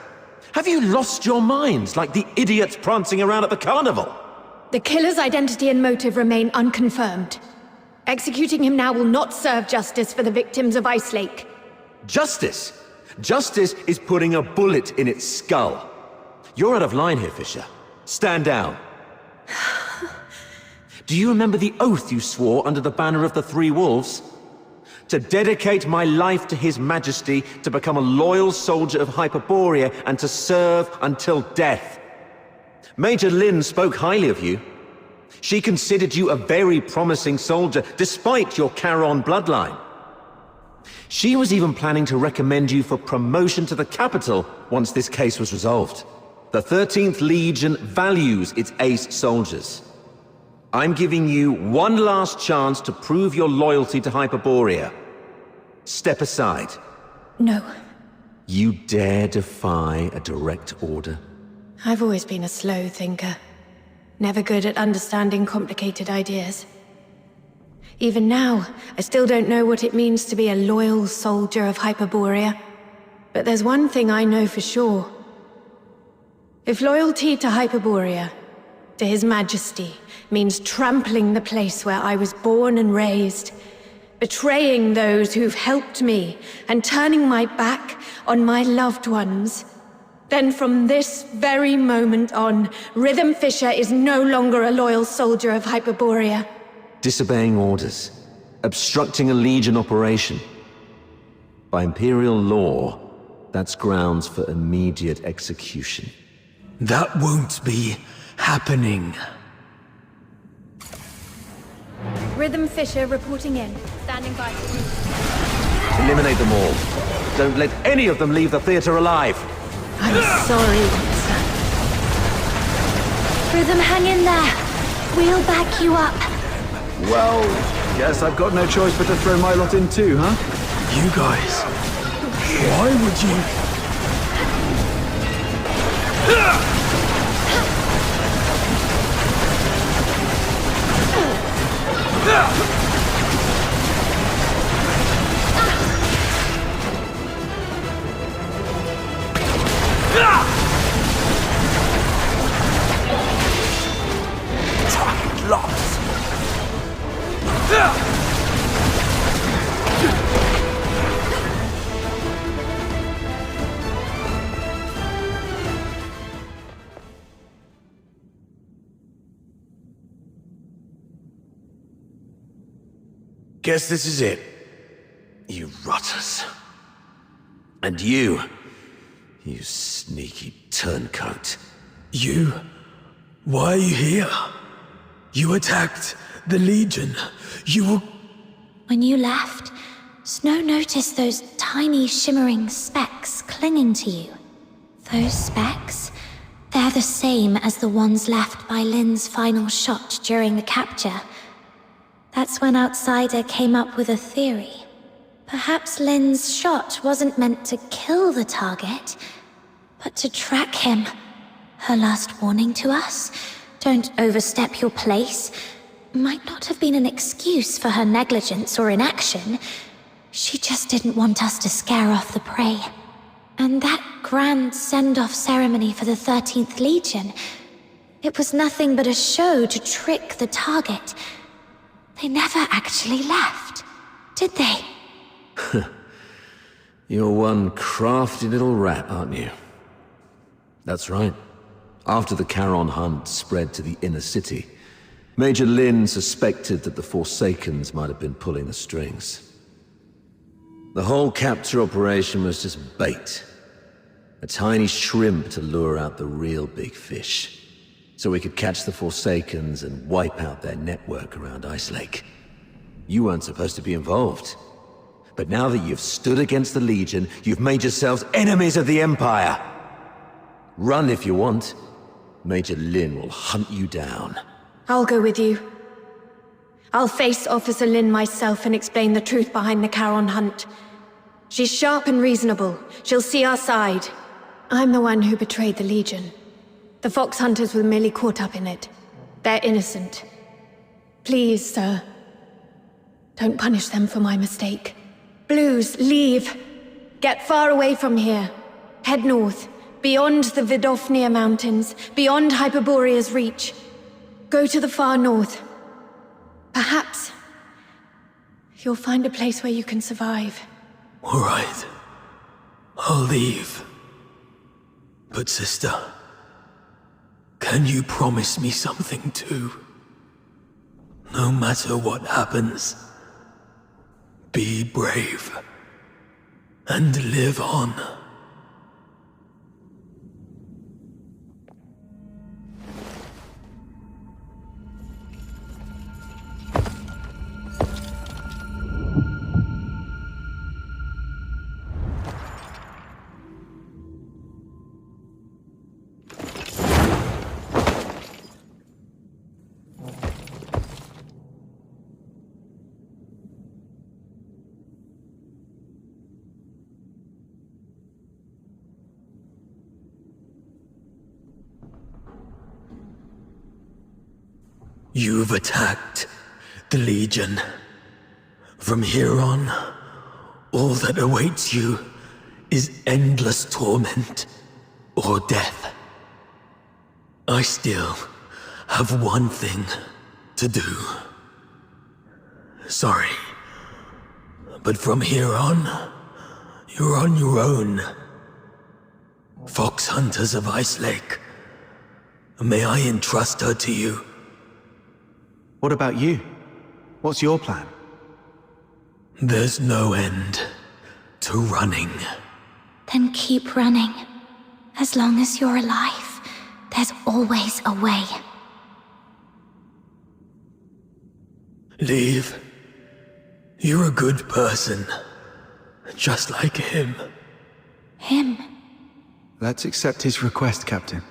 Have you lost your minds like the idiots prancing around at the carnival? The killer's identity and motive remain unconfirmed. Executing him now will not serve justice for the victims of Ice Lake. Justice? Justice is putting a bullet in its skull. You're out of line here, Fisher. Stand down. Do you remember the oath you swore under the banner of the Three Wolves? To dedicate my life to His Majesty, to become a loyal soldier of Hyperborea, and to serve until death. Major Lynn spoke highly of you. She considered you a very promising soldier, despite your Charon bloodline. She was even planning to recommend you for promotion to the capital once this case was resolved. The 13th Legion values its ace soldiers. I'm giving you one last chance to prove your loyalty to Hyperborea. Step aside. No. You dare defy a direct order? I've always been a slow thinker. Never good at understanding complicated ideas. Even now, I still don't know what it means to be a loyal soldier of Hyperborea. But there's one thing I know for sure. If loyalty to Hyperborea, to His Majesty, means trampling the place where I was born and raised, betraying those who've helped me, and turning my back on my loved ones, then from this very moment on, Rhythm Fisher is no longer a loyal soldier of Hyperborea. Disobeying orders. Obstructing a Legion operation. By Imperial law, that's grounds for immediate execution. That won't be happening. Rhythm Fisher reporting in. Standing by. Eliminate them all. Don't let any of them leave the theater alive. I'm sorry, officer. Rhythm, hang in there. We'll back you up. Well, guess I've got no choice but to throw my lot in too, huh? You guys, why would you... Target locked. Guess this is it. You rotters. And you sneaky turncoat. You? Why are you here? You attacked the Legion. You were... When you left, Snow noticed those tiny shimmering specks clinging to you. Those specks? They're the same as the ones left by Lynn's final shot during the capture. That's when Outsider came up with a theory. Perhaps Lynn's shot wasn't meant to kill the target, but to track him. Her last warning to us, don't overstep your place, might not have been an excuse for her negligence or inaction. She just didn't want us to scare off the prey. And that grand send-off ceremony for the 13th Legion, It was nothing but a show to trick the target. They never actually left, did they? You're one crafty little rat, aren't you? That's right. After the Charon hunt spread to the inner city, Major Lin suspected that the Forsakens might have been pulling the strings. The whole capture operation was just bait. A tiny shrimp to lure out the real big fish, so we could catch the Forsakens and wipe out their network around Ice Lake. You weren't supposed to be involved. But now that you've stood against the Legion, you've made yourselves enemies of the Empire! Run if you want. Major Lin will hunt you down. I'll go with you. I'll face Officer Lin myself and explain the truth behind the Charon hunt. She's sharp and reasonable. She'll see our side. I'm the one who betrayed the Legion. The Fox Hunters were merely caught up in it. They're innocent. Please, sir, don't punish them for my mistake. Blues, leave. Get far away from here. Head north, beyond the Vidofnir Mountains, beyond Hyperborea's reach. Go to the far north. Perhaps you'll find a place where you can survive. All right. I'll leave. But sister, can you promise me something too? No matter what happens, be brave and live on. You've attacked the Legion. From here on, all that awaits you is endless torment or death. I still have one thing to do. Sorry, but from here on, you're on your own. Fox Hunters of Ice Lake, may I entrust her to you? What about you? What's your plan? There's no end to running. Then keep running. As long as you're alive, there's always a way. Leave. You're a good person. Just like him. Him? Let's accept his request, Captain.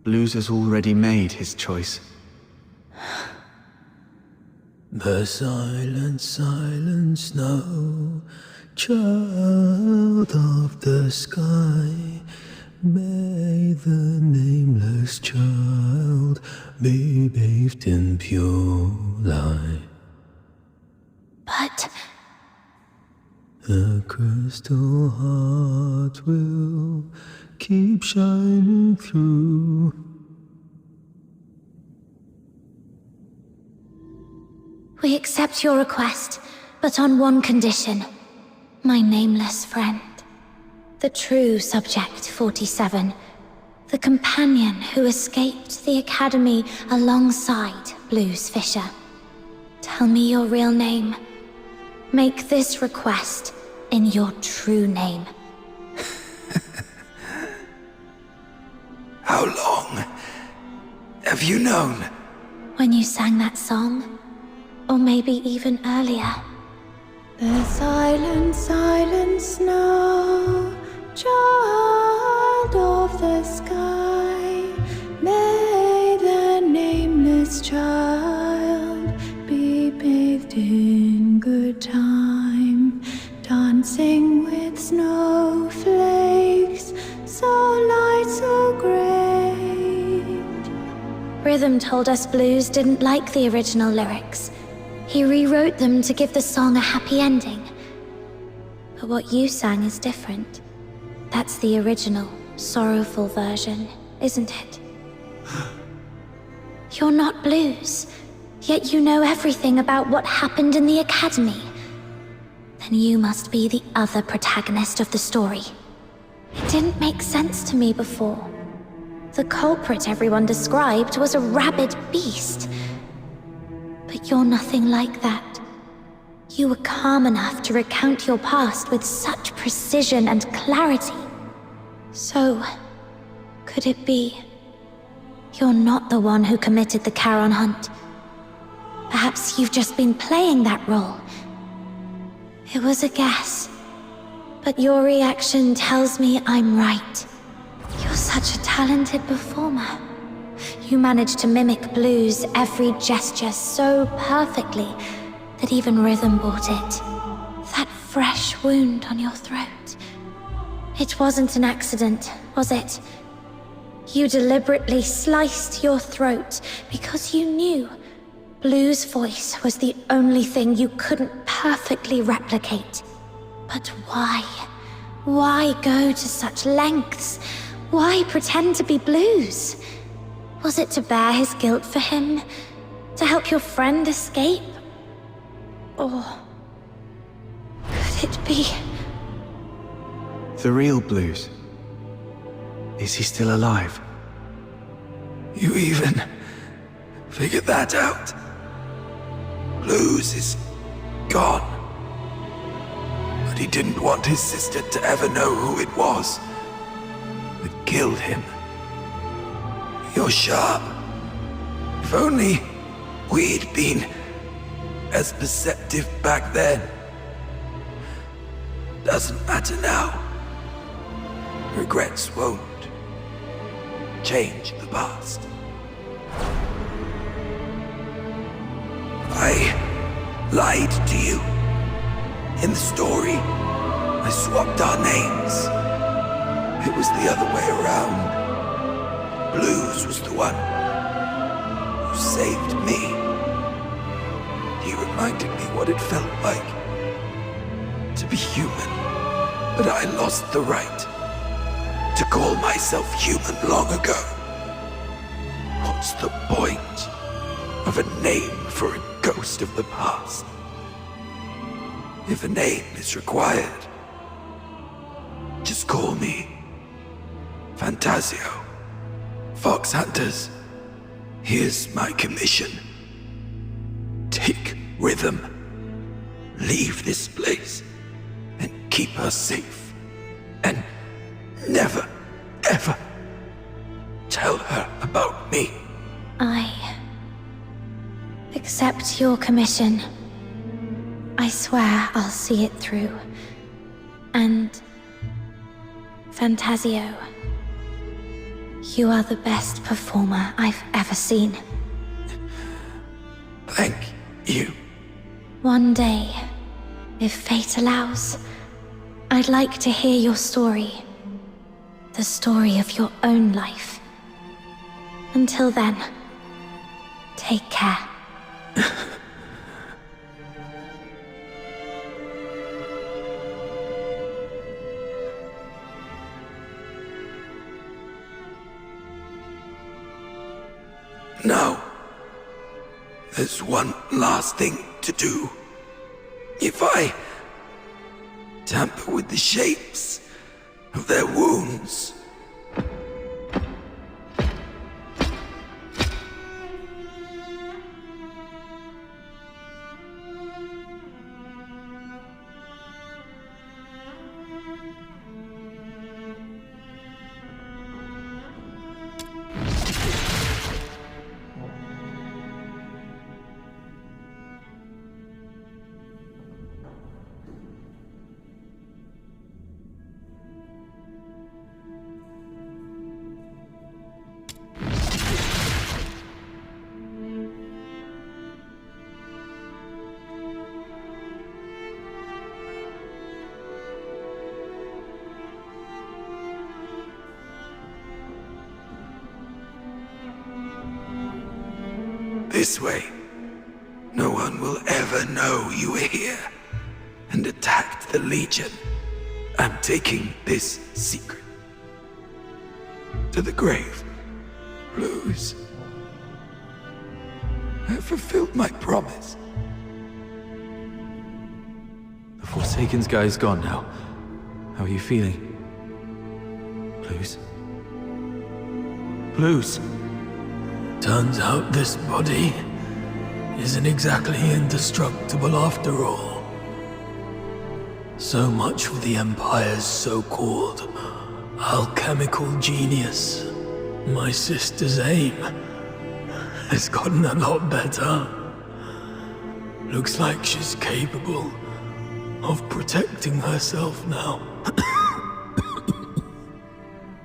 Blues has already made his choice. The silent, silent snow, child of the sky, may the nameless child be bathed in pure light. But the crystal heart will keep shining through. we accept your request, but on one condition. My nameless friend. The true Subject 47. The companion who escaped the Academy alongside Blues Fisher. Tell me your real name. Make this request in your true name. How long have you known? When you sang that song? Or maybe even earlier. The silent, silent snow, child of the sky, may the nameless child be bathed in good time, dancing with snowflakes, so light, so great. Rhythm told us Blues didn't like the original lyrics. He rewrote them to give the song a happy ending. But what you sang is different. That's the original, sorrowful version, isn't it? You're not Blues, yet you know everything about what happened in the Academy. Then you must be the other protagonist of the story. It didn't make sense to me before. The culprit everyone described was a rabid beast. But you're nothing like that. You were calm enough to recount your past with such precision and clarity. So, could it be you're not the one who committed the Charon hunt? Perhaps you've just been playing that role. It was a guess, but your reaction tells me I'm right. You're such a talented performer. You managed to mimic Blue's every gesture so perfectly that even rhythm brought it. That fresh wound on your throat. It wasn't an accident, was it? You deliberately sliced your throat because you knew Blue's voice was the only thing you couldn't perfectly replicate. But why? Why go to such lengths? Why pretend to be Blue's? Was it to bear his guilt for him? To help your friend escape? Or could it be The real Blues? Is he still alive? You even figured that out? Blues is gone. But he didn't want his sister to ever know who it was that killed him. You're sharp. If only we'd been as perceptive back then. Doesn't matter now. Regrets won't change the past. I lied to you. In the story, I swapped our names. It was the other way around. Blues was the one who saved me. He reminded me what it felt like to be human, but I lost the right to call myself human long ago. What's the point of a name for a ghost of the past? If a name is required, just call me Fantasio. Fox Hunters, here's my commission. Take Rhythm, leave this place, and keep her safe. And never, ever tell her about me. I accept your commission. I swear I'll see it through. And Fantasio, you are the best performer I've ever seen. Thank you. One day, if fate allows, I'd like to hear your story. The story of your own life. Until then, take care. Now, there's one last thing to do. If I tamper with the shapes of their wounds, this way, no one will ever know you were here and attacked the Legion. I'm taking this secret to the grave. Blues. I fulfilled my promise. The Forsaken's guy is gone now. How are you feeling? Blues? Blues? Turns out this body isn't exactly indestructible after all. So much for the Empire's so-called alchemical genius. My sister's aim has gotten a lot better. Looks like she's capable of protecting herself now.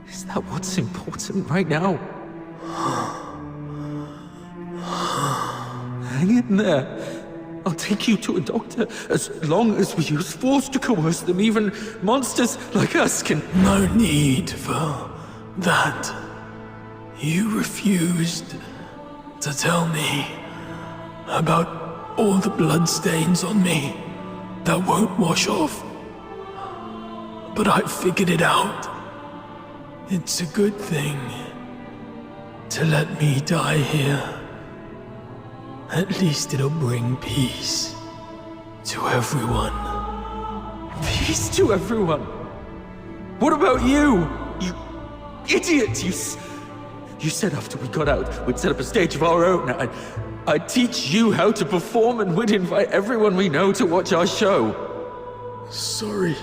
Is that what's important right now? Hang in there. I'll take you to a doctor as long as we use force to coerce them. Even monsters like us can... No need for that. You refused to tell me about all the bloodstains on me that won't wash off. But I figured it out. It's a good thing to let me die here. At least it'll bring peace to everyone. Peace to everyone? What about you? You idiot! You said after we got out, we'd set up a stage of our own. I'd teach you how to perform, and we'd invite everyone we know to watch our show. Sorry.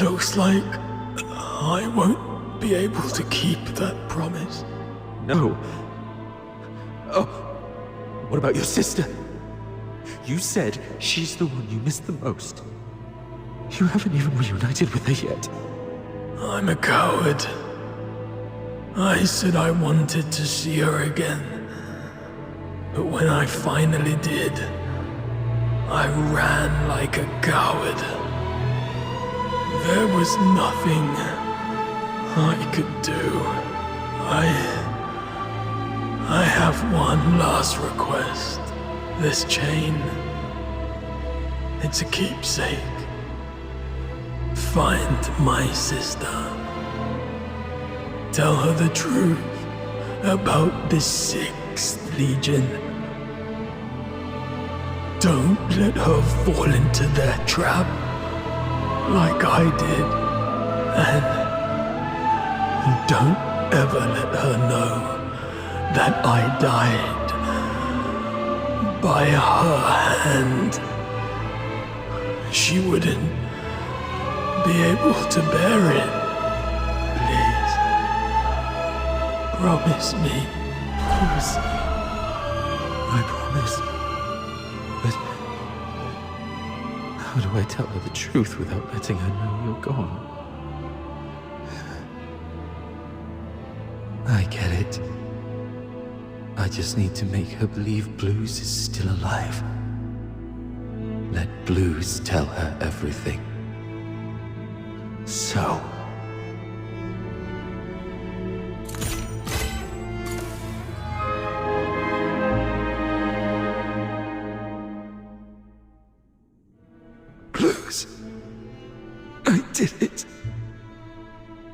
Looks like I won't be able to keep that promise. No. Oh, what about your sister? You said she's the one you miss the most. You haven't even reunited with her yet. I'm a coward. I said I wanted to see her again. But when I finally did, I ran like a coward. There was nothing I could do. I have one last request. This chain, it's a keepsake. Find my sister. Tell her the truth about the 6th Legion. Don't let her fall into their trap like I did. And don't ever let her know that I died by her hand. She wouldn't be able to bear it. Please, promise me. Promise. I promise. But how do I tell her the truth without letting her know you're gone? I get it. I just need to make her believe Blues is still alive. Let Blues tell her everything. So... Blues. I did it.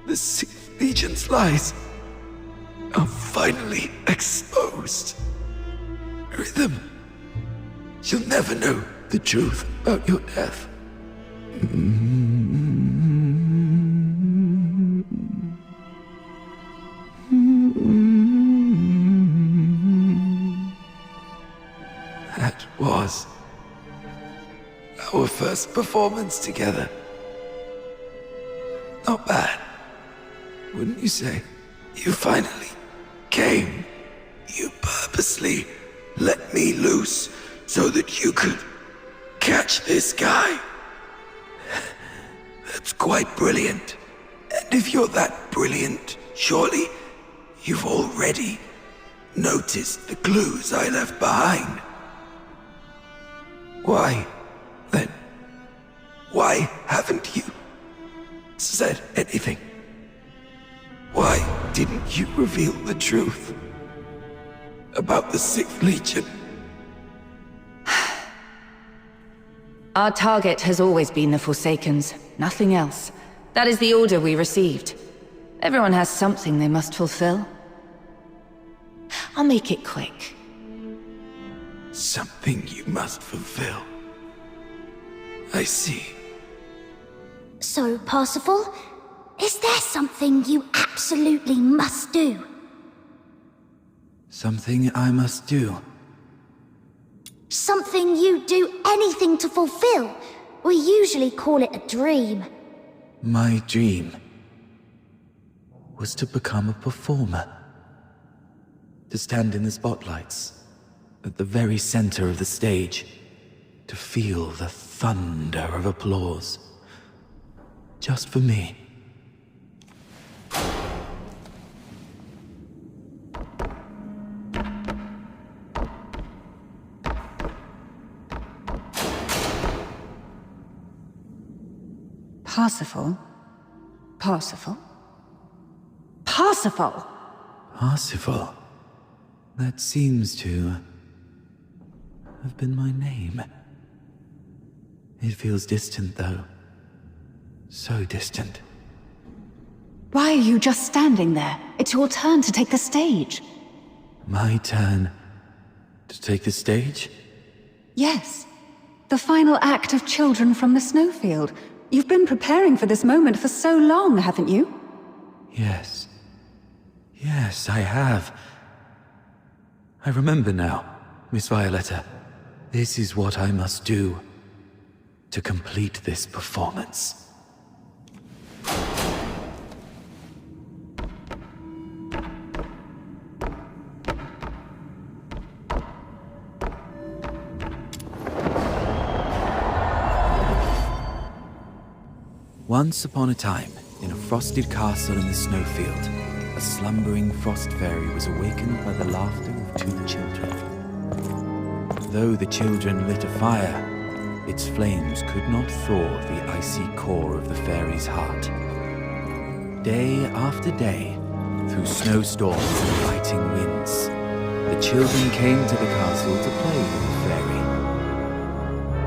The 6th Legion's lies are finally exposed. Rhythm, you'll never know the truth about your death. That was our first performance together. Not bad, wouldn't you say? You finally came. You purposely let me loose so that you could catch this guy. That's quite brilliant. And if you're that brilliant, surely you've already noticed the clues I left behind. Why, then, why haven't you said anything? Why didn't you reveal the truth about the 6th Legion? Our target has always been the Forsakens, nothing else. That is the order we received. Everyone has something they must fulfill. I'll make it quick. Something you must fulfill. I see. So, Parsifal, is there something you absolutely must do? Something I must do. Something you do anything to fulfill? We usually call it a dream. My dream was to become a performer. To stand in the spotlights, at the very center of the stage, to feel the thunder of applause. Just for me. Parsifal? Parsifal? Parsifal! Parsifal. That seems to have been my name. It feels distant, though. So distant. Why are you just standing there? It's your turn to take the stage. My turn to take the stage? Yes. The final act of Children from the Snowfield. You've been preparing for this moment for so long, haven't you? Yes. Yes, I have. I remember now, Miss Violetta. This is what I must do to complete this performance. Once upon a time, in a frosted castle in the Snowfield, a slumbering frost fairy was awakened by the laughter of two children. Though the children lit a fire, its flames could not thaw the icy core of the fairy's heart. Day after day, through snowstorms and biting winds, the children came to the castle to play with the fairy.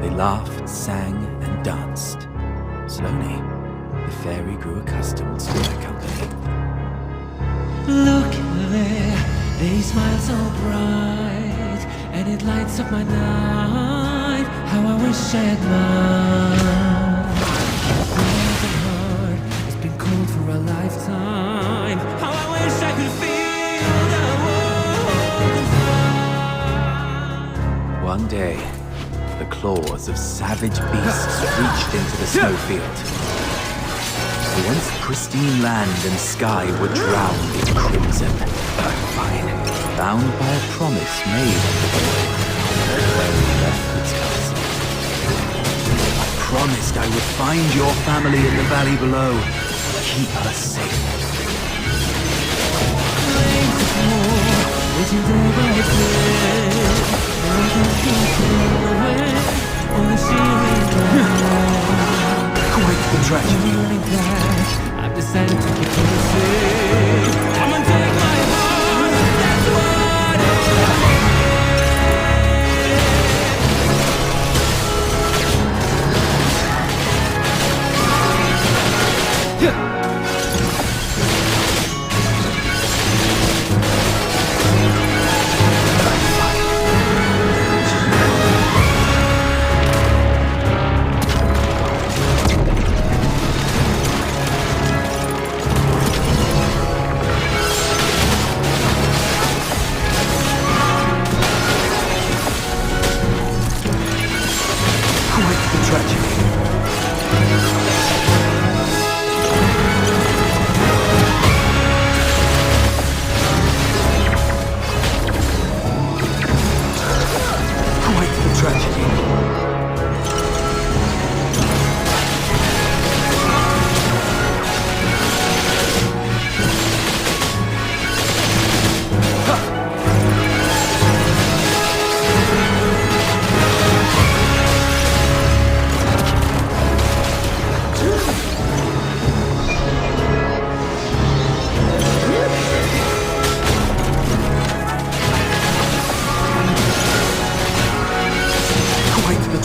They laughed, sang, and danced. Slowly, the fairy grew accustomed to their company. Look there, they smile so bright, and it lights up my night. How I wish I had mine. Broken heart has been cold for a lifetime. How I wish I could feel the world. One day, the claws of savage beasts reached into the snowfield. The once pristine land and sky were drowned in crimson. Bound by a promise made on the day the fairy left its castle. I promised I would find your family in the valley below. Keep her safe. Quite the tragedy. I've decided to keep it safe. Come and take my heart. That's what it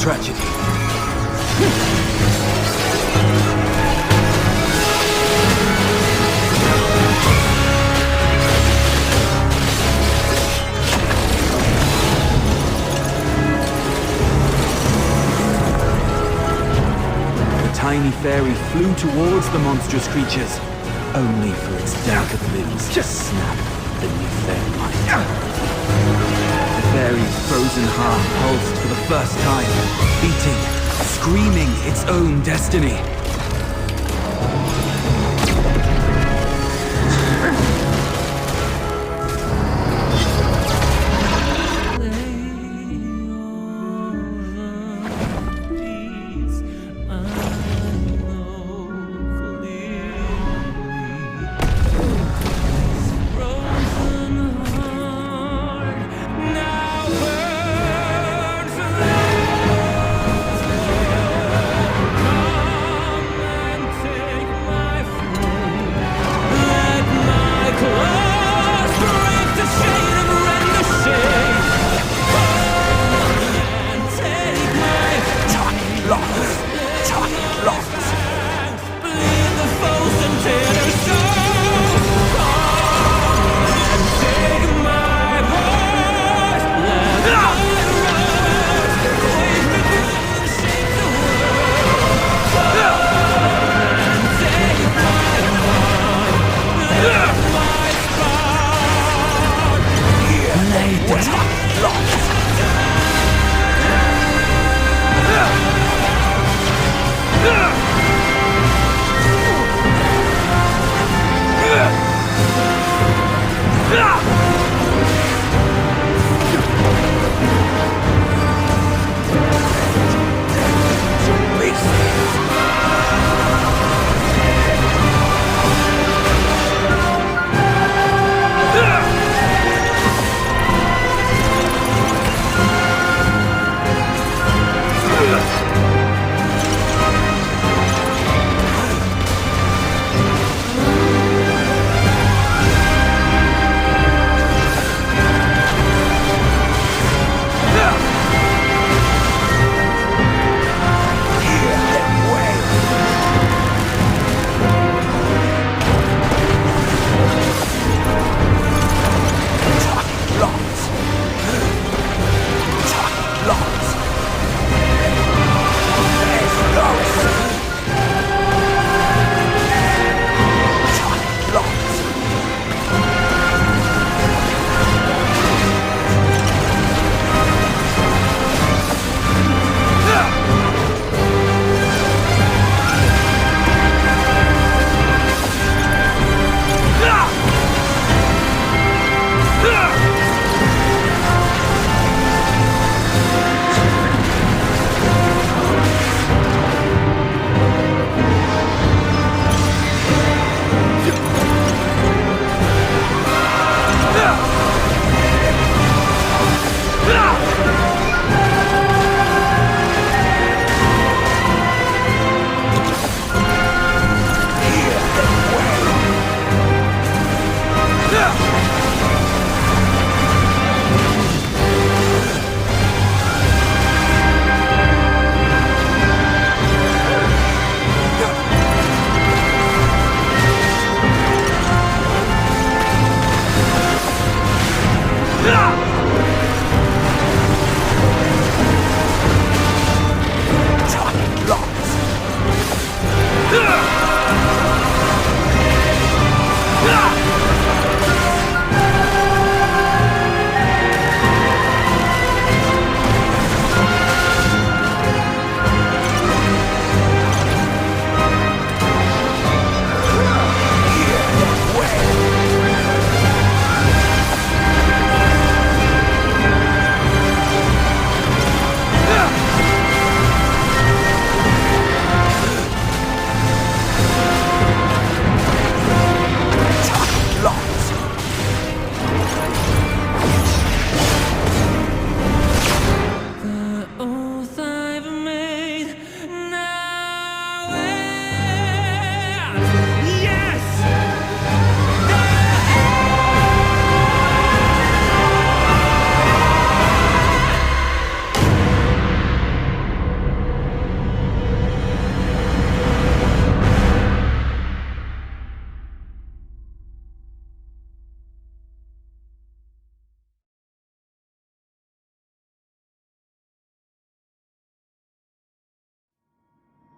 tragedy. tiny fairy flew towards the monstrous creatures, only for its delicate limbs to snap beneath their might. The fairy's frozen heart pulsed for the first time, beating, screaming its own destiny.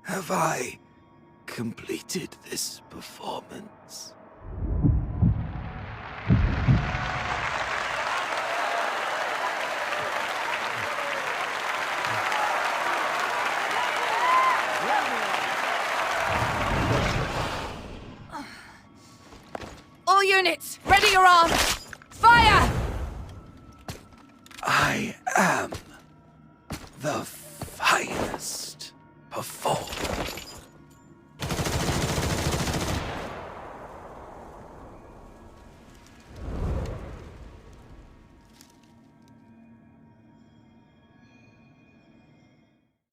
Have I completed this performance. All units, ready your arms! Fire! I am the finest performer.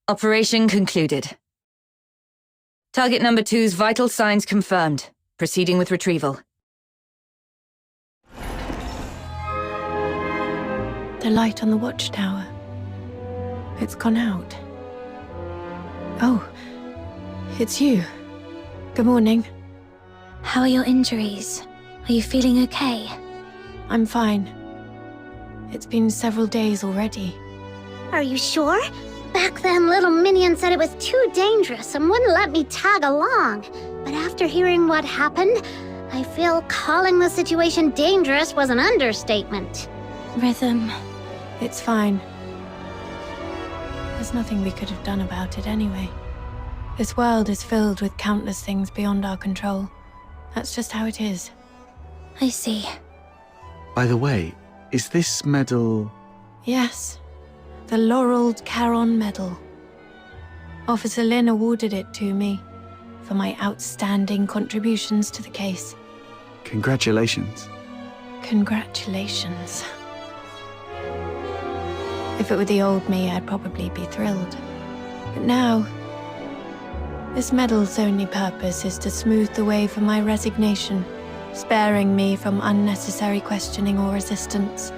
Operation concluded. Target number 2's vital signs confirmed. Proceeding with retrieval. The light on the watchtower. It's gone out. Oh, it's you. Good morning. How are your injuries? Are you feeling okay? I'm fine. It's been several days already. Are you sure? Back then, little Minion said it was too dangerous and wouldn't let me tag along. But after hearing what happened, I feel calling the situation dangerous was an understatement. Rhythm. It's fine. There's nothing we could have done about it anyway. This world is filled with countless things beyond our control. That's just how it is. I see. By the way, is this medal... Yes. The Laureled Charon Medal. Officer Lin awarded it to me for my outstanding contributions to the case. Congratulations. Congratulations. If it were the old me, I'd probably be thrilled. But now, this medal's only purpose is to smooth the way for my resignation, sparing me from unnecessary questioning or resistance.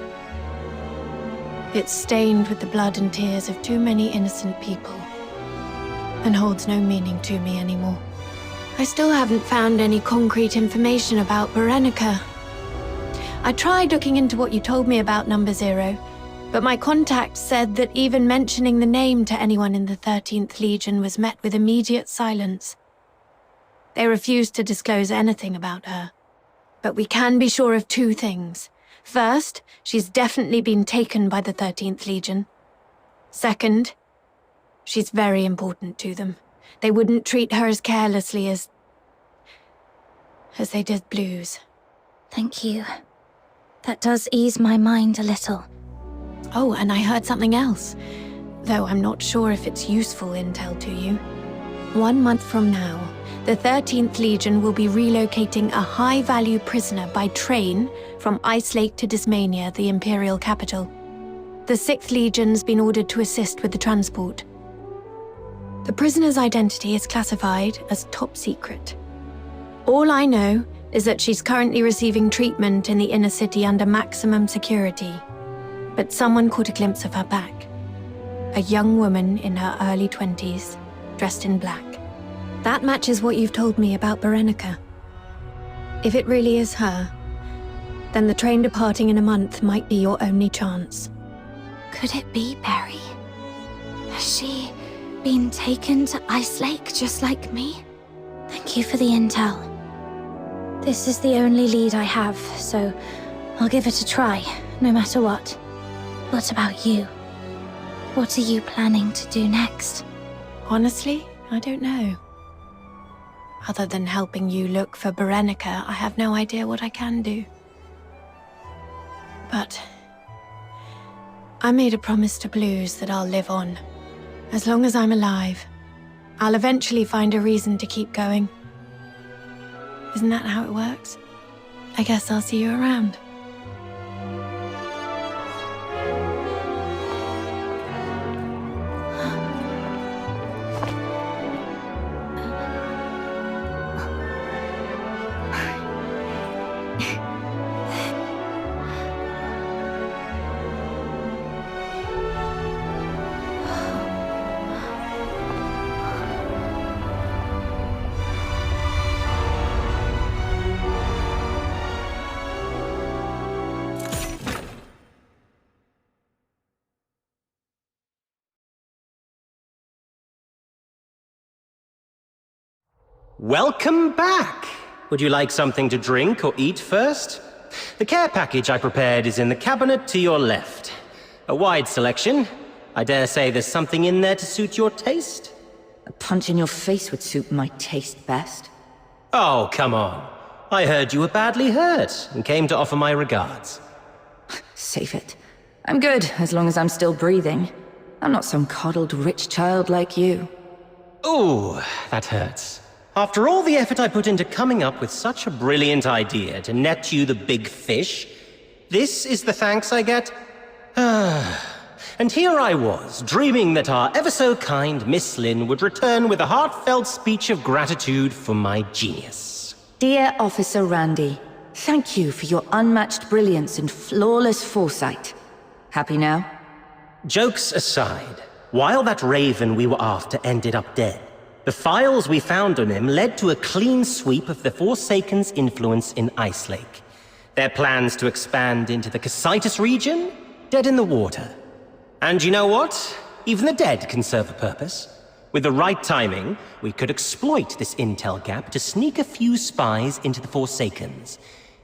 It's stained with the blood and tears of too many innocent people, and holds no meaning to me anymore. I still haven't found any concrete information about Berenica. I tried looking into what you told me about Number Zero, but my contact said that even mentioning the name to anyone in the 13th Legion was met with immediate silence. They refused to disclose anything about her. But we can be sure of two things. First, she's definitely been taken by the 13th Legion. Second, she's very important to them. They wouldn't treat her as carelessly as they did Blues. Thank you. That does ease my mind a little. Oh, and I heard something else, though I'm not sure if it's useful intel to you. 1 month from now, the 13th Legion will be relocating a high-value prisoner by train from Ice Lake to Dismania, the Imperial capital. The 6th Legion's been ordered to assist with the transport. The prisoner's identity is classified as top secret. All I know is that she's currently receiving treatment in the inner city under maximum security. But someone caught a glimpse of her back. A young woman in her early 20s, dressed in black. That matches what you've told me about Berenica. If it really is her, then the train departing in a month might be your only chance. Could it be Barry? Has she been taken to Ice Lake just like me? Thank you for the intel. This is the only lead I have, so I'll give it a try, no matter what. What about you? What are you planning to do next? Honestly, I don't know. Other than helping you look for Berenica, I have no idea what I can do. But I made a promise to Blues that I'll live on. As long as I'm alive, I'll eventually find a reason to keep going. Isn't that how it works? I guess I'll see you around. Welcome back! Would you like something to drink or eat first? The care package I prepared is in the cabinet to your left. A wide selection. I dare say there's something in there to suit your taste? A punch in your face would suit my taste best. Oh, come on. I heard you were badly hurt and came to offer my regards. Save it. I'm good, as long as I'm still breathing. I'm not some coddled rich child like you. Ooh, that hurts. After all the effort I put into coming up with such a brilliant idea to net you the big fish, this is the thanks I get? And here I was, dreaming that our ever-so-kind Miss Lin would return with a heartfelt speech of gratitude for my genius. Dear Officer Randy, thank you for your unmatched brilliance and flawless foresight. Happy now? Jokes aside, while that raven we were after ended up dead, the files we found on him led to a clean sweep of the Forsaken's influence in Ice Lake. Their plans to expand into the Cocytus region? Dead in the water. And you know what? Even the dead can serve a purpose. With the right timing, we could exploit this intel gap to sneak a few spies into the Forsakens.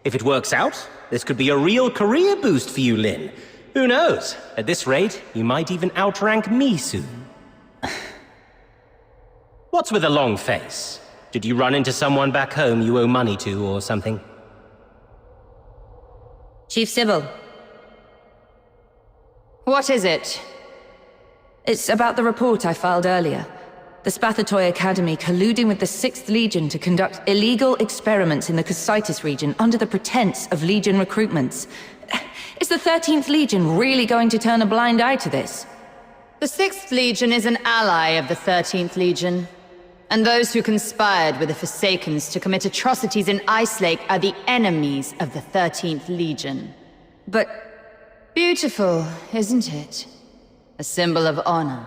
If it works out, this could be a real career boost for you, Lin. Who knows? At this rate, you might even outrank me soon. What's with a long face? Did you run into someone back home you owe money to or something? Chief Sybil. What is it? It's about the report I filed earlier. The Spathatoy Academy colluding with the 6th Legion to conduct illegal experiments in the Cocytus region under the pretense of Legion recruitments. Is the 13th Legion really going to turn a blind eye to this? The 6th Legion is an ally of the 13th Legion. And those who conspired with the Forsakens to commit atrocities in Ice Lake are the enemies of the 13th Legion. But... beautiful, isn't it? A symbol of honor.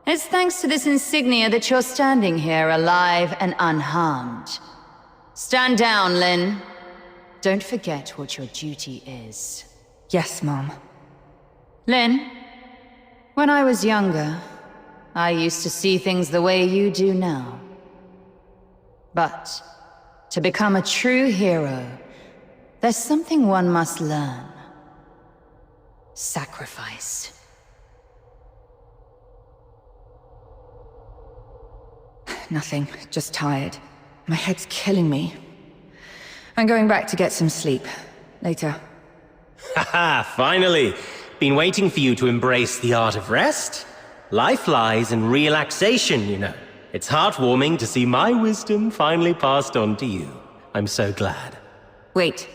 It's thanks to this insignia that you're standing here alive and unharmed. Stand down, Lin. Don't forget what your duty is. Yes, Mom. Lin, when I was younger, I used to see things the way you do now. But to become a true hero, there's something one must learn. Sacrifice. Nothing, just tired. My head's killing me. I'm going back to get some sleep. Later. Haha, finally! Been waiting for you to embrace the art of rest. Life lies in relaxation, you know. It's heartwarming to see my wisdom finally passed on to you. I'm so glad. Wait.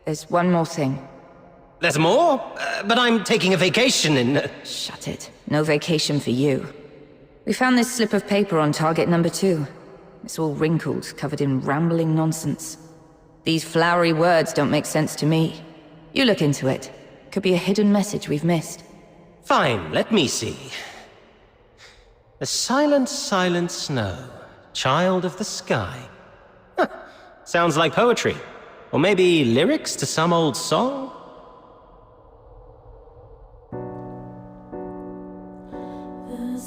There's one more thing. There's more? But I'm taking a vacation in... Shut it. No vacation for you. We found this slip of paper on target number 2. It's all wrinkled, covered in rambling nonsense. These flowery words don't make sense to me. You look into it. Could be a hidden message we've missed. Fine, let me see. The silent, silent snow, child of the sky. Huh. Sounds like poetry. Or maybe lyrics to some old song? The